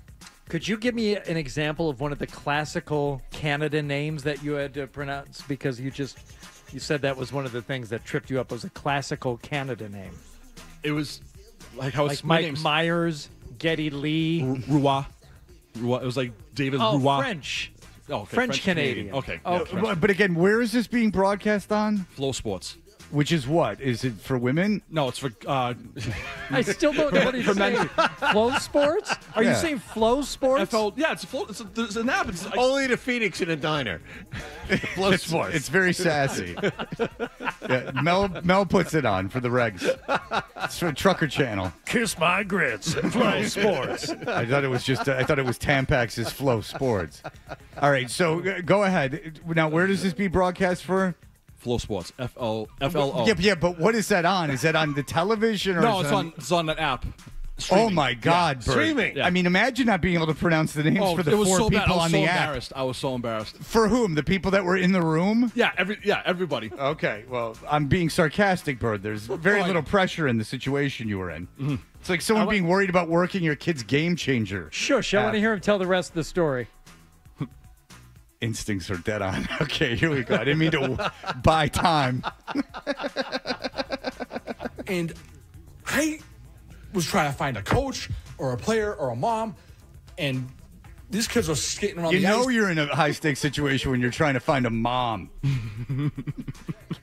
S6: Could you give me an example of one of the classical Canada names that you had to pronounce? Because you said that was one of the things that tripped you up, was a classical Canada name.
S7: It was like how
S6: like Mike Myers, Geddy Lee.
S7: Roy. It was like David Roy.
S6: French.
S7: Oh, okay.
S6: French Canadian.
S7: Okay.
S5: Oh, but again, where is this being broadcast on?
S7: Flow Sports.
S5: Which is what? Is it for women?
S7: No, it's for...
S6: I still don't know what he's saying. Flow Sports? Are you saying Flow Sports?
S7: Yeah, it's a flow. There's an app. It's like,
S2: only the Phoenix in a diner. Flow Sports.
S5: It's very sassy. Yeah, Mel puts it on for the regs. It's for Trucker Channel.
S6: Kiss my grits. Flow Sports.
S5: I thought it was Tampax's Flow Sports. All right, so go ahead. Now, where does this be broadcast for?
S7: Flow Sports, FLO.
S5: Yeah, but what is that on? Is that on the television? Or
S7: no, it's on that app.
S5: Streaming. Oh my God, Bert.
S2: Streaming.
S5: Yeah. I mean, imagine not being able to pronounce the names for the four people on the app.
S7: I was so embarrassed.
S5: For whom? The people that were in the room?
S7: Yeah, everybody.
S5: Okay, well, I'm being sarcastic, Bert. There's very little pressure in the situation you were in. Mm-hmm. It's like someone being worried about working your kid's Game Changer.
S6: Shush, I want to hear him tell the rest of the story.
S5: Instincts are dead on. Okay, here we go. I didn't mean to buy time.
S11: And I was trying to find a coach or a player or a mom, and these kids are skating around the ice.
S5: You know you're in a high-stakes situation when you're trying to find a mom.
S6: Can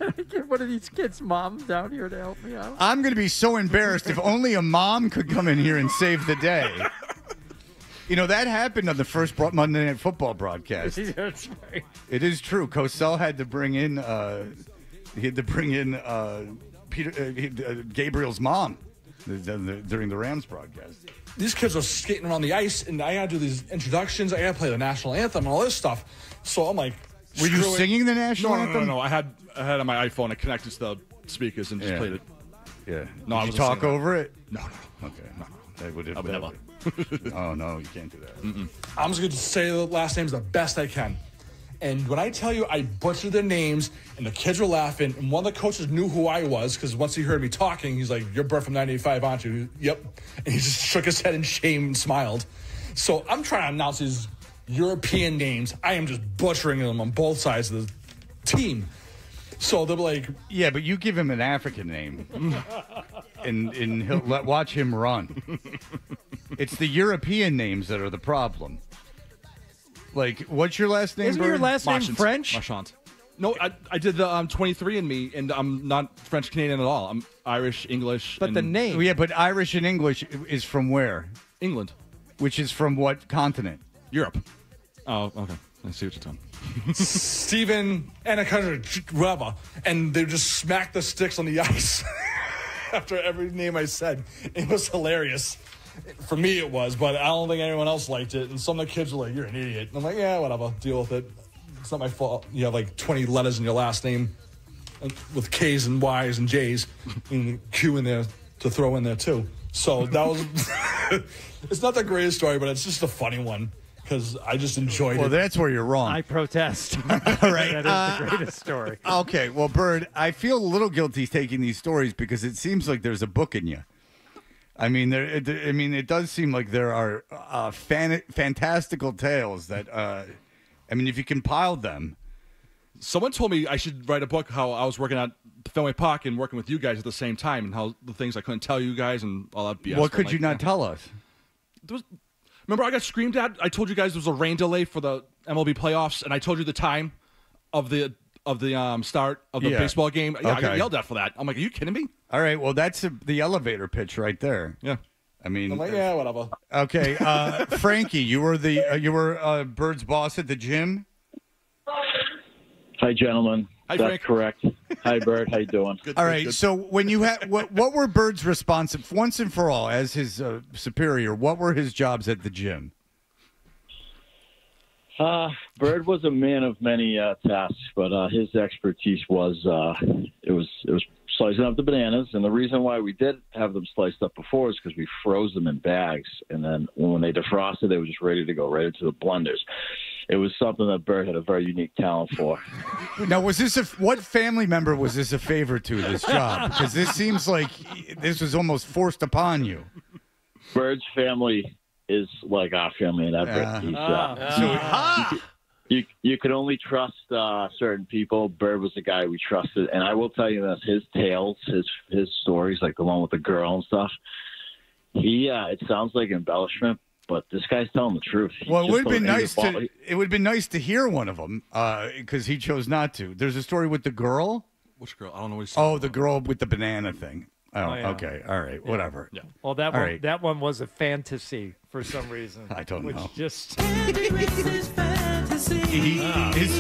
S6: I get one of these kids' moms down here to help me out?
S5: I'm going to be so embarrassed if only a mom could come in here and save the day. You know, that happened on the first Monday Night Football broadcast.
S6: That's right.
S5: It is true. Cosell had to bring in Gabriel's mom during the Rams broadcast.
S11: These kids are skating around the ice, and I got to do these introductions. I got to play the national anthem and all this stuff. So I'm like,
S5: were you singing the national anthem?
S7: No. I had it on my iPhone. I connected to the speakers and just played it.
S5: Yeah.
S7: No,
S5: Did you talk over it?
S7: No.
S5: Okay. No. I would
S7: never.
S5: Oh, no, you can't do that.
S11: Mm-mm. I'm just going to say the last names the best I can. And when I tell you I butchered their names and the kids were laughing, and one of the coaches knew who I was because once he heard me talking, he's like, "You're Bert from 98.5, aren't you?" Yep. And he just shook his head in shame and smiled. So I'm trying to announce these European names. I am just butchering them on both sides of the team. So they're like,
S5: yeah, but you give him an African name, and he'll watch him run. It's the European names that are the problem. Like, what's your last name?
S6: Isn't your last name French?
S7: Marchant. No, I did the 23andMe, and I'm not French Canadian at all. I'm Irish, English.
S6: But the name.
S5: Oh, yeah, but Irish and English is from where?
S7: England.
S5: Which is from what continent?
S7: Europe. Oh, okay. I see what you're talking.
S11: Steven and a country, whatever. And they just smacked the sticks on the ice after every name I said. It was hilarious. For me, it was, but I don't think anyone else liked it. And some of the kids were like, "You're an idiot." And I'm like, yeah, whatever. Deal with it. It's not my fault. You have like 20 letters in your last name with K's and Y's and J's and Q in there to throw in there, too. So that was... It's not the greatest story, but it's just a funny one because I just enjoyed it.
S5: Well, that's where you're wrong.
S6: I protest.
S5: All right.
S6: That is the greatest story.
S5: Okay, well, Bird, I feel a little guilty taking these stories because it seems like there's a book in you. I mean, it does seem like there are fantastical tales that, if you compiled them.
S7: Someone told me I should write a book how I was working at Fenway Park and working with you guys at the same time, and how the things I couldn't tell you guys and all that BS.
S5: What could you not tell us?
S7: Remember, I got screamed at. I told you guys there was a rain delay for the MLB playoffs, and I told you the time of the start of the baseball game. Yeah, I got yelled at for that. I'm like, are you kidding me?
S5: All right, well, that's the elevator pitch right there.
S7: Yeah.
S5: I mean,
S11: I'm like, yeah, whatever.
S5: Okay, Frankie, you were Bird's boss at the gym.
S12: Hi, gentlemen.
S7: Hi,
S12: That's
S7: Frank.
S12: correct. Hi, Bird. How you doing?
S5: All right. So when you had what were Bird's responsive once and for all as his superior? What were his jobs at the gym?
S12: Bird was a man of many tasks, but his expertise was it was slicing up the bananas. And the reason why we did have them sliced up before is because we froze them in bags, and then when they defrosted, they were just ready to go right into the blenders. It was something that Bird had a very unique talent for.
S5: Now, was this what family member was this a favor to, this job? Because this seems like this was almost forced upon you.
S12: Bird's family is like our family in Everett. You could only trust certain people. Bird was the guy we trusted, and I will tell you this: his tales, his stories, like the one with the girl and stuff. It sounds like embellishment, but this guy's telling the truth.
S5: Well, it would have been nice to hear one of them because he chose not to. There's a story with the girl.
S7: Which girl? I don't know what he's talking about.
S5: The girl with the banana thing. Oh,
S6: yeah.
S5: Okay. All right. Whatever.
S7: Yeah.
S6: Well, that
S5: All
S6: one,
S5: right.
S6: that one was a fantasy for some reason.
S5: I don't know.
S6: Just
S5: his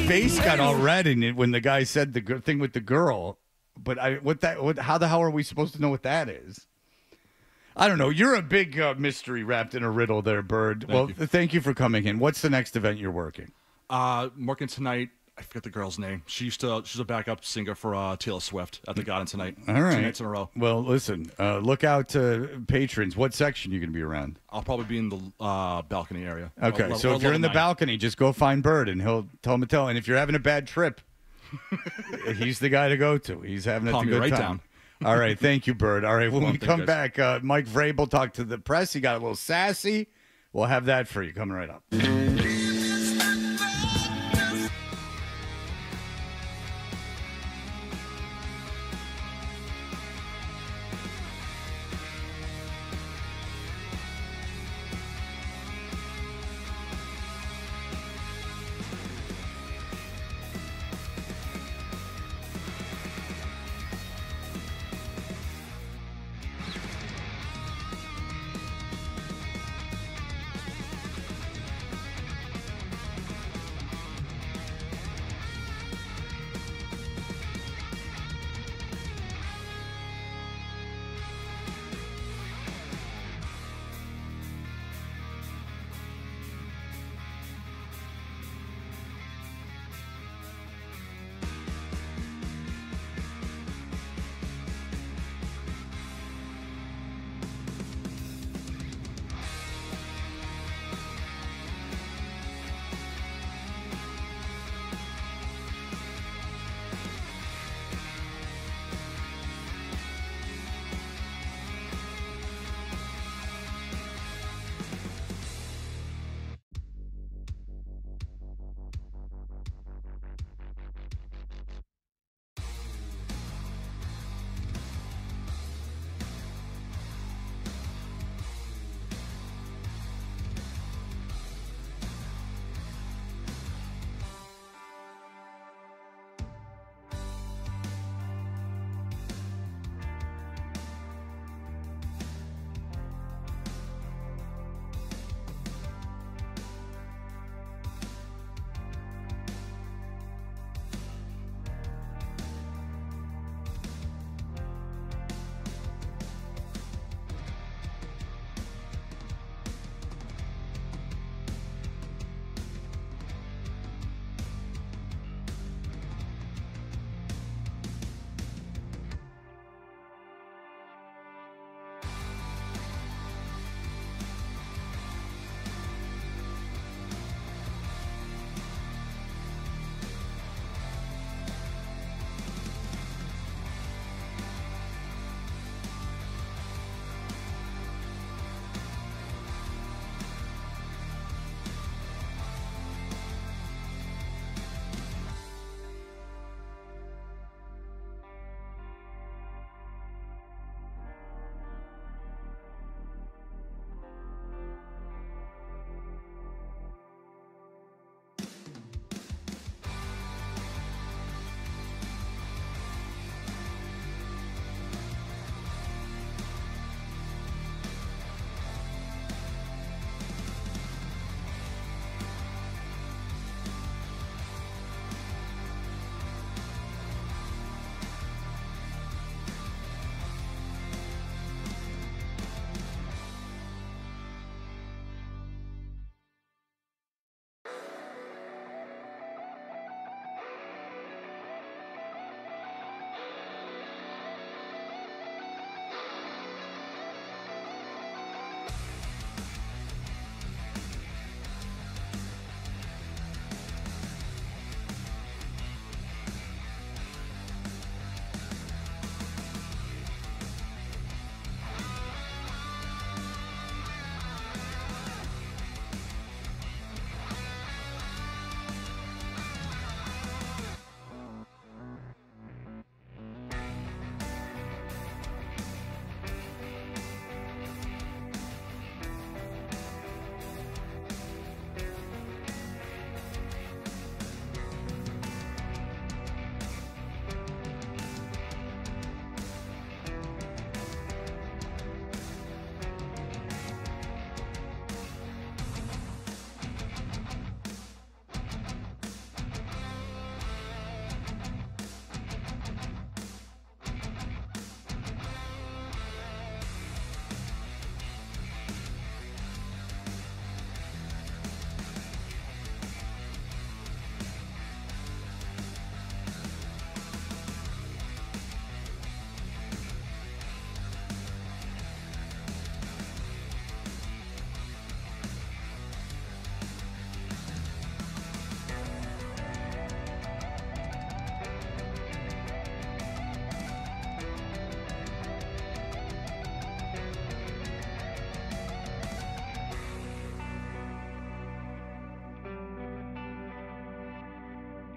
S5: face got all red in it when the guy said the thing with the girl. But how the hell are we supposed to know what that is? I don't know. You're a big mystery wrapped in a riddle there, Bird. Thank you for coming in. What's the next event you're working?
S7: I'm working tonight. I forget the girl's name. She's a backup singer for Taylor Swift at the Garden tonight.
S5: All right.
S7: 2 nights in a row.
S5: Well, listen. Look out to patrons. What section are you going to be around?
S7: I'll probably be in the balcony area.
S5: Okay, so if you're in the balcony, just go find Bird, and he'll tell him to tell. And if you're having a bad trip, he's the guy to go to. He's having a good time.
S7: Down.
S5: All right, thank you, Bird. All right, when we come
S7: guys.
S5: back, Mike Vrabel talked to the press. He got a little sassy. We'll have that for you coming right up.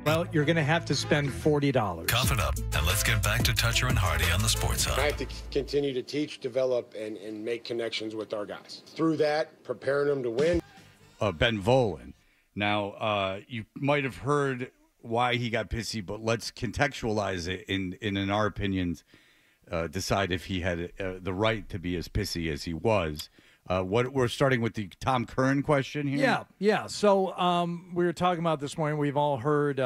S6: Well, you're going to have to spend $40.
S1: Cough it up, and let's get back to Toucher and Hardy on the Sports Hub.
S3: I have to continue to teach, develop, and make connections with our guys. Through that, preparing them to win.
S5: Ben Volen. Now, you might have heard why he got pissy, but let's contextualize it in our opinions, decide if he had the right to be as pissy as he was. We're starting with the Tom Curran question here.
S6: Yeah. So we were talking about this morning. We've all heard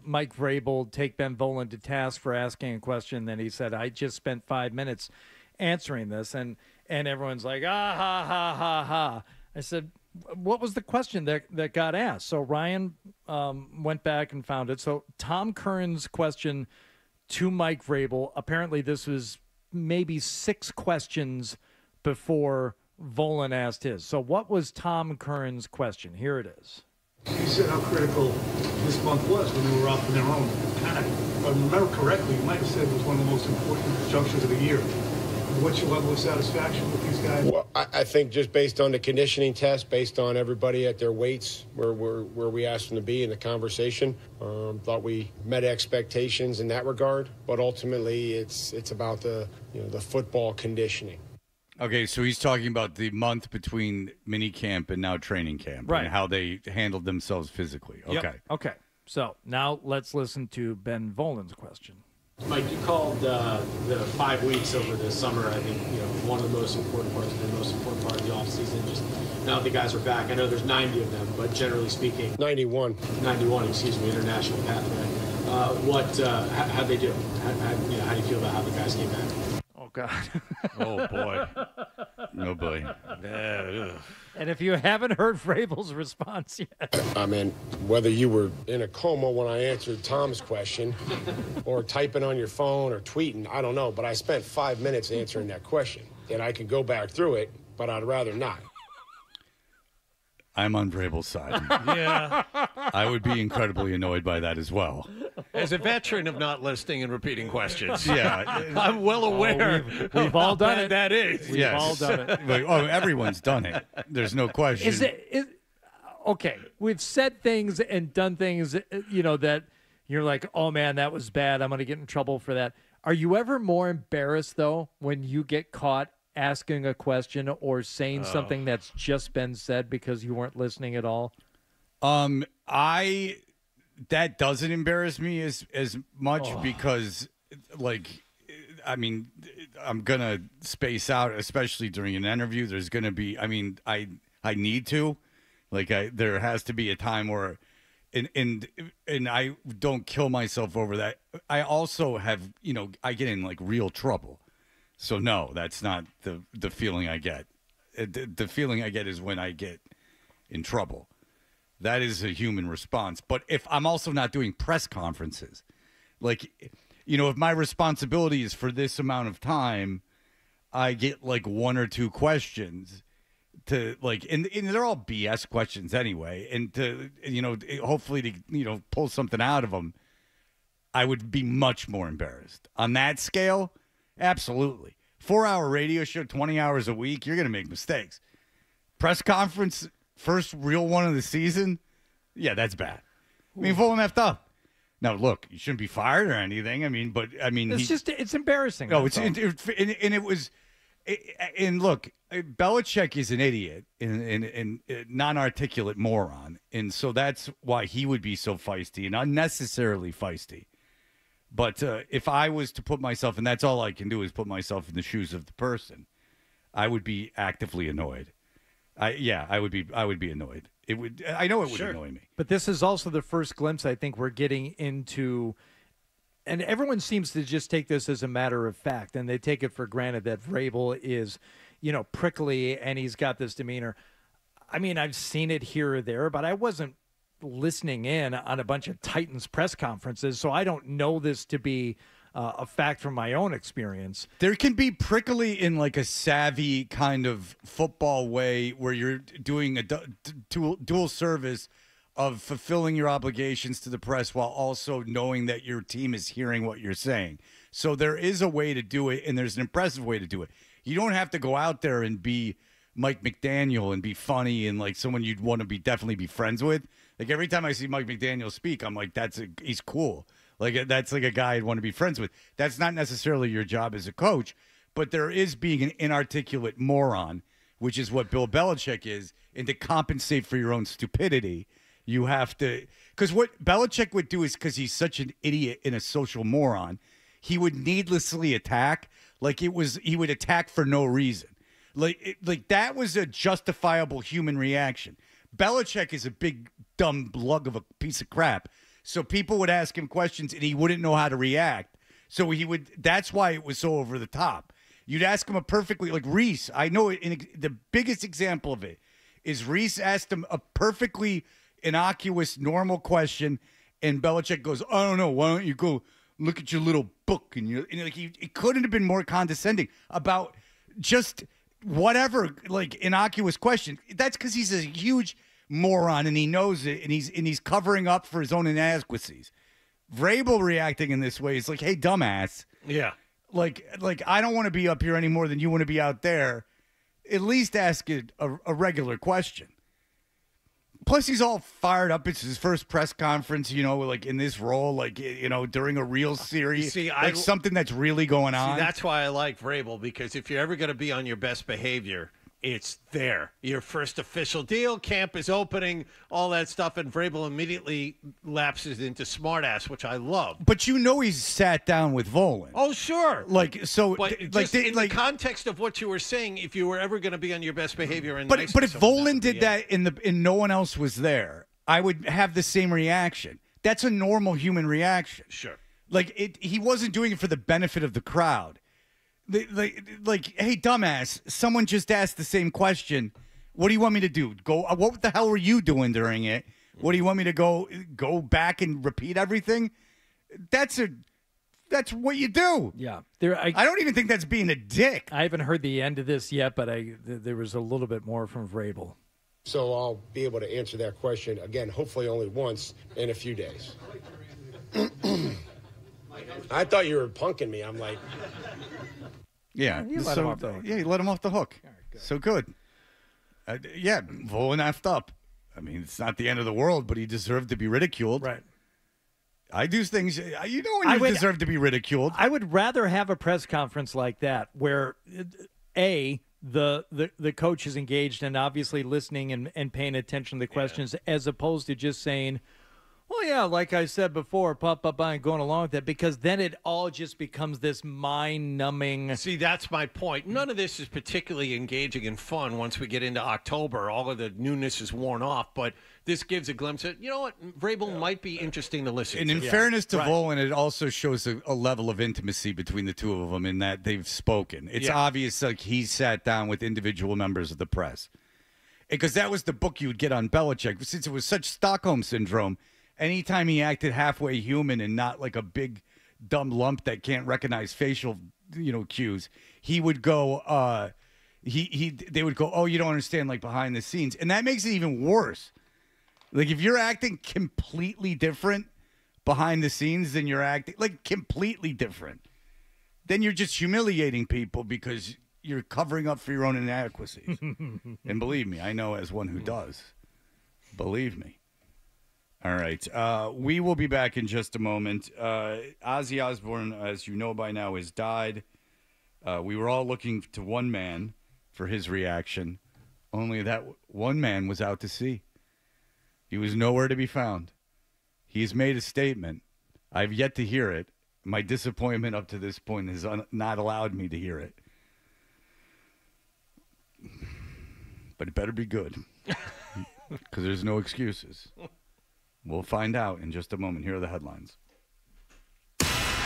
S6: Mike Vrabel take Ben Volen to task for asking a question. Then he said, "I just spent 5 minutes answering this," and everyone's like, "Ah ha ha ha ha." I said, "What was the question that got asked?" So Ryan went back and found it. So Tom Curran's question to Mike Vrabel. Apparently, this was maybe 6 questions before Volen asked his. So what was Tom Curran's question? Here it is.
S13: You said how critical this month was when they were off on their own. Kind of, if I remember correctly, you might have said it was one of the most important junctures of the year. What's your level of satisfaction with these guys?
S3: Well, I think just based on the conditioning test, based on everybody at their weights, where we asked them to be in the conversation, thought we met expectations in that regard. But ultimately, it's about the football conditioning.
S5: Okay, so he's talking about the month between mini camp and now training camp,
S6: right,
S5: and how they handled themselves physically. Okay.
S6: Yep. Okay. So now let's listen to Ben Volen's question.
S14: Mike, you called the 5 weeks over the summer, I think, one of the most important parts, the most important part of the offseason. Just now that the guys are back, I know there's 90 of them, but generally speaking,
S3: 91,
S14: excuse me, international pathway. How'd they do? How do you feel about how the guys came back?
S6: Oh God.
S5: Oh boy. Oh boy.
S6: And if you haven't heard Vrabel's response yet,
S3: I mean, whether you were in a coma when I answered Tom's question, or typing on your phone or tweeting, I don't know. But I spent 5 minutes answering that question, and I can go back through it, but I'd rather not.
S5: I'm on Vrabel's side.
S2: Yeah.
S5: I would be incredibly annoyed by that as well.
S2: As a veteran of not listening and repeating questions.
S5: Yeah.
S2: I'm well aware.
S6: we've all done it.
S2: That is.
S6: We've all done it.
S5: Oh, everyone's done it. There's no question.
S6: Okay, we've said things and done things, that you're like, oh man, that was bad. I'm going to get in trouble for that. Are you ever more embarrassed, though, when you get caught asking a question or saying something that's just been said because you weren't listening at all?
S5: That doesn't embarrass me as much because, I'm gonna space out, especially during an interview. There's gonna be, I need to, there has to be a time where, and I don't kill myself over that. I also have, I get in real trouble. So no, that's not the feeling I get. The feeling I get is when I get in trouble. That is a human response. But if I'm also not doing press conferences, if my responsibility is for this amount of time, I get 1 or 2 questions to and they're all BS questions anyway. And to, hopefully to, pull something out of them, I would be much more embarrassed. On that scale, absolutely. 4-hour radio show, 20 hours a week, you're going to make mistakes. Press conference, first real one of the season, yeah, that's bad. Volen effed up. Now, look, you shouldn't be fired or anything.
S6: It's embarrassing.
S5: No, and look, Belichick is an idiot and non-articulate moron, and so that's why he would be so feisty and unnecessarily feisty. But if I was to put myself, and that's all I can do is put myself in the shoes of the person, I would be actively annoyed. I would be annoyed. I know it would annoy me.
S6: But this is also the first glimpse I think we're getting into, and everyone seems to just take this as a matter of fact, and they take it for granted that Vrabel is, prickly and he's got this demeanor. I've seen it here or there, but I wasn't listening in on a bunch of Titans press conferences, so I don't know this to be a fact from my own experience.
S5: There can be prickly in a savvy kind of football way where you're doing a dual service of fulfilling your obligations to the press while also knowing that your team is hearing what you're saying. So there is a way to do it, and there's an impressive way to do it. You don't have to go out there and be Mike McDaniel and be funny and someone you'd want to definitely be friends with. Like every time I see Mike McDaniel speak, I'm like, he's cool. Like that's like a guy I'd want to be friends with. That's not necessarily your job as a coach, but there is being an inarticulate moron, which is what Bill Belichick is. And to compensate for your own stupidity, you have to. Because what Belichick would do is, because he's such an idiot and a social moron, he would needlessly attack. Like he would attack for no reason. Like that was a justifiable human reaction. Belichick is a big dumb lug of a piece of crap. So people would ask him questions and he wouldn't know how to react. So that's why it was so over the top. You'd ask him a perfectly, like Reese, I know the biggest example of it is Reese asked him a perfectly innocuous, normal question, and Belichick goes, I don't know, why don't you go look at your little book? And it couldn't have been more condescending about just whatever, like, innocuous question. That's because he's a huge moron and he knows it, and he's covering up for his own inadequacies. Vrabel reacting in this way is like, hey, dumbass.
S2: Yeah.
S5: Like I don't want to be up here any more than you want to be out there. At least ask it a regular question. Plus, he's all fired up. It's his first press conference, like in this role, like, during a real series. Something that's really going on.
S2: That's why I like Vrabel, because if you're ever going to be on your best behavior, it's there. Your first official deal, camp is opening, all that stuff, and Vrabel immediately lapses into smartass, which I love.
S5: But he's sat down with Volan.
S2: Oh, sure.
S5: But
S2: the context of what you were saying, if you were ever going to be on your best behavior,
S5: but if Volan did that and no one else was there, I would have the same reaction. That's a normal human reaction.
S2: Sure.
S5: He wasn't doing it for the benefit of the crowd. Like, hey, dumbass, someone just asked the same question. What do you want me to do? What the hell were you doing during it? What do you want me to go back and repeat everything? That's what you do.
S6: Yeah.
S5: I don't even think that's being a dick.
S6: I haven't heard the end of this yet, but there was a little bit more from Vrabel.
S3: So I'll be able to answer that question again, hopefully only once in a few days. I thought you were punking me. I'm like...
S5: Yeah,
S6: you let him off the hook.
S5: Yeah, you let him off the hook. Right, good. So good. Volan effed up. I mean, it's not the end of the world, but he deserved to be ridiculed.
S6: Right.
S5: I do things, when you deserve to be ridiculed.
S6: I would rather have a press conference like that where, the coach is engaged and obviously listening and paying attention to the questions, as opposed to just saying, well, yeah, like I said before, and going along with that, because then it all just becomes this mind-numbing.
S2: See, that's my point. None of this is particularly engaging and fun once we get into October. All of the newness is worn off, but this gives a glimpse of, what, Vrabel might be interesting to listen
S5: to. And in fairness to Volan, it also shows a level of intimacy between the two of them in that they've spoken. It's obvious, like, he's sat down with individual members of the press. Because that was the book you would get on Belichick. Since it was such Stockholm Syndrome, anytime he acted halfway human and not like a big dumb lump that can't recognize facial, cues, he would go, they would go, oh, you don't understand, like, behind the scenes. And that makes it even worse. Like, if you're acting completely different behind the scenes than you're acting, like, completely different, then you're just humiliating people because you're covering up for your own inadequacies. And believe me, I know as one who does. Believe me. All right. We will be back in just a moment. Ozzy Osbourne, as you know by now, has died. We were all looking to one man for his reaction. Only that one man was out to sea. He was nowhere to be found. He's made a statement. I've yet to hear it. My disappointment up to this point has not allowed me to hear it. But it better be good. Because there's no excuses. We'll find out in just a moment. Here are the headlines.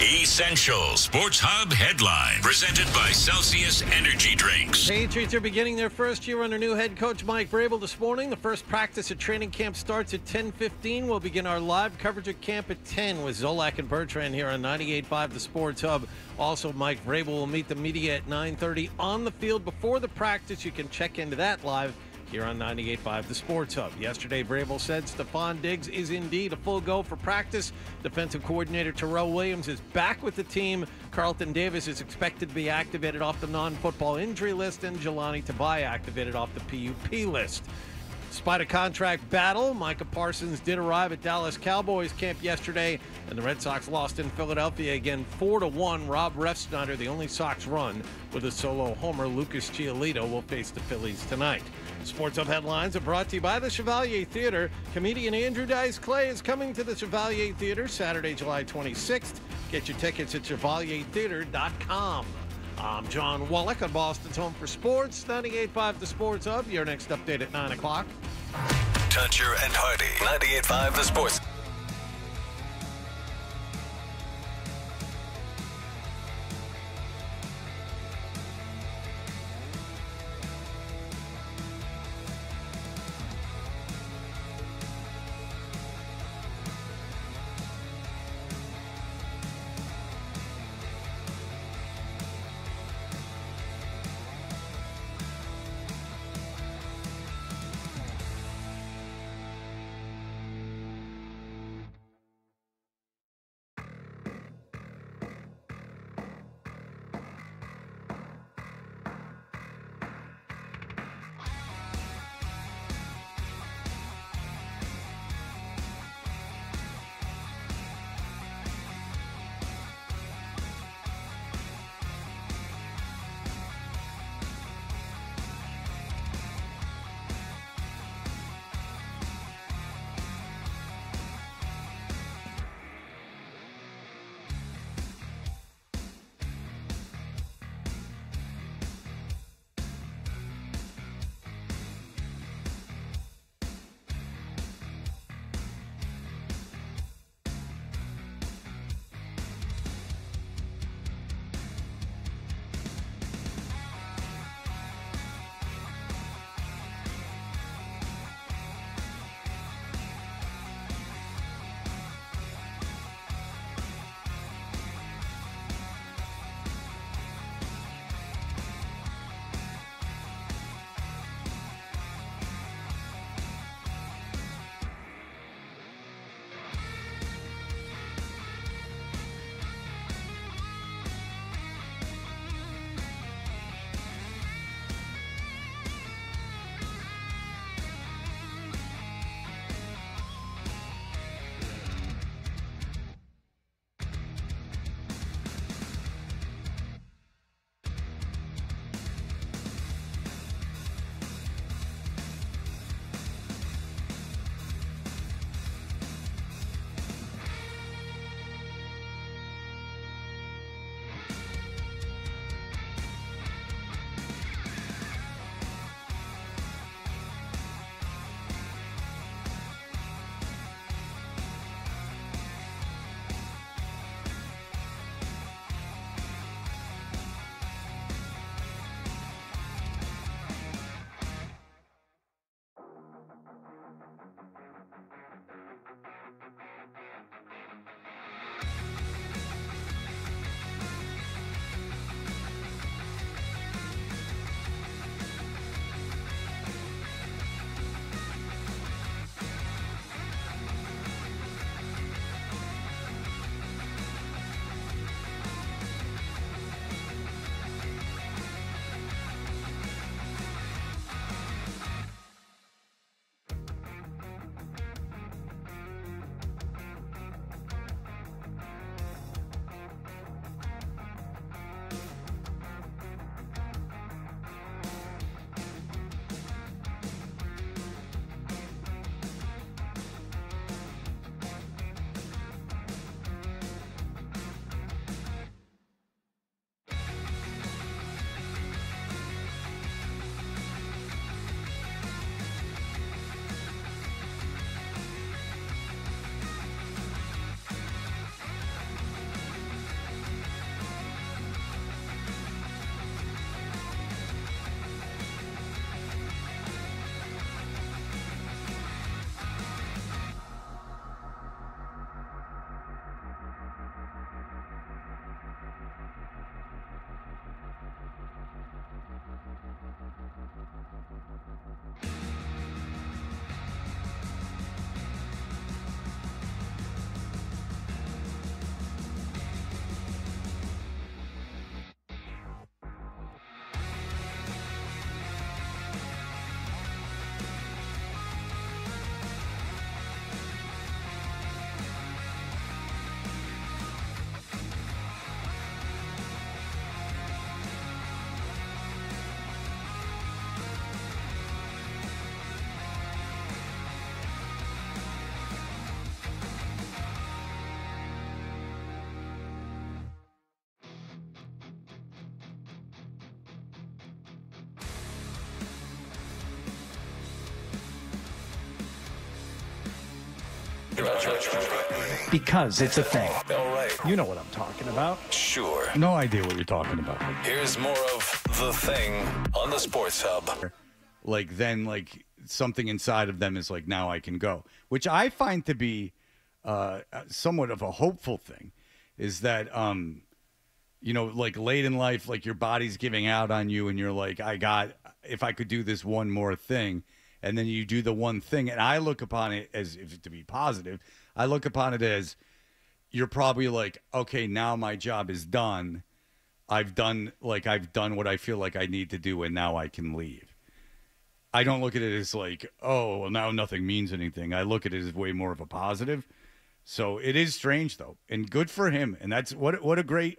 S16: Essential Sports Hub headline presented by Celsius Energy Drinks.
S2: Patriots are beginning their first year under new head coach Mike Vrabel this morning. The first practice at training camp starts at 10:15. We'll begin our live coverage at camp at 10 with Zolak and Bertrand here on 98.5 The Sports Hub. Also, Mike Vrabel will meet the media at 9:30 on the field before the practice. You can check into that live here on 98.5 The Sports Hub. Yesterday, Vrabel said Stephon Diggs is indeed a full go for practice. Defensive coordinator Terrell Williams is back with the team. Carlton Davis is expected to be activated off the non-football injury list, and Jelani Tabai activated off the PUP list. Despite a contract battle, Micah Parsons did arrive at Dallas Cowboys camp yesterday, and the Red Sox lost in Philadelphia again 4-1. Rob Refsnyder, the only Sox run with a solo homer. Lucas Giolito will face the Phillies tonight. Sports Hub headlines are brought to you by the Chevalier Theater. Comedian Andrew Dice Clay is coming to the Chevalier Theater Saturday, July 26th. Get your tickets at chevaliertheater.com. I'm John Wallach on Boston's Home for Sports, 98.5 The Sports Hub. Your next update at 9 o'clock.
S1: Toucher and Hardy, 98.5 The Sports.
S6: Because it's a thing.
S16: All right.
S6: You know what I'm talking about.
S16: Sure.
S5: No idea what you're talking about.
S16: Here's more of The Thing on the Sports Hub.
S5: Like, then, like, something inside of them is like, now I can go. Which I find to be somewhat of a hopeful thing. Is that, you know, like, late in life, like, your body's giving out on you, and you're like, if I could do this one more thing, and then you do the one thing, and I look upon it as, if to be positive, I look upon it as, you're probably like, okay, now my job is done. I've done what I feel like I need to do, and now I can leave. I don't look at it as like, oh, well, now nothing means anything. I look at it as way more of a positive. So it is strange, though, and good for him. And that's what a great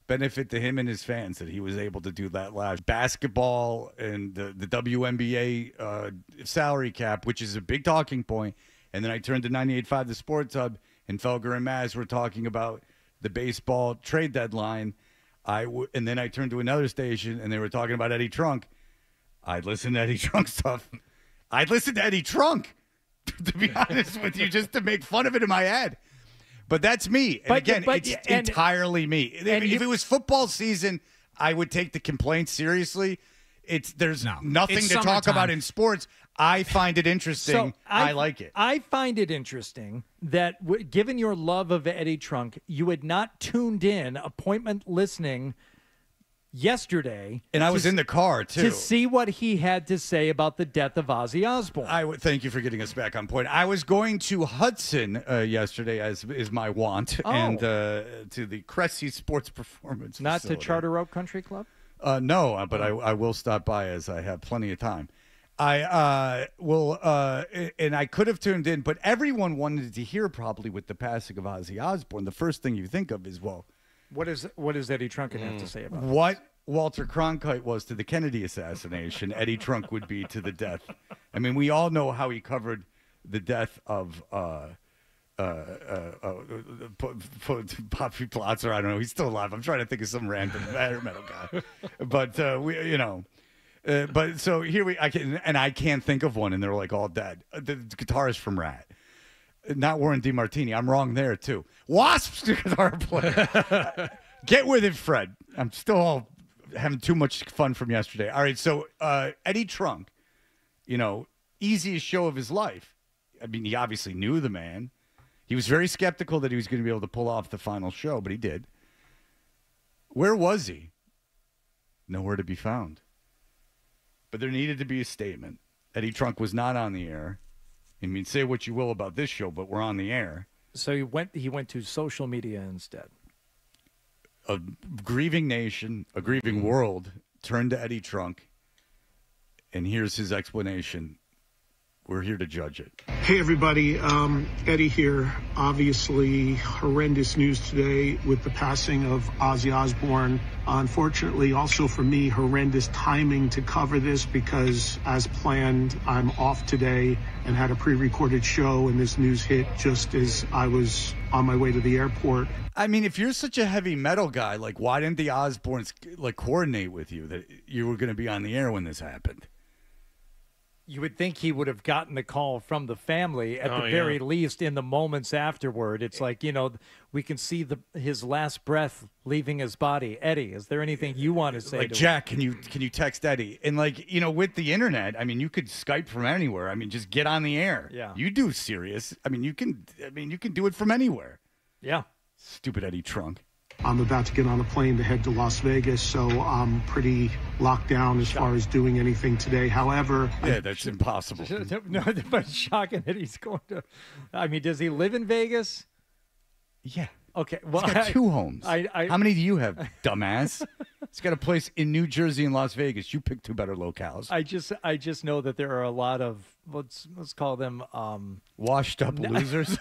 S5: benefit to him and his fans that he was able to do that last basketball and the WNBA salary cap, which is a big talking point. And then I turned to 98.5 The Sports Hub, and Felger and Maz were talking about the baseball trade deadline. And then I turned to another station, and they were talking about Eddie Trunk. I'd listen to Eddie Trunk stuff. I'd listen to Eddie Trunk, to be honest with you, just to make fun of it in my head. But that's me. And again, it's entirely me. If it was football season, I would take the complaints seriously. There's nothing to talk about in sports. I find it interesting. So I like it.
S6: I find it interesting that given your love of Eddie Trunk, you had not tuned in, appointment listening yesterday.
S5: And I was in the car, too.
S6: To see what he had to say about the death of Ozzy Osbourne.
S5: Thank you for getting us back on point. I was going to Hudson yesterday, as is my wont, and to the Cressy Sports Performance
S6: Not
S5: facility.
S6: to Charter Oak Country Club?
S5: No, but I will stop by as I have plenty of time. I will, and I could have tuned in, but everyone wanted to hear probably with the passing of Ozzy Osbourne. The first thing you think of is, well,
S6: what does Eddie Trunk have to say about it?
S5: What Walter Cronkite was to the Kennedy assassination, Eddie Trunk would be to the death. I mean, we all know how he covered the death of Poppy Plotzer. I don't know. He's still alive. I'm trying to think of some random metal guy, but but so here I can't think of one, and they're like all dead. The guitarist from Rat. Not Warren DeMartini. I'm wrong there, too. Wasp's guitar player. Get with it, Fred. I'm still all having too much fun from yesterday. All right, so Eddie Trunk, easiest show of his life. I mean, he obviously knew the man. He was very skeptical that he was going to be able to pull off the final show, but he did. Where was he? Nowhere to be found. But there needed to be a statement. Eddie Trunk was not on the air. I mean, say what you will about this show, but we're on the air.
S6: So he went to social media instead.
S5: A grieving nation, a grieving world turned to Eddie Trunk, and here's his explanation. We're here to judge it.
S13: Hey, everybody. Eddie here. Obviously, horrendous news today with the passing of Ozzy Osbourne. Unfortunately, also for me, horrendous timing to cover this because, as planned, I'm off today and had a pre-recorded show, and this news hit just as I was on my way to the airport.
S5: I mean, if you're such a heavy metal guy, like, why didn't the Osbournes, coordinate with you that you were going to be on the air when this happened?
S6: You would think he would have gotten the call from the family at the very least in the moments afterward. It's like, we can see his last breath leaving his body. Eddie, is there anything you want to say?
S5: Like, Jack, can you text Eddie? And with the internet, I mean, you could Skype from anywhere. I mean, just get on the air.
S6: Yeah.
S5: You do Sirius. I mean, you can do it from anywhere.
S6: Yeah.
S5: Stupid Eddie Trunk.
S13: I'm about to get on a plane to head to Las Vegas, so I'm pretty locked down as far as doing anything today. However...
S5: Yeah, that's impossible.
S6: No, but shocking that he's going to... I mean, does he live in Vegas?
S5: Yeah.
S6: Okay.
S5: Well, he's got two homes. How many do you have, dumbass? He's got a place in New Jersey and Las Vegas. You pick two better locales.
S6: I just know that there are a lot of, let's call them...
S5: washed up losers?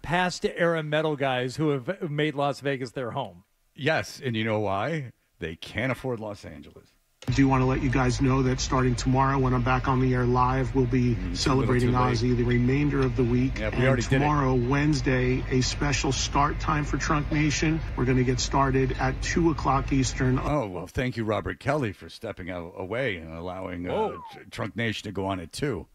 S6: Past era metal guys who have made Las Vegas their home.
S5: Yes, and you know why? They can't afford Los Angeles.
S13: I do want to let you guys know that starting tomorrow, when I'm back on the air live, we'll be celebrating Ozzy the remainder of the week.
S5: Yeah,
S13: and tomorrow, Wednesday, a special start time for Trunk Nation. We're going to get started at 2 o'clock Eastern.
S5: Oh, well, thank you, Robert Kelly, for stepping away and allowing Trunk Nation to go on at 2.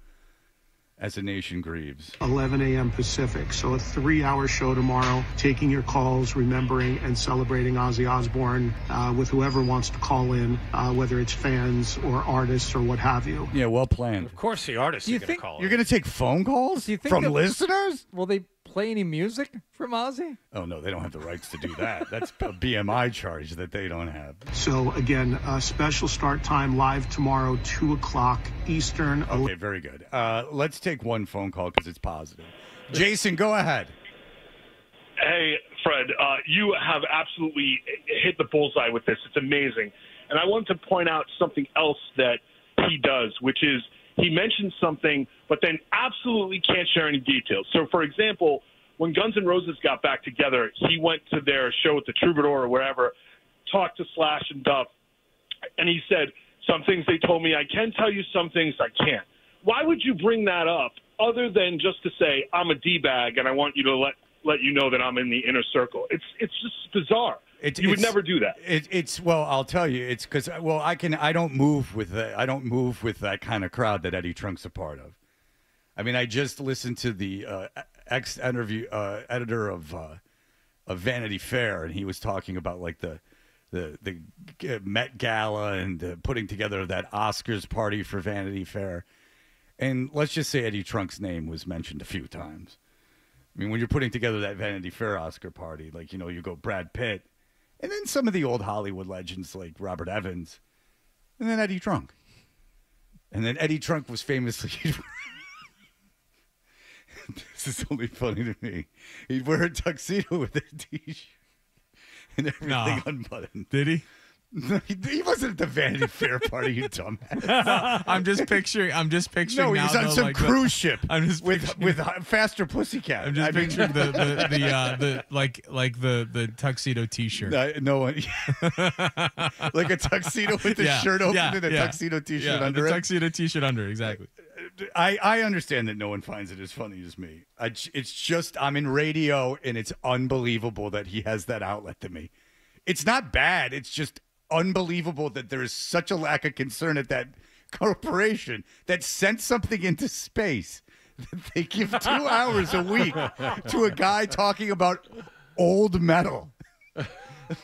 S5: as a nation grieves.
S13: 11 a.m. Pacific. So a 3-hour show tomorrow, taking your calls, remembering and celebrating Ozzy Osbourne with whoever wants to call in, whether it's fans or artists or what have you.
S5: Yeah, well planned.
S2: Of course the artists are going to call
S5: You're going to take phone calls from listeners?
S6: Will they play any music from Ozzy?
S5: Oh, no, they don't have the rights to do that. That's a BMI charge that they don't have.
S13: So, again, special start time live tomorrow, 2 o'clock Eastern.
S5: Okay, very good. Let's take one phone call because it's positive. Jason, go ahead.
S15: Hey, Fred, you have absolutely hit the bullseye with this. It's amazing. And I wanted to point out something else that he does, which is he mentions something, but then absolutely can't share any details. So, for example, when Guns N' Roses got back together, he went to their show at the Troubadour or wherever, talked to Slash and Duff, and he said, some things they told me I can tell you, some things I can't. Why would you bring that up other than just to say, I'm a D-bag and I want you to let you know that I'm in the inner circle? It's just bizarre. You would never do that.
S5: Well, I'll tell you, it's because I don't move with that kind of crowd that Eddie Trunk's a part of. I mean, I just listened to the editor of Vanity Fair, and he was talking about like the Met Gala and putting together that Oscars party for Vanity Fair. And let's just say Eddie Trunk's name was mentioned a few times. I mean, when you're putting together that Vanity Fair Oscar party, like, you know, you go Brad Pitt, and then some of the old Hollywood legends like Robert Evans, and then Eddie Trunk. And then Eddie Trunk was famously... This is only funny to me. He'd wear a tuxedo with a T-shirt and everything unbuttoned.
S9: Did he?
S5: He wasn't at the Vanity Fair party, you dumbass.
S9: I'm just picturing.
S5: No,
S9: now,
S5: he's on
S9: though,
S5: some
S9: like
S5: cruise ship
S9: with
S5: Faster Pussycat.
S9: I'm just picturing the tuxedo T-shirt.
S5: No one, like a tuxedo with the shirt open and a tuxedo T-shirt under it.
S9: Tuxedo T-shirt under, exactly.
S5: I understand that no one finds it as funny as me. It's just I'm in radio, and it's unbelievable that he has that outlet to me. It's not bad. It's just unbelievable that there is such a lack of concern at that corporation that sent something into space that they give 2 hours a week to a guy talking about old metal.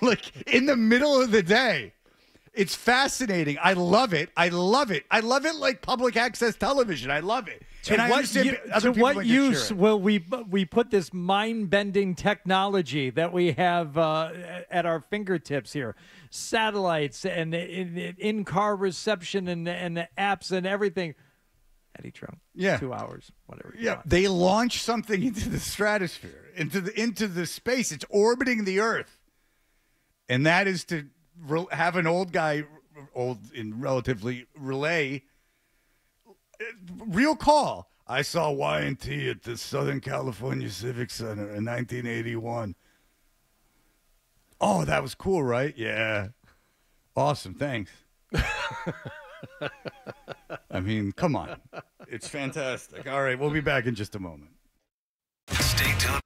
S5: Like, in the middle of the day. It's fascinating. I love it. I love it like public access television. I love it.
S6: To what use will we put this mind-bending technology that we have at our fingertips here? Satellites and in-car reception and the apps and everything. Eddie Trunk.
S5: Yeah.
S6: 2 hours, whatever.
S5: Yeah. They launch something into the stratosphere, into the space. It's orbiting the Earth. And that is to have an old guy, old in relatively, relay real call. I saw Y&T at the Southern California Civic Center in 1981. Oh, that was cool, right? Yeah. Awesome. Thanks. I mean, come on. It's fantastic. All right, we'll be back in just a moment.
S1: Stay tuned.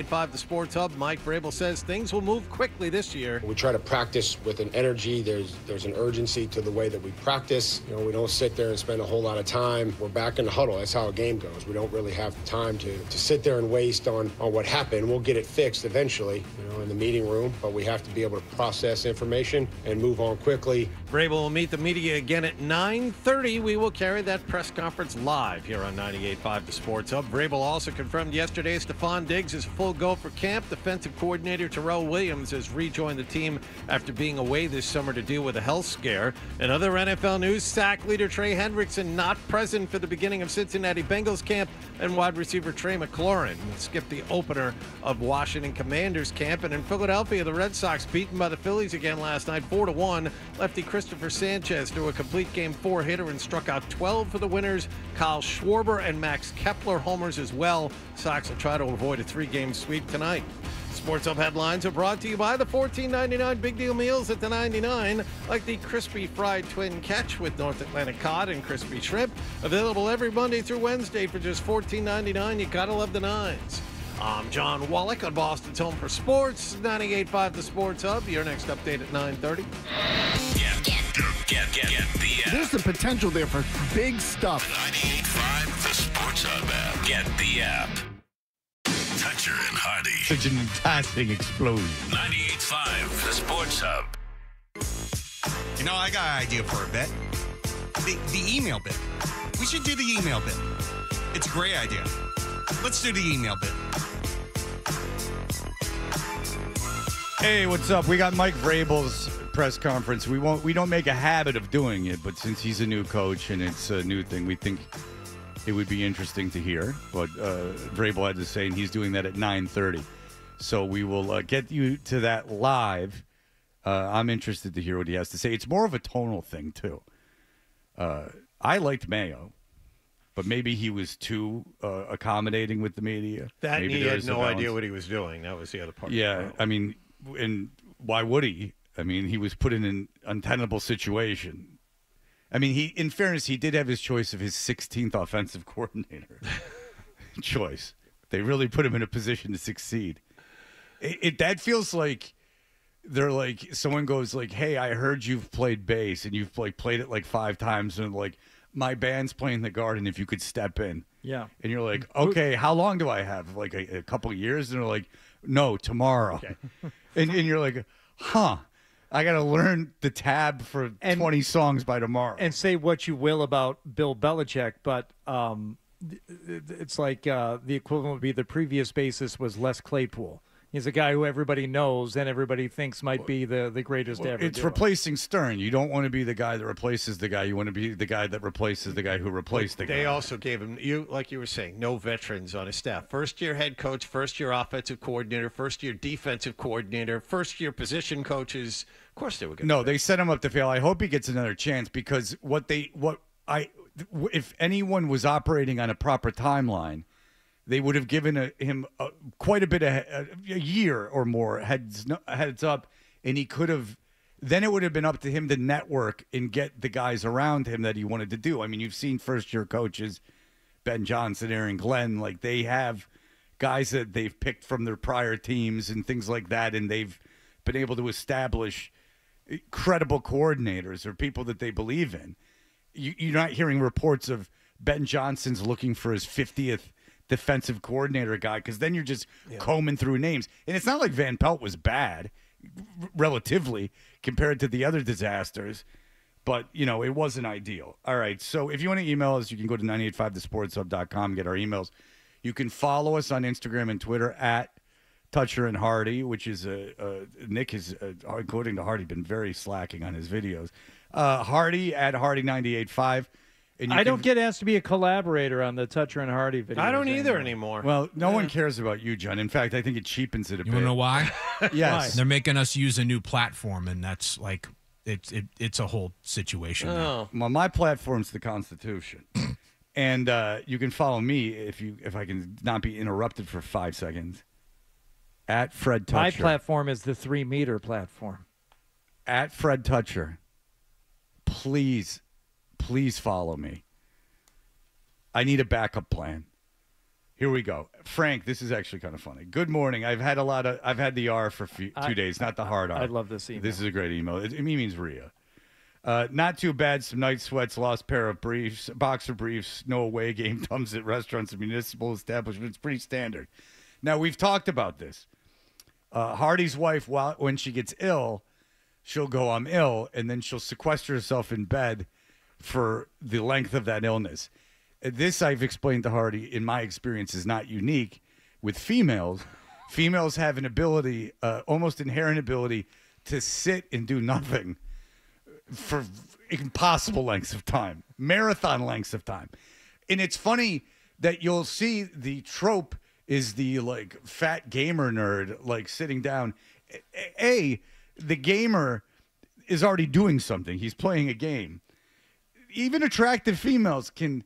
S2: 5 The Sports Hub, Mike Vrabel says things will move quickly this year.
S3: We try to practice with an energy. There's an urgency to the way that we practice. We don't sit there and spend a whole lot of time. We're back in the huddle. That's how a game goes. We don't really have time to sit there and waste on what happened. We'll get it fixed eventually, in the meeting room, but we have to be able to process information and move on quickly.
S2: Vrabel will meet the media again at 9:30. We will carry that press conference live here on 98.5 The Sports Hub. Vrabel also confirmed yesterday Stephon Diggs is full go for camp. Defensive coordinator Terrell Williams has rejoined the team after being away this summer to deal with a health scare. In other NFL news, sack leader Trey Hendrickson not present for the beginning of Cincinnati Bengals camp, and wide receiver Trey McLaurin skipped the opener of Washington Commanders camp. And in Philadelphia, the Red Sox beaten by the Phillies again last night 4-1. Lefty Christopher Sanchez threw a complete game 4 hitter and struck out 12 for the winners. Kyle Schwarber and Max Kepler homers as well. Sox will try to avoid a 3-game sweep tonight. Sports Hub headlines are brought to you by the $14.99 Big Deal Meals at the 99, like the crispy fried twin catch with North Atlantic cod and crispy shrimp. Available every Monday through Wednesday for just $14.99. You gotta love the nines. I'm John Wallach on Boston's Home for Sports, 98.5 The Sports Hub. Your next update at 9:30.
S16: Get the app.
S4: There's the potential there for big stuff.
S16: 98.5 The Sports Hub app. Get the app. Toucher and Hardy.
S5: Such an enticing explosion.
S16: 98.5 The Sports Hub.
S10: I got an idea for a bit. The email bit. We should do the email bit. It's a great idea. Let's do the email bit.
S5: Hey, what's up? We got Mike Vrabel's press conference. We don't make a habit of doing it, but since he's a new coach and it's a new thing, we think it would be interesting to hear what Vrabel had to say, and he's doing that at 9:30. So we will get you to that live. I'm interested to hear what he has to say. It's more of a tonal thing, too. I liked Mayo, but maybe he was too accommodating with the media.
S2: Maybe he had no idea what he was doing. That was the other part.
S5: Yeah, I mean, and why would he? I mean, he was put in an untenable situation. I mean, in fairness, he did have his choice of his 16th offensive coordinator choice. They really put him in a position to succeed. That feels like they're like, someone goes like, hey, I heard you've played bass and you've played it 5 times, and my band's playing the Garden if you could step in.
S6: Yeah.
S5: And you're like, okay, how long do I have? A couple of years? And they're like, no, tomorrow. Okay. and you're like, huh. I got to learn the tab for 20 songs by tomorrow.
S6: And say what you will about Bill Belichick, but it's like the equivalent would be the previous basis was Les Claypool. He's a guy who everybody knows and everybody thinks might be the greatest ever.
S5: It's replacing Stern. You don't want to be the guy that replaces the guy. You want to be the guy that replaces the guy who replaced the guy.
S2: They also gave him, like you were saying, no veterans on his staff. First-year head coach, first-year offensive coordinator, first-year defensive coordinator, first-year position coaches. Of course they were going to.
S5: No, they set him up to fail. I hope he gets another chance because if anyone was operating on a proper timeline, they would have given him quite a bit of a year or more heads up, and he could have. Then it would have been up to him to network and get the guys around him that he wanted to do. I mean, you've seen first-year coaches, Ben Johnson, Aaron Glenn, they have guys that they've picked from their prior teams and things like that, and they've been able to establish credible coordinators or people that they believe in. You're not hearing reports of Ben Johnson's looking for his 50th defensive coordinator guy, because then you're just combing through names. And it's not like Van Pelt was bad, relatively, compared to the other disasters. But, it wasn't ideal. All right, so if you want to email us, you can go to 985thesportshub.com, get our emails. You can follow us on Instagram and Twitter at Toucher and Hardy, which is Nick has, according to Hardy, been very slacking on his videos. Hardy at Hardy985.
S6: I don't get asked to be a collaborator on the Toucher and Hardy videos.
S2: I don't either anymore.
S5: Well, no one cares about you, John. In fact, I think it cheapens it a bit.
S9: You want to know why?
S5: Yes.
S9: They're making us use a new platform, and that's it's a whole situation.
S5: Well, my platform's the Constitution. And you can follow me if I can not be interrupted for 5 seconds. At Fred Toucher.
S6: My platform is the 3-meter platform.
S5: At Fred Toucher. Please follow me. I need a backup plan. Here we go. Frank, this is actually kind of funny. Good morning. I've had the R for 2 days, not the hard R.
S6: I love this email.
S5: This is a great email. It means Rhea. Not too bad. Some night sweats, lost pair of briefs, boxer briefs, no away game thumbs at restaurants and municipal establishments. Pretty standard. Now, we've talked about this. Hardy's wife, when she gets ill, she'll go, I'm ill, and then she'll sequester herself in bed for the length of that illness. This, I've explained to Hardy, in my experience, is not unique with females. Females have an ability, almost inherent ability, to sit and do nothing for impossible lengths of time, marathon lengths of time. And it's funny that you'll see the trope is the like fat gamer nerd like sitting down. The gamer is already doing something. He's playing a game. Even attractive females can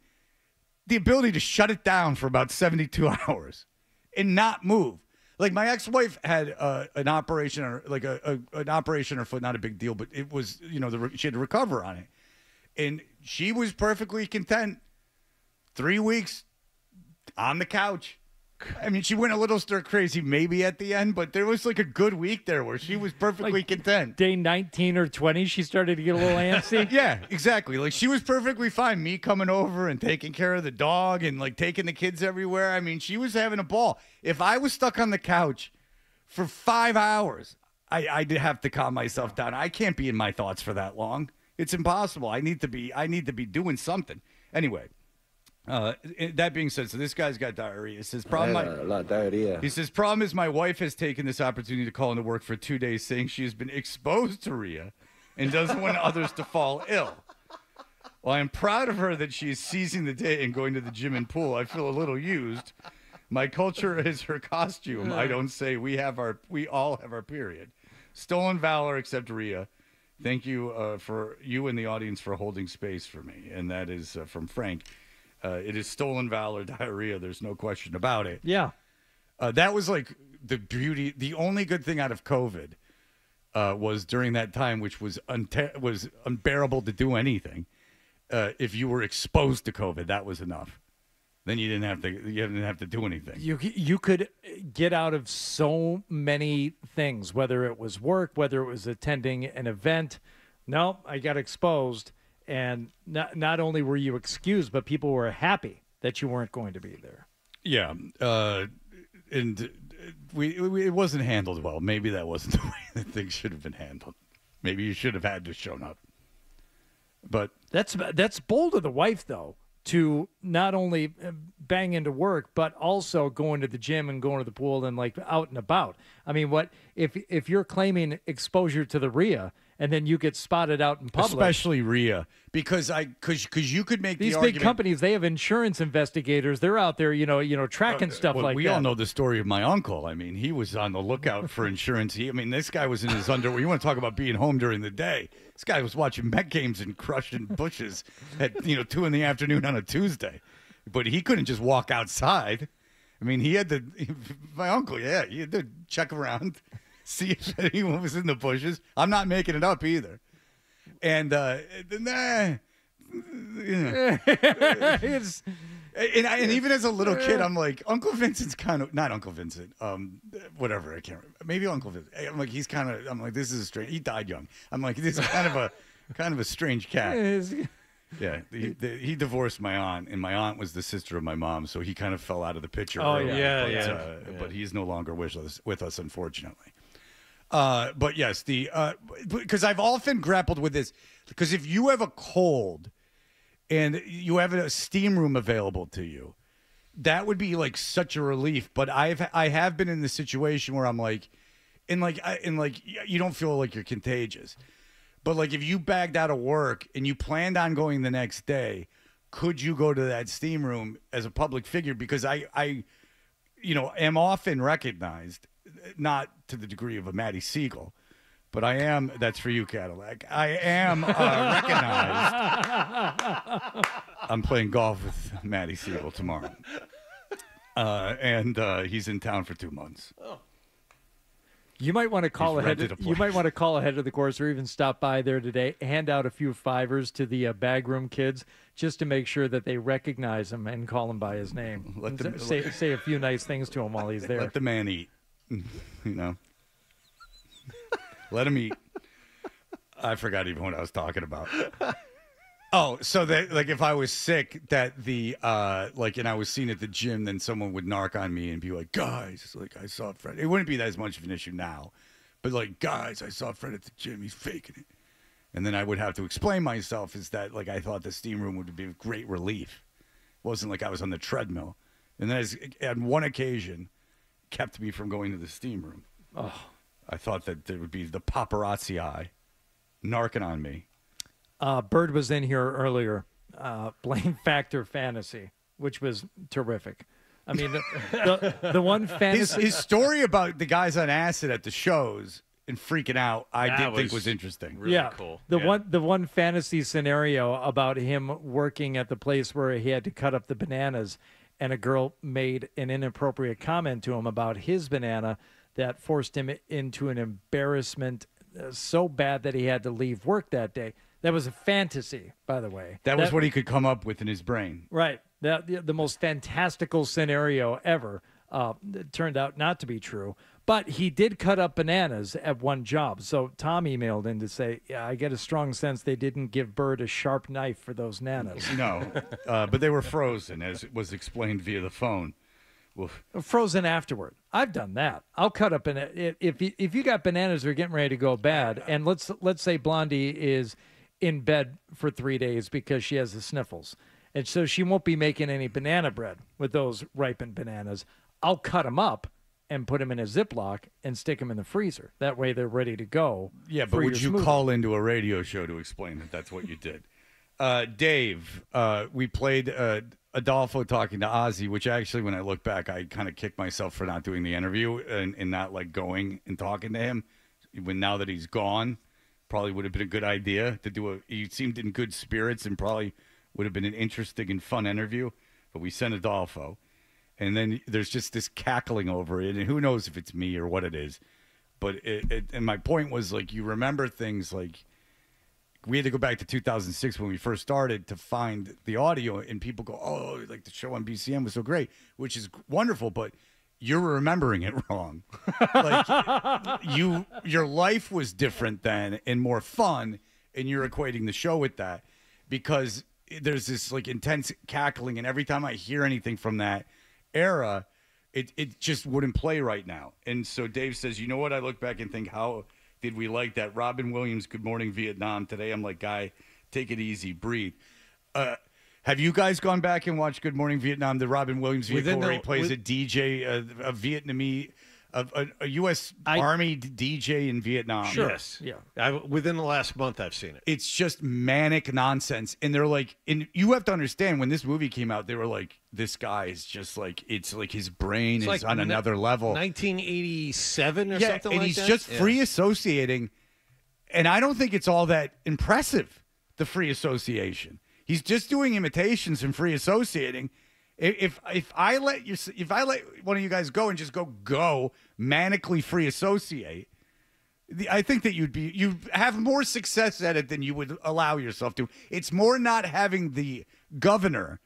S5: the ability to shut it down for about 72 hours and not move. Like my ex-wife had an operation, or like an operation on her foot, not a big deal, but it was, she had to recover on it. And she was perfectly content. 3 weeks on the couch. I mean, she went a little stir crazy maybe at the end, but there was like a good week there where she was perfectly content.
S6: Day 19 or 20, she started to get a little antsy.
S5: Yeah, exactly. Like she was perfectly fine. Me coming over and taking care of the dog and like taking the kids everywhere. I mean, she was having a ball. If I was stuck on the couch for 5 hours, I'd have to calm myself down. I can't be in my thoughts for that long. It's impossible. I need to be doing something. Anyway. That being said, so this guy's got diarrhea. He says, He says, problem is my wife has taken this opportunity to call into work for 2 days saying she has been exposed to rhea and doesn't want others to fall ill. Well, I am proud of her that she is seizing the day and going to the gym and pool. I feel a little used. My culture is her costume. I don't say we all have our period. Stolen valor except rhea. Thank you for you and the audience for holding space for me. And that is from Frank. It is stolen valor, diarrhea. There's no question about it.
S6: Yeah.
S5: That was like the beauty. The only good thing out of COVID was during that time, which was unbearable to do anything. If you were exposed to COVID, that was enough. Then you didn't have to do anything.
S6: You could get out of so many things, whether it was work, whether it was attending an event. No, I got exposed. And not only were you excused, but people were happy that you weren't going to be there.
S5: Yeah, and it wasn't handled well. Maybe that wasn't the way that things should have been handled. Maybe you should have had to shown up. But
S6: that's bold of the wife, though, to not only bang into work, but also going to the gym and going to the pool and like out and about. I mean, what if you're claiming exposure to the rhea? And then you get spotted out in public.
S5: Especially rhea, because you could make
S6: these
S5: the
S6: big
S5: argument,
S6: companies. They have insurance investigators. They're out there, tracking stuff like that.
S5: We all know the story of my uncle. I mean, he was on the lookout for insurance. This guy was in his underwear. You want to talk about being home during the day? This guy was watching Met games and crushing bushes at 2 p.m. on a Tuesday, but he couldn't just walk outside. I mean, he had to. My uncle, he had to check around. See if anyone was in the bushes. I'm not making it up either. And and even as a little kid, I'm like, Uncle Vincent's kind of not Uncle Vincent. Whatever, I can't remember. Maybe Uncle Vincent. I'm like, he's kind of. I'm like, this is a strange. He died young. I'm like, this is kind of a strange cat. Yeah, he divorced my aunt, and my aunt was the sister of my mom, so he kind of fell out of the picture.
S6: Oh
S5: yeah. But he's no longer with us, unfortunately. But yes, because I've often grappled with this, because if you have a cold and you have a steam room available to you, that would be like such a relief. But I have been in the situation where I'm like, you don't feel like you're contagious, but like if you bagged out of work and you planned on going the next day, could you go to that steam room as a public figure? Because I am often recognized. Not to the degree of a Matty Siegel, but I am. That's for you, Cadillac. I am recognized. I'm playing golf with Matty Siegel tomorrow, and he's in town for 2 months. Oh.
S6: You might want to call
S5: He's
S6: ahead.
S5: rented a
S6: You might
S5: place.
S6: want to call ahead of the course, or even stop by there today. Hand out a few fivers to the bag room kids, just to make sure that they recognize him and call him by his name.
S5: Let them-
S6: say a few nice things to him while he's there.
S5: Let the man eat. You know. Let him eat. I forgot even what I was talking about. Oh, so that like if I was sick, that the like, and I was seen at the gym, then someone would narc on me and be like, "Guys, like I saw Fred." It wouldn't be that as much of an issue now, but like, "Guys, I saw Fred at the gym. He's faking it." And then I would have to explain myself is that like I thought the steam room would be a great relief. It wasn't like I was on the treadmill. And then on one occasion, kept me from going to the steam room.
S6: Oh.
S5: I thought that there would be the paparazzi eye narking on me.
S6: Bird was in here earlier. Blame Factor Fantasy, which was terrific. I mean, the one fantasy.
S5: His story about the guys on acid at the shows and freaking out, I
S2: That
S5: did think
S2: was
S5: was interesting.
S2: really cool.
S6: The
S2: Yeah.
S6: one fantasy scenario about him working at the place where he had to cut up the bananas, and a girl made an inappropriate comment to him about his banana that forced him into an embarrassment so bad that he had to leave work that day. That was a fantasy, by the way.
S5: That was what he could come up with in his brain.
S6: Right. The most fantastical scenario ever. It turned out not to be true. But he did cut up bananas at one job. So Tom emailed in to say, yeah, I get a strong sense they didn't give Bird a sharp knife for those nanas.
S5: No, but they were frozen, as it was explained via the phone. Oof.
S6: Frozen afterward. I've done that. I'll cut up if you got bananas that are getting ready to go bad, and let's say Blondie is in bed for 3 days because she has the sniffles, and so she won't be making any banana bread with those ripened bananas. I'll cut them up and put them in a Ziploc and stick them in the freezer. That way they're ready to go.
S5: Yeah, but
S6: for
S5: would
S6: your
S5: you
S6: smoothie.
S5: call into a radio show to explain that that's what you did? Dave, we played Adolfo talking to Ozzy, which actually, when I look back, I kind of kicked myself for not doing the interview and not like going and talking to him. Now that he's gone, probably would have been a good idea to do he seemed in good spirits and probably would have been an interesting and fun interview. But we sent Adolfo. And then there's just this cackling over it, and who knows if it's me or what it is. But and my point was, like, you remember things like we had to go back to 2006 when we first started to find the audio, and people go, oh, like the show on BCM was so great, which is wonderful, but you're remembering it wrong. Like your life was different then and more fun, and you're equating the show with that because there's this like intense cackling, and every time I hear anything from that era, it just wouldn't play right now. And so Dave says, you know what, I look back and think, how did we like that Robin Williams Good Morning Vietnam today? I'm like, guy, take it easy, breathe. Have you guys gone back and watched Good Morning Vietnam, the Robin Williams vehicle where he plays a DJ, a Vietnamese, a U.S. Army DJ in Vietnam?
S2: Sure. Yes. Yeah. Within the last month, I've seen it.
S5: It's just manic nonsense. And they're like, and you have to understand, when this movie came out, they were like, this guy is just like, it's like his brain is
S2: like
S5: on another level.
S2: 1987 or something like that?
S5: And he's just free associating. And I don't think it's all that impressive, the free association. He's just doing imitations and free associating. If I let one of you guys go and just go manically free associate, I think that you have more success at it than you would allow yourself to. It's more not having the governor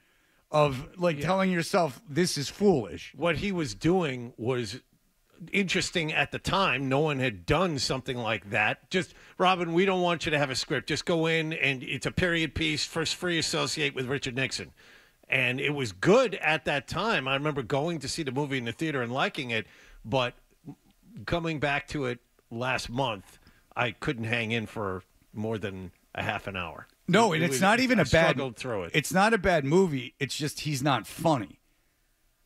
S5: of telling yourself this is foolish.
S2: What he was doing was interesting at the time. No one had done something like that. Just, Robin, we don't want you to have a script. Just go in and it's a period piece, first free associate with Richard Nixon. And it was good at that time. I remember going to see the movie in the theater and liking it, but coming back to it last month, I couldn't hang in for more than a half an hour.
S5: No, and it's not even a bad.
S2: Struggled through it.
S5: It's not a bad movie. It's just he's not funny.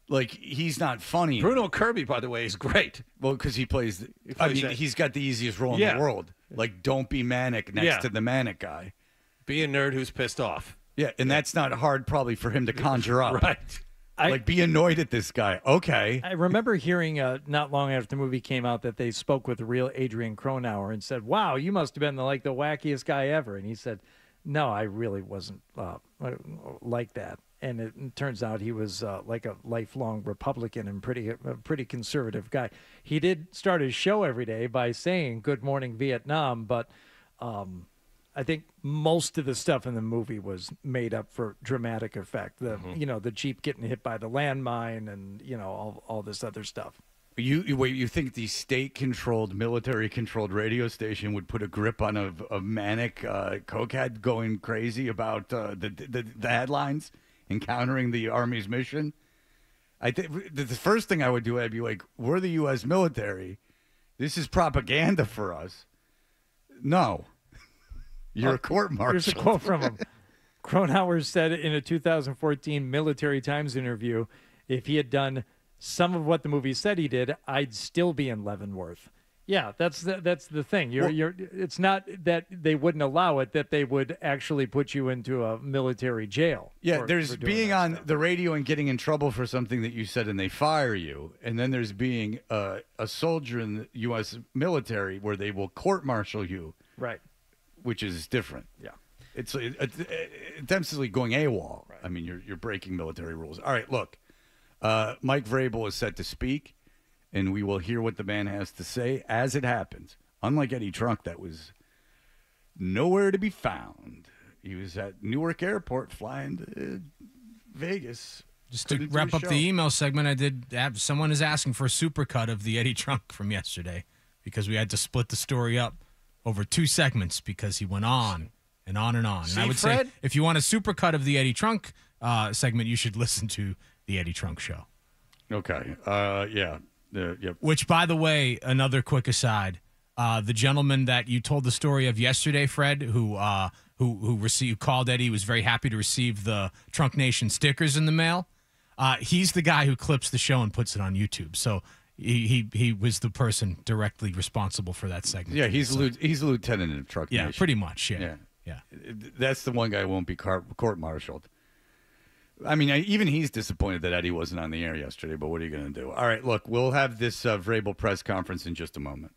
S5: Like, he's not funny.
S2: Bruno Kirby, by the way, is great.
S5: Well, because he plays. He's got the easiest role in the world. Like, don't be manic next to the manic guy.
S2: Be a nerd who's pissed off.
S5: Yeah, and that's not hard probably for him to conjure up.
S2: Right.
S5: Be annoyed at this guy. Okay.
S6: I remember hearing not long after the movie came out that they spoke with the real Adrian Cronauer and said, wow, you must have been the wackiest guy ever. And he said, no, I really wasn't like that. And it turns out he was like a lifelong Republican and a pretty conservative guy. He did start his show every day by saying "Good Morning Vietnam," but I think most of the stuff in the movie was made up for dramatic effect. The Jeep getting hit by the landmine and all this other stuff.
S5: You think the state-controlled, military-controlled radio station would put a grip on a manic cokehead going crazy about the headlines, encountering the Army's mission? I think the first thing I would do, I'd be like, we're the U.S. military. This is propaganda for us. No. You're a court-martial.
S6: Here's a quote from him. Cronauer said in a 2014 Military Times interview, if he had done some of what the movie said he did, I'd still be in Leavenworth. Yeah, that's the thing. It's not that they wouldn't allow it, that they would actually put you into a military jail.
S5: Yeah, there's being on the radio and getting in trouble for something that you said and they fire you. And then there's being a soldier in the U.S. military where they will court-martial you.
S6: Right.
S5: Which is different.
S6: Yeah.
S5: It's essentially going AWOL. Right. I mean, you're breaking military rules. All right, look. Mike Vrabel is set to speak, and we will hear what the man has to say as it happens. Unlike Eddie Trunk, that was nowhere to be found. He was at Newark Airport flying to Vegas.
S9: Just to wrap up the email segment, I did have someone is asking for a supercut of the Eddie Trunk from yesterday because we had to split the story up over 2 segments because he went on and on and on.
S6: See,
S9: and I would
S6: Fred?
S9: say if you want a supercut of the Eddie Trunk segment, you should listen to the Eddie Trunk Show.
S5: Okay. Yeah. Yep.
S9: Which, by the way, another quick aside, the gentleman that you told the story of yesterday, Fred, who called Eddie, was very happy to receive the Trunk Nation stickers in the mail. He's the guy who clips the show and puts it on YouTube. So he was the person directly responsible for that segment.
S5: Yeah, he's a lieutenant in Trunk Nation.
S9: Yeah, pretty much. Yeah.
S5: That's the one guy who won't be court-martialed. I mean, even he's disappointed that Eddie wasn't on the air yesterday, but what are you going to do? All right, look, we'll have this Vrabel press conference in just a moment.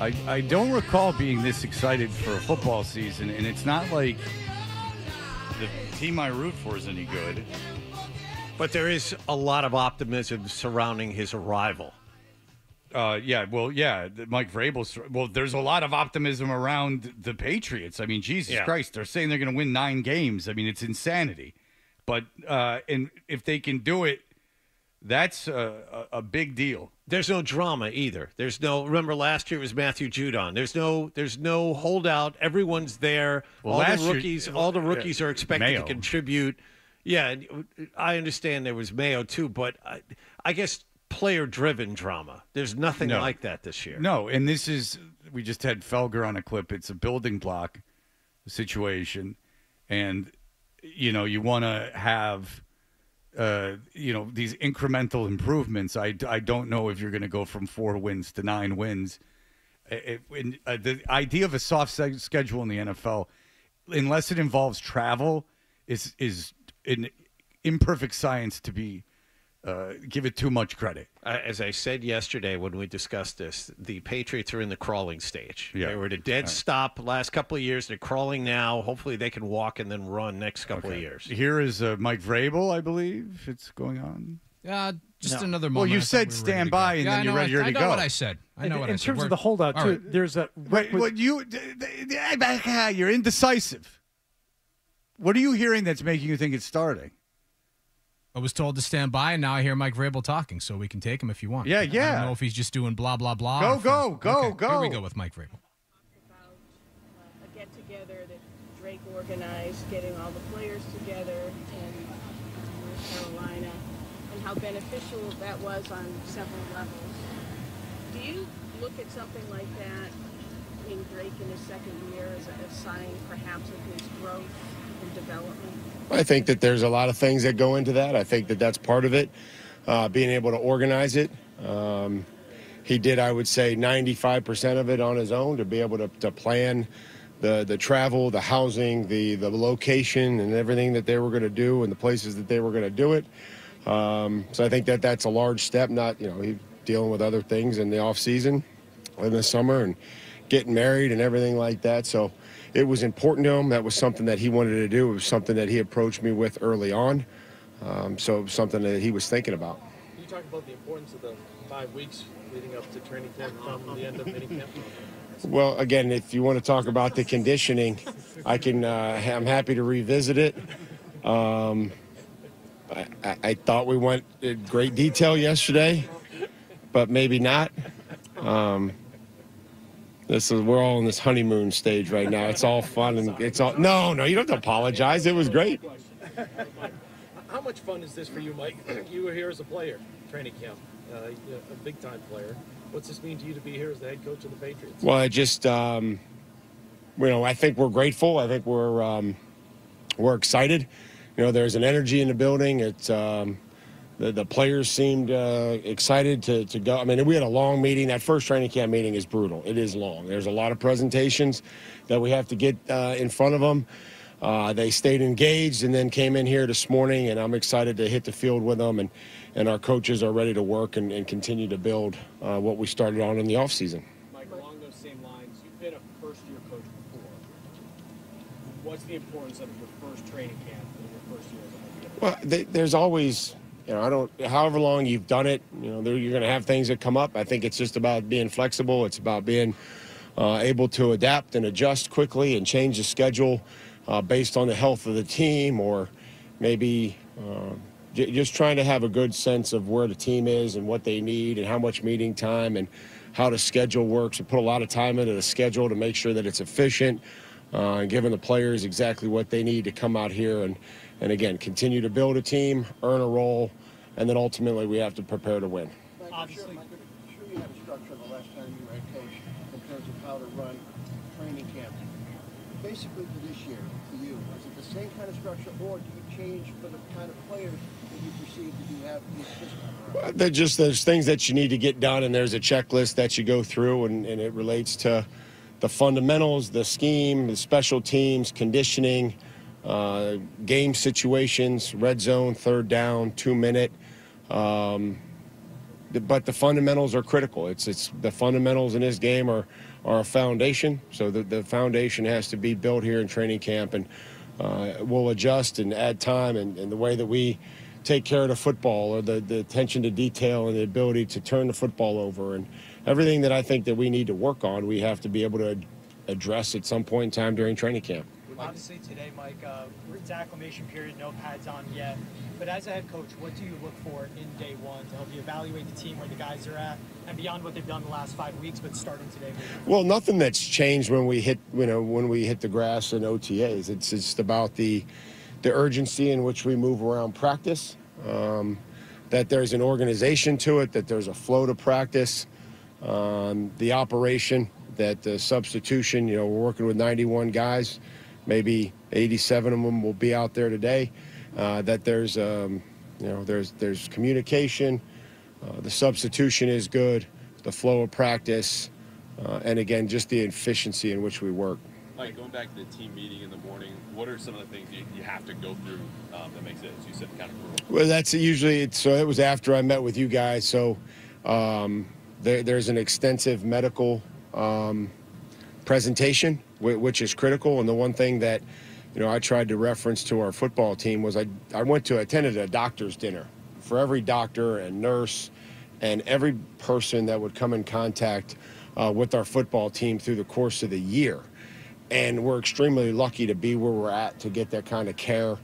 S5: I don't recall being this excited for a football season, and it's not like the team I root for is any good.
S2: But there is a lot of optimism surrounding his arrival.
S5: Mike Vrabel's. Well, there's a lot of optimism around the Patriots. I mean, Jesus Christ, they're saying they're going to win 9 games. I mean, it's insanity. But and if they can do it, that's a big deal.
S2: There's no drama either. There's no. Remember last year it was Matthew Judon. There's no holdout. Everyone's there.
S5: Well,
S2: all the rookies are expected
S5: Mayo.
S2: to contribute. Yeah, I understand there was Mayo too, but I guess player-driven drama. There's nothing like that this year.
S5: No, and this is we just had Felger on a clip. It's a building block situation, and you want to have. These incremental improvements. I don't know if you're going to go from 4 wins to 9 wins. The idea of a soft schedule in the NFL, unless it involves travel, is an imperfect science to be give it too much credit.
S2: As I said yesterday when we discussed this, the Patriots are in the crawling stage.
S5: Yeah.
S2: They were at a dead stop last couple of years. They're crawling now. Hopefully they can walk and then run next couple of years.
S5: Here is Mike Vrabel, I believe. It's going on.
S9: Another moment.
S5: Well, you
S9: I thought
S5: said
S9: we were
S5: stand
S9: ready to
S5: by,
S9: go.
S5: and
S9: Yeah,
S5: then you're ready to go.
S9: I know what I said. I know what I
S6: In
S9: said.
S6: terms of the holdout,
S9: all
S6: too,
S9: right.
S6: there's a.
S5: You're indecisive. What are you hearing that's making you think it's starting?
S9: I was told to stand by, and now I hear Mike Vrabel talking, so we can take him if you want.
S5: Yeah.
S9: I don't know if he's just doing blah, blah, blah.
S5: Go.
S9: Here we go with Mike Vrabel.
S17: A get-together that Drake organized, getting all the players together in North Carolina, and how beneficial that was on several levels. Do you look at something like that in Drake in his second year as a sign, perhaps, of his growth and development?
S3: I think that there's a lot of things that go into that. I think that that's part of it, being able to organize it. He did, I would say, 95% of it on his own to be able to plan the travel, the housing, the location, and everything that they were going to do and the places that they were going to do it. So I think that that's a large step. Not, he's dealing with other things in the off season, in the summer, and getting married and everything like that. So it was important to him. That was something that he wanted to do. It was something that he approached me with early on. So it was something that he was thinking about.
S14: Can you talk about the importance of the 5 weeks leading up to training camp from the end of minicamp?
S3: Well, again, if you want to talk about the conditioning, I can. I'm happy to revisit it. I thought we went in great detail yesterday, but maybe not. We're all in this honeymoon stage right now. It's all fun and it's all. No, you don't have to apologize. It was great.
S18: How much fun is this for you, Mike? You were here as a player, training camp, a big-time player. What's this mean to you to be here as the head coach of the Patriots?
S3: Well, it just, I think we're grateful. I think we're excited. There's an energy in the building. It's the players seemed excited to go. I mean, we had a long meeting. That first training camp meeting is brutal. It is long. There's a lot of presentations that we have to get in front of them. They stayed engaged and then came in here this morning, and I'm excited to hit the field with them. And our coaches are ready to work and continue to build what we started on in the offseason.
S14: Mike, along those same lines, you've been a first-year coach before. What's the importance of your first training camp and your first year as a head coach?
S3: Well, there's always, however long you've done it, you're going to have things that come up. I think it's just about being flexible. It's about being able to adapt and adjust quickly and change the schedule based on the health of the team, or maybe just trying to have a good sense of where the team is and what they need and how much meeting time and how the schedule works. We put a lot of time into the schedule to make sure that it's efficient, and giving the players exactly what they need to come out here and again, continue to build a team, earn a role, and then ultimately we have to prepare to win.
S20: Obviously, I'm sure you had a structure the last time you were head coach in terms of how to run training camp. Basically for this year, for you, is it the same kind of structure, or do you change for the kind of players that you perceive that you have in this system?
S3: There's things that you need to get done, and there's a checklist that you go through, and it relates to the fundamentals, the scheme, the special teams, conditioning, game situations, red zone, third down, 2-minute. But the fundamentals are critical. It's the fundamentals in this game are a foundation. So the foundation has to be built here in training camp, and we'll adjust and add time and the way that we take care of the football, or the attention to detail and the ability to turn the football over, and everything that I think that we need to work on, we have to be able to address at some point in time during training camp.
S23: Obviously today, Mike, it's acclimation period, no pads on yet. But as a head coach, what do you look for in day one to help you evaluate the team, where the guys are at, and beyond what they've done the last 5 weeks, but starting today?
S3: Well, nothing that's changed when we hit the grass in OTAs. It's just about the urgency in which we move around practice, that there's an organization to it, that there's a flow to practice, the operation, that the substitution, we're working with 91 guys. Maybe 87 of them will be out there today. That there's communication. The substitution is good. The flow of practice, and again, just the efficiency in which we work.
S24: Mike, going back to the team meeting in the morning, what are some of the things you have to go through that makes it, as you said, kind of brutal?
S3: Well, that's usually so. It was after I met with you guys. So there's an extensive medical presentation, which is critical. And the one thing that I tried to reference to our football team was I attended a doctor's dinner for every doctor and nurse and every person that would come in contact with our football team through the course of the year. And we're extremely lucky to be where we're at to get that kind of care.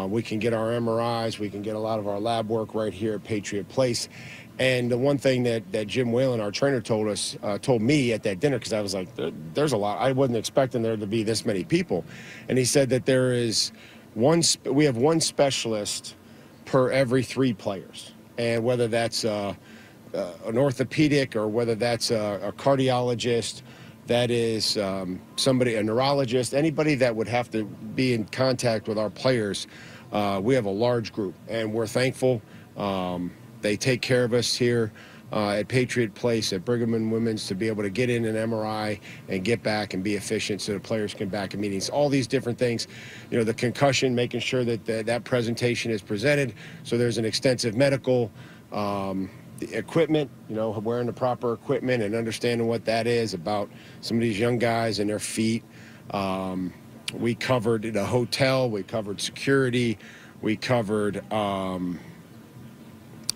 S3: We can get our MRIs, we can get a lot of our lab work right here at Patriot Place. And the one thing that Jim Whalen, our trainer, told me at that dinner, because I was like, there's a lot. I wasn't expecting there to be this many people. And he said that we have one specialist per every 3 players. And whether that's an orthopedic or whether that's a cardiologist, that is a neurologist, anybody that would have to be in contact with our players, we have a large group. And we're thankful. They take care of us here at Patriot Place, at Brigham and Women's, to be able to get in an MRI and get back and be efficient so the players can back in meetings. All these different things, the concussion, making sure that that presentation is presented. So there's an extensive medical the equipment, wearing the proper equipment and understanding what that is about some of these young guys and their feet. We covered the hotel, we covered security, we covered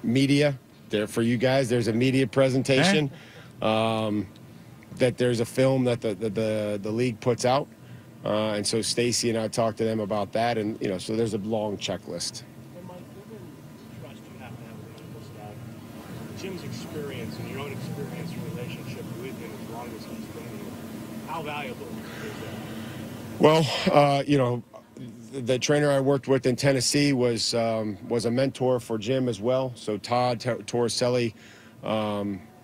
S3: media. There for you guys, there's a media presentation. That there's a film that the league puts out, and so Stacy and I talked to them about that, and so there's a long checklist.
S14: And Mike, given the trust you have to have with people staff, Jim's experience
S18: experience and your own experience and relationship with him as long as he's been here, how valuable is that?
S3: Well, the trainer I worked with in Tennessee was a mentor for Jim as well. So Todd Torricelli,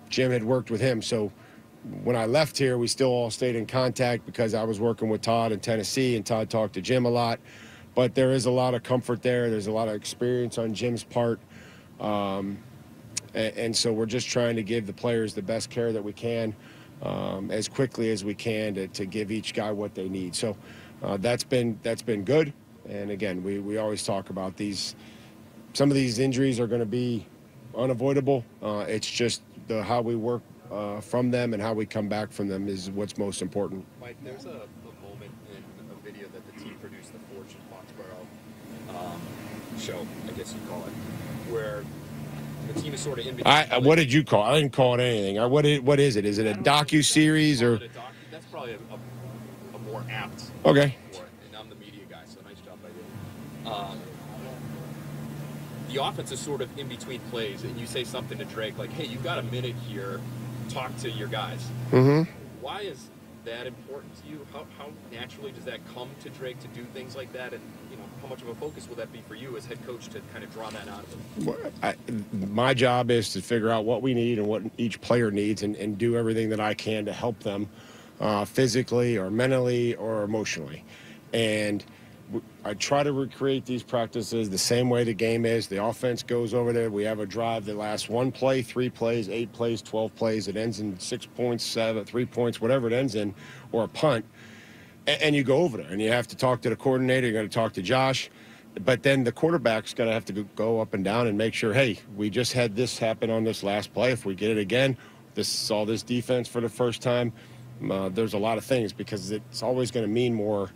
S3: Jim had worked with him. So when I left here, we still all stayed in contact because I was working with Todd in Tennessee, and Todd talked to Jim a lot. But there is a lot of comfort there. There's a lot of experience on Jim's part. And so we're just trying to give the players the best care that we can as quickly as we can to give each guy what they need. So that's been good. And again, we always talk about these. Some of these injuries are going to be unavoidable. It's just how we work from them and how we come back from them is what's most important.
S24: Mike, there's a moment in a video that the team produced, the Fortune Foxborough show, I guess you'd call it, where the team is sort of in between.
S3: What did you call it? I didn't call it anything. What is it? Is it a docu-series or?
S24: That's probably a more apt.
S3: Okay.
S24: For it. And I'm the media guy, so nice job by you. The offense is sort of in between plays, and you say something to Drake like, "Hey, you've got a minute here. Talk to your guys."
S3: Mm-hmm.
S24: Why is that important to you? How naturally does that come to Drake to do things like that? And how much of a focus will that be for you as head coach to kind of draw that out of him?
S3: My job is to figure out what we need and what each player needs and do everything that I can to help them physically or mentally or emotionally. And I try to recreate these practices the same way the game is. The offense goes over there. We have a drive that lasts 1 play, 3 plays, 8 plays, 12 plays. It ends in 6 points, 7, 3 points, whatever it ends in, or a punt. And you go over there, and you have to talk to the coordinator. You're going to talk to Josh. But then the quarterback's going to have to go up and down and make sure, hey, we just had this happen on this last play. If we get it again, saw this defense for the first time. There's a lot of things because it's always going to mean more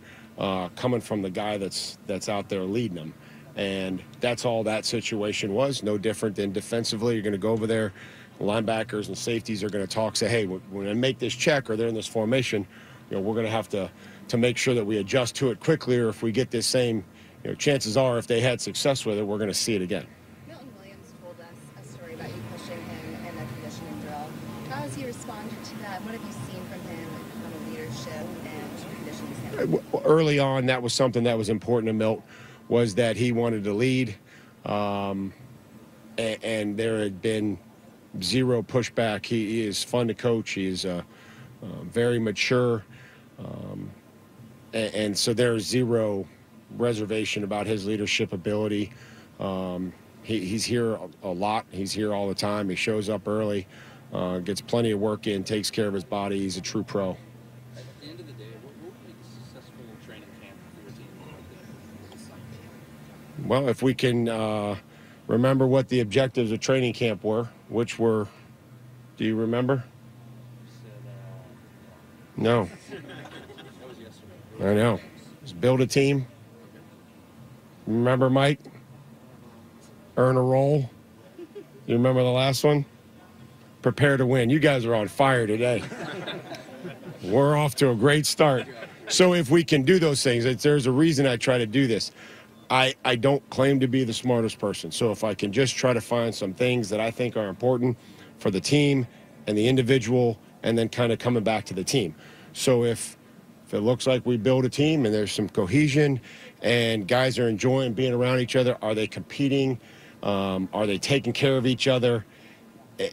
S3: coming from the guy that's out there leading them. And that's all that situation was. No different than defensively. You're going to go over there. Linebackers and safeties are going to talk, say, hey, when I make this check or they're in this formation, we're going to have to make sure that we adjust to it quickly, or if we get this same, chances are if they had success with it, we're going to see it again.
S8: Milton Williams told us a story about you pushing him in the conditioning drill. How has he responded to that? What have you seen from him on the leadership and conditioning standpoint?
S3: Early on, that was something that was important to Milt, was that he wanted to lead, and there had been zero pushback. He is fun to coach. He is very mature. And so there's zero reservation about his leadership ability. He's here a lot. He's here all the time. He shows up early, gets plenty of work in, takes care of his body. He's a true pro.
S19: At the end of the day, what would make a successful training camp for your team?
S3: Well, if we can remember what the objectives of training camp were, which were, do you remember? No. I know. Just build a team. Remember, Mike? Earn a role. You remember the last one? Prepare to win. You guys are on fire today. We're off to a great start. So if we can do those things, there's a reason I try to do this. I don't claim to be the smartest person. So if I can just try to find some things that I think are important for the team and the individual, and then kind of coming back to the team. So if it looks like we build a team and there's some cohesion and guys are enjoying being around each other, are they competing? Are they taking care of each other?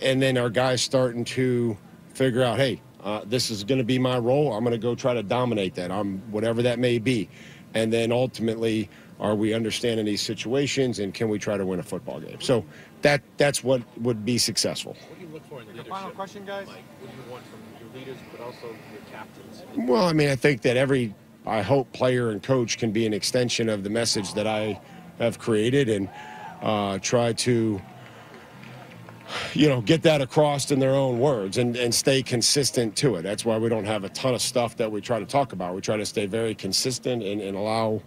S3: And then our guys starting to figure out, hey, this is going to be my role. I'm going to go try to dominate that, whatever that may be. And then ultimately, are we understanding these situations and can we try to win a football game? So that's what would be successful.
S18: What do you look for in leadership? Final question, guys. Like, what do you want from your leaders, but also your captains?
S3: Well, I mean, I think that I hope player and coach can be an extension of the message that I have created and try to, get that across in their own words and stay consistent to it. That's why we don't have a ton of stuff that we try to talk about. We try to stay very consistent and allow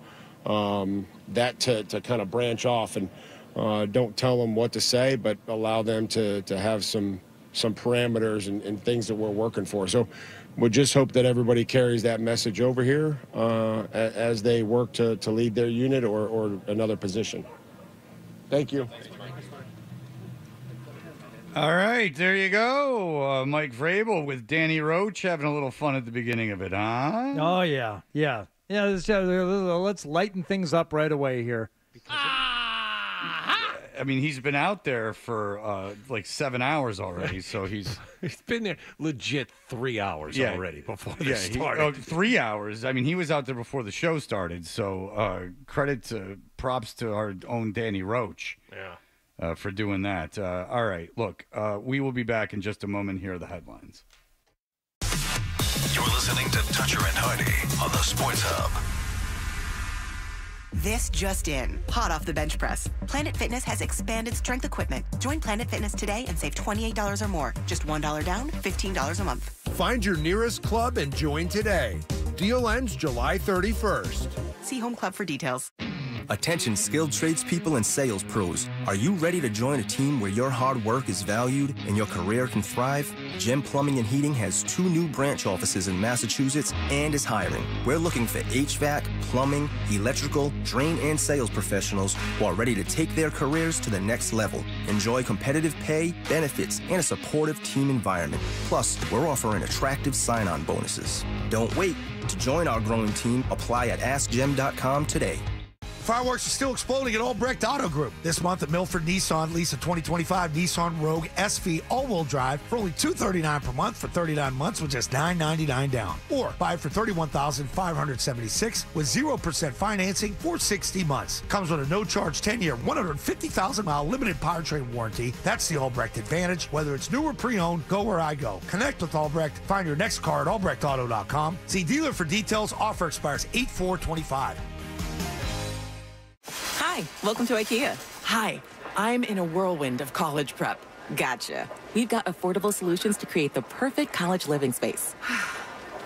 S3: that to kind of branch off and don't tell them what to say, but allow them to have some parameters and things that we're working for. So we just hope that everybody carries that message over here as they work to lead their unit or another position. Thank you.
S5: All right, there you go. Mike Vrabel with Danny Roach having a little fun at the beginning of it, huh?
S6: Oh, yeah. Let's lighten things up right away here.
S5: I mean, he's been out there for like 7 hours already, so he's
S2: been there legit 3 hours already before this started.
S5: 3 hours. I mean, he was out there before the show started, so props to our own Danny Roach. For doing that. All right, look, we will be back in just a moment. Here are the headlines.
S1: You're listening to Toucher and Hardy on the Sports Hub.
S11: This just in. Hot off the bench press. Planet Fitness has expanded strength equipment. Join Planet Fitness today and save $28 or more. Just $1 down, $15 a month.
S12: Find your nearest club and join today. Deal ends July 31st.
S11: See Home Club for details.
S21: Attention skilled tradespeople and sales pros. Are you ready to join a team where your hard work is valued and your career can thrive? Gem Plumbing and Heating has 2 new branch offices in Massachusetts and is hiring. We're looking for HVAC, plumbing, electrical, drain, and sales professionals who are ready to take their careers to the next level. Enjoy competitive pay, benefits, and a supportive team environment. Plus, we're offering attractive sign-on bonuses. Don't wait. To join our growing team, apply at AskGem.com today.
S22: Fireworks are still exploding at Albrecht Auto Group. This month at Milford Nissan, lease a 2025 Nissan Rogue SV all-wheel drive for only $239 per month for 39 months with just $999 down. Or buy it for $31,576 with 0% financing for 60 months. Comes with a no-charge 10-year, 150,000-mile limited powertrain warranty. That's the Albrecht advantage. Whether it's new or pre-owned, go where I go. Connect with Albrecht. Find your next car at albrechtauto.com. See dealer for details. Offer expires 8/4/25.
S25: Hi, welcome to IKEA. Hi, I'm in a whirlwind of college prep. Gotcha. We've got affordable solutions to create the perfect college living space.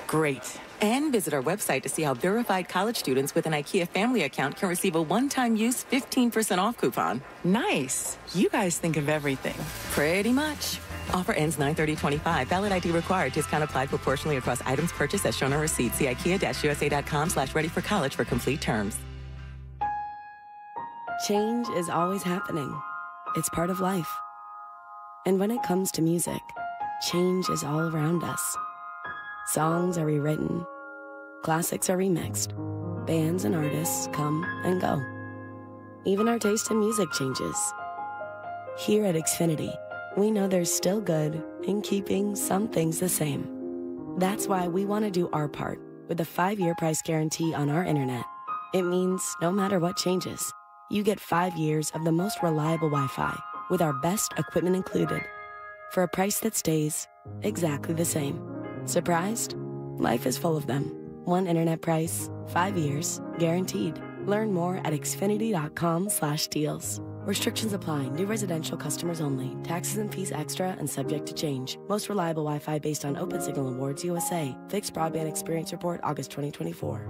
S25: Great. And visit our website to see how verified college students with an IKEA family account can receive a one-time use 15% off coupon. Nice. You guys think of everything. Pretty much. Offer ends 9/30/25. Valid ID required. Discount applied proportionally across items purchased as shown on receipt. See IKEA-USA.com/ready-for-college for complete terms.
S26: Change is always happening. It's part of life. And when it comes to music, change is all around us. Songs are rewritten. Classics are remixed. Bands and artists come and go. Even our taste in music changes. Here at Xfinity, we know there's still good in keeping some things the same. That's why we want to do our part with a 5-year price guarantee on our internet. It means no matter what changes, you get 5 years of the most reliable Wi-Fi with our best equipment included for a price that stays exactly the same. Surprised? Life is full of them. One internet price, 5 years, guaranteed. Learn more at xfinity.com/deals. Restrictions apply. New residential customers only. Taxes and fees extra and subject to change. Most reliable Wi-Fi based on Open Signal Awards USA. Fixed Broadband Experience Report, August 2024.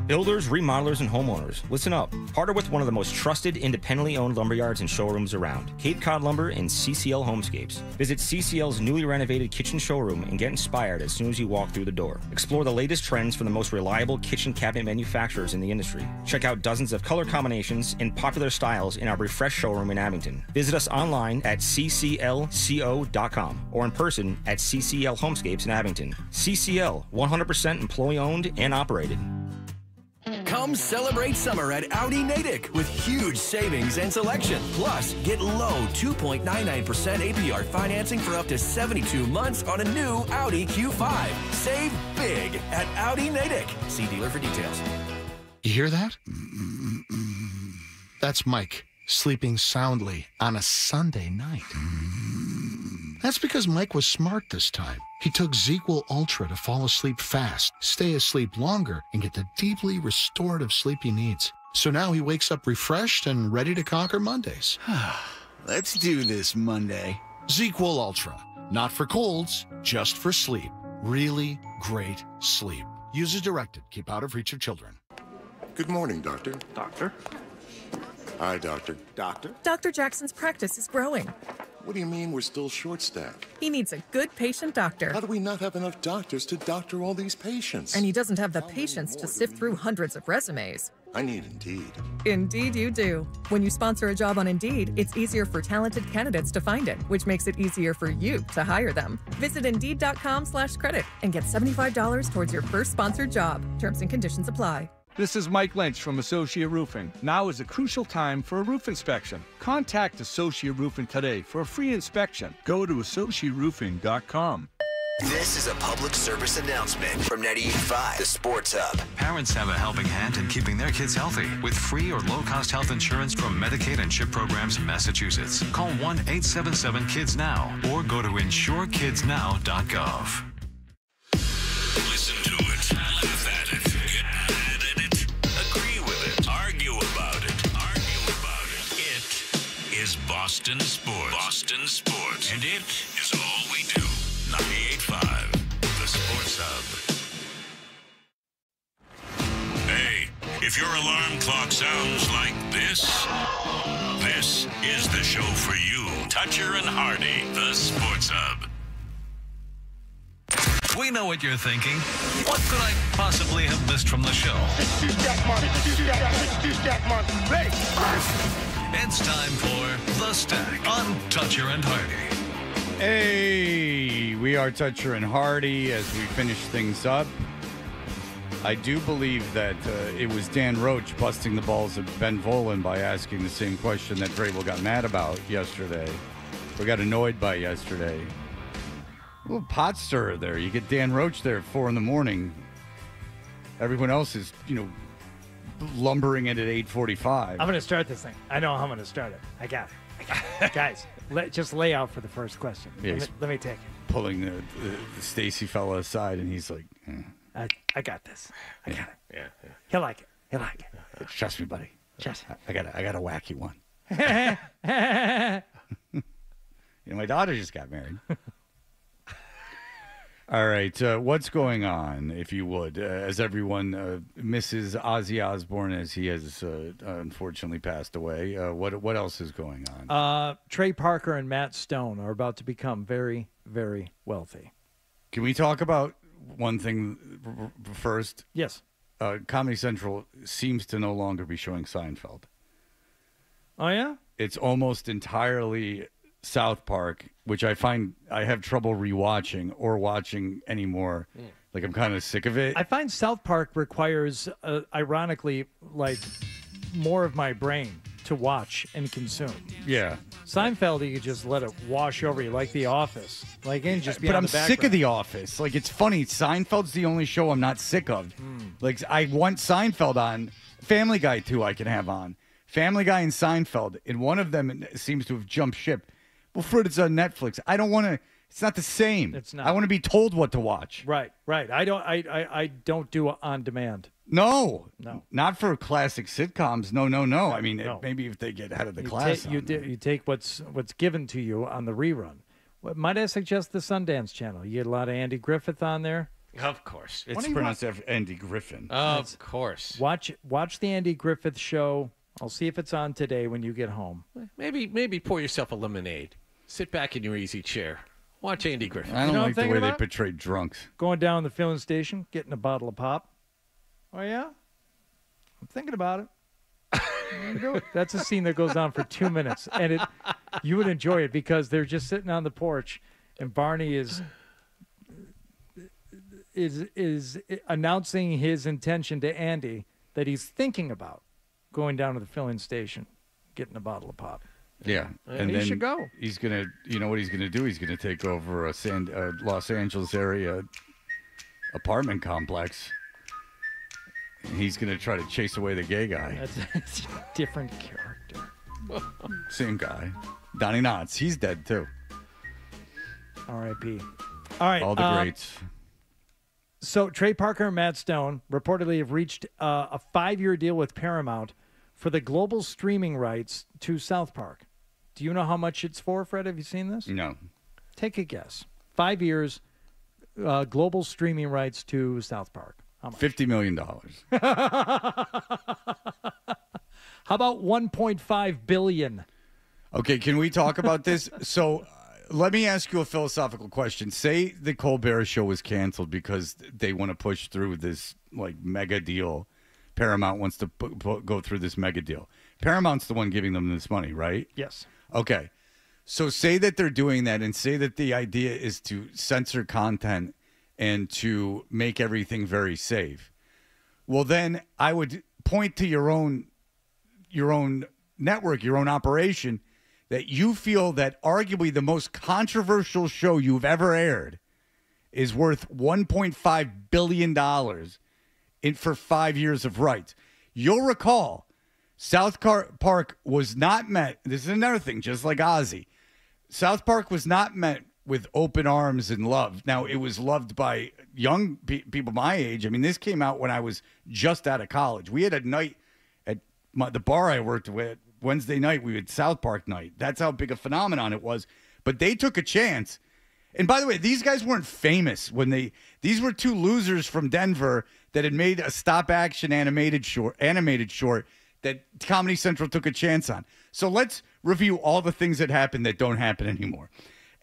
S27: Builders, remodelers, and homeowners, listen up. Partner with one of the most trusted, independently owned lumberyards and showrooms around, Cape Cod Lumber and CCL Homescapes. Visit CCL's newly renovated kitchen showroom and get inspired as soon as you walk through the door. Explore the latest trends from the most reliable kitchen cabinet manufacturers in the industry. Check out dozens of color combinations and popular styles in our refreshed showroom in Abington. Visit us online at cclco.com or in person at CCL Homescapes in Abington. CCL, 100% employee-owned and operated.
S28: Come celebrate summer at Audi Natick with huge savings and selection. Plus, get low 2.99% APR financing for up to 72 months on a new Audi Q5. Save big at Audi Natick. See dealer for details.
S29: You hear that? That's Mike sleeping soundly on a Sunday night. That's because Mike was smart this time. He took ZQL Ultra to fall asleep fast, stay asleep longer, and get the deeply restorative sleep he needs. So now he wakes up refreshed and ready to conquer Mondays.
S30: Let's do this Monday.
S29: ZQL Ultra. Not for colds, just for sleep. Really great sleep. Use as directed. Keep out of reach of children.
S31: Good morning, Doctor.
S30: Doctor?
S31: Hi, Doctor.
S30: Doctor?
S32: Dr. Jackson's practice is growing.
S30: What do you mean we're still short-staffed?
S31: He needs a good patient doctor.
S30: How do we not have enough doctors to doctor all these patients?
S31: And he doesn't have the patience to sift through hundreds of resumes.
S30: I need Indeed.
S31: Indeed you do. When you sponsor a job on Indeed, it's easier for talented candidates to find it, which makes it easier for you to hire them. Visit Indeed.com/credit and get $75 towards your first sponsored job. Terms and conditions apply.
S4: This is Mike Lynch from Associate Roofing. Now is a crucial time for a roof inspection. Contact Associate Roofing today for a free inspection. Go to AssociateRoofing.com.
S7: This is a public service announcement from 98.5, the Sports Hub.
S1: Parents have a helping hand in keeping their kids healthy with free or low-cost health insurance from Medicaid and CHIP programs in Massachusetts. Call 1-877-KIDS-NOW or go to insurekidsnow.gov.
S9: Listen to it, laugh at it, get mad at it, agree with it, argue about it. It is Boston Sports. Boston Sports. And it is all we do. 98.5, the Sports Hub. Hey, if your alarm clock sounds like this is the show for you. Toucher and Hardy, the Sports Hub.
S1: We know what you're thinking. What could I possibly have missed from the show? It's time for The Stack on Toucher and Hardy.
S5: Hey, we are Toucher and Hardy as we finish things up. I do believe that it was Dan Roach busting the balls of Ben Volen by asking the same question that Vrabel got mad about yesterday, or got annoyed by yesterday. A little pot stirrer there. You get Dan Roach there at 4 a.m. Everyone else is, lumbering it at 8:45.
S6: I'm going to start this thing. I know how I'm going to start it. I got it. Guys, just lay out for the first question.
S5: Yeah,
S6: let me take it.
S5: Pulling the Stacy fella aside, and he's like,
S6: I got this. I got it.
S2: Yeah.
S6: He'll like it.
S5: Trust me, buddy.
S6: Trust me.
S5: I got a wacky one. My daughter just got married. All right, what's going on, if you would, as everyone misses Ozzy Osbourne as he has unfortunately passed away. What else is going on?
S6: Trey Parker and Matt Stone are about to become very, very wealthy.
S5: Can we talk about one thing first?
S6: Yes.
S5: Comedy Central seems to no longer be showing Seinfeld.
S6: Oh, yeah?
S5: It's almost entirely South Park, which I find I have trouble rewatching or watching anymore.
S6: Yeah.
S5: Like, I'm kind of sick of it.
S6: I find South Park requires, ironically, more of my brain to watch and consume.
S5: Yeah.
S6: Seinfeld, you could just let it wash over you, like The Office. And just be
S5: but
S6: on
S5: I'm
S6: the background.
S5: sick of The Office. It's funny. Seinfeld's the only show I'm not sick of. I want Seinfeld on. Family Guy, too, I can have on. Family Guy and Seinfeld. And one of them seems to have jumped ship. Well, Fred, it's on Netflix. I don't want to. It's not the same.
S6: It's not.
S5: I want to be told what to watch.
S6: Right. I don't do on demand.
S5: No. Not for classic sitcoms. No. I mean,
S6: No.
S5: Maybe if they get out of the class.
S6: You take what's given to you on the rerun. Might I suggest the Sundance Channel? You get a lot of Andy Griffith on there.
S2: Of course.
S5: It's pronounced Andy Griffin.
S2: Of course.
S6: Watch the Andy Griffith show. I'll see if it's on today when you get home.
S2: Maybe pour yourself a lemonade. Sit back in your easy chair. Watch Andy Griffith.
S5: I don't like the way they portray drunks.
S6: Going down the filling station, getting a bottle of pop. Oh, yeah? I'm thinking about it. That's a scene that goes on for 2 minutes. And you would enjoy it because they're just sitting on the porch and Barney is announcing his intention to Andy that he's thinking about going down to the filling station, getting a bottle of pop.
S5: Yeah,
S6: and he should go.
S5: He's gonna, what he's gonna do? He's gonna take over a Los Angeles area apartment complex. He's gonna try to chase away the gay guy.
S6: That's a different character.
S5: Same guy, Donnie Knotts. He's dead too.
S6: R.I.P. All right,
S5: all the greats.
S6: So Trey Parker and Matt Stone reportedly have reached a 5-year deal with Paramount for the global streaming rights to South Park. Do you know how much it's for, Fred? Have you seen this?
S5: No.
S6: Take a guess. 5 years, global streaming rights to South Park. How much?
S5: $50 million.
S6: How about $1.5 billion?
S5: Okay, can we talk about this? So let me ask you a philosophical question. Say the Colbert Show was canceled because they want to push through this like mega deal. Paramount wants to go through this mega deal. Paramount's the one giving them this money, right?
S6: Yes.
S5: Okay. So say that they're doing that and say that the idea is to censor content and to make everything very safe. Well, then I would point to your own network, your own operation, that you feel that arguably the most controversial show you've ever aired is worth $1.5 billion for 5 years of rights. You'll recall South Park was not met. This is another thing, just like Ozzy. South Park was not met with open arms and love. Now, it was loved by young people my age. I mean, this came out when I was just out of college. We had a night at the bar I worked with. Wednesday night, we had South Park night. That's how big a phenomenon it was. But they took a chance. And by the way, these guys weren't famous when these were two losers from Denver that had made a stop-action animated short that Comedy Central took a chance on. So let's review all the things that happened that don't happen anymore.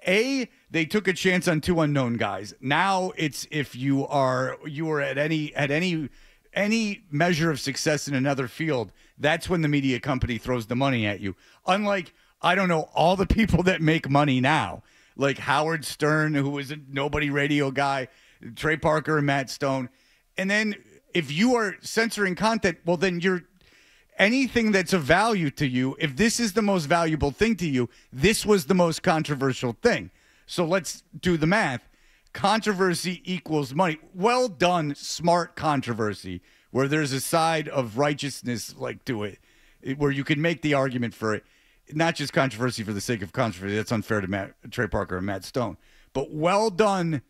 S5: A, they took a chance on two unknown guys. Now it's if you are at any measure of success in another field, that's when the media company throws the money at you. Unlike, I don't know, all the people that make money now, like Howard Stern, who was a nobody radio guy, Trey Parker and Matt Stone. And then if you are censoring content, well, then you're anything that's of value to you. If this is the most valuable thing to you, this was the most controversial thing. So let's do the math. Controversy equals money. Well done, smart controversy, where there's a side of righteousness like to it, where you can make the argument for it. Not just controversy for the sake of controversy. That's unfair to Trey Parker and Matt Stone. But well done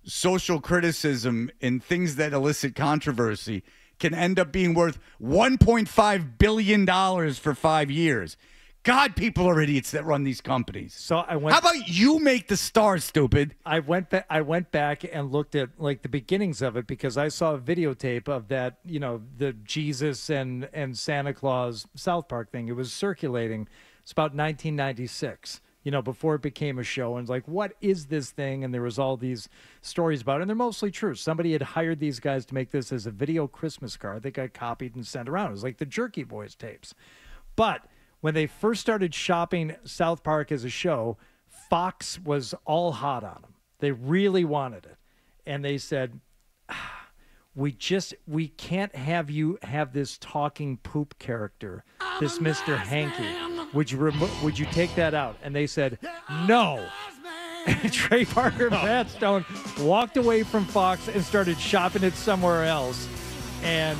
S5: social criticism and things that elicit controversy can end up being worth $1.5 billion for 5 years. God, people are idiots that run these companies.
S6: So I went.
S5: How about you make the stars, stupid?
S6: I went back and looked at like the beginnings of it because I saw a videotape of that, the Jesus and Santa Claus South Park thing. It was circulating. It's about 1996. Before it became a show, and like, what is this thing? And there was all these stories about it, and they're mostly true. Somebody had hired these guys to make this as a video Christmas card that got copied and sent around. It was like the Jerky Boys tapes. But when they first started shopping South Park as a show, Fox was all hot on them. They really wanted it. And they said, we can't have you have this talking poop character, this Mr. Hanky. Would you take that out? And they said, no. And Trey Parker and Matt Stone walked away from Fox and started shopping it somewhere else. And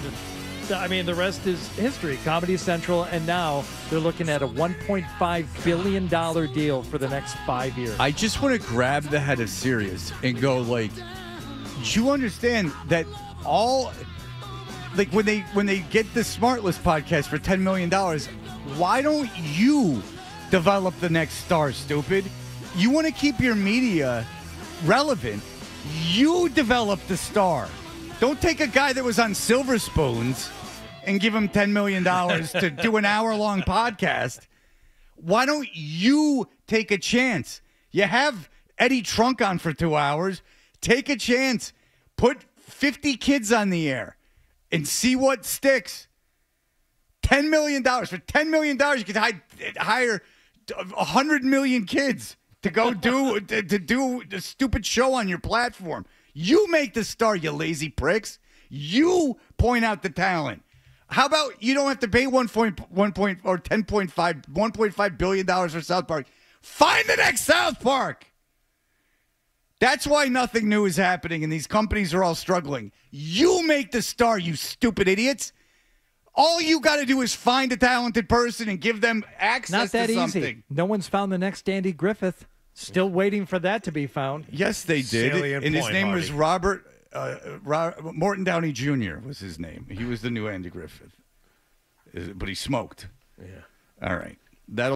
S6: the rest is history. Comedy Central, and now they're looking at a $1.5 billion deal for the next 5 years.
S5: I just want to grab the head of Sirius and go like, do you understand that all, like when they get the Smart List podcast for $10 million, why don't you develop the next star, stupid? You want to keep your media relevant. You develop the star. Don't take a guy that was on Silver Spoons and give him $10 million to do an hour-long podcast. Why don't you take a chance? You have Eddie Trunk on for 2 hours. Take a chance. Put 50 kids on the air and see what sticks. $10 million. For $10 million, you could hire 100 million kids to go do to do a stupid show on your platform. You make the star, you lazy pricks. You point out the talent. How about you don't have to pay $1.5 billion for South Park? Find the next South Park. That's why nothing new is happening and these companies are all struggling. You make the star, you stupid idiots. All you got to do is find a talented person and give them access to something.
S6: Not that easy. No one's found the next Andy Griffith. Still waiting for that to be found.
S5: Yes, they did. And his name was Robert Morton Downey Jr. was his name. He was the new Andy Griffith. But he smoked.
S2: Yeah.
S5: All right. That'll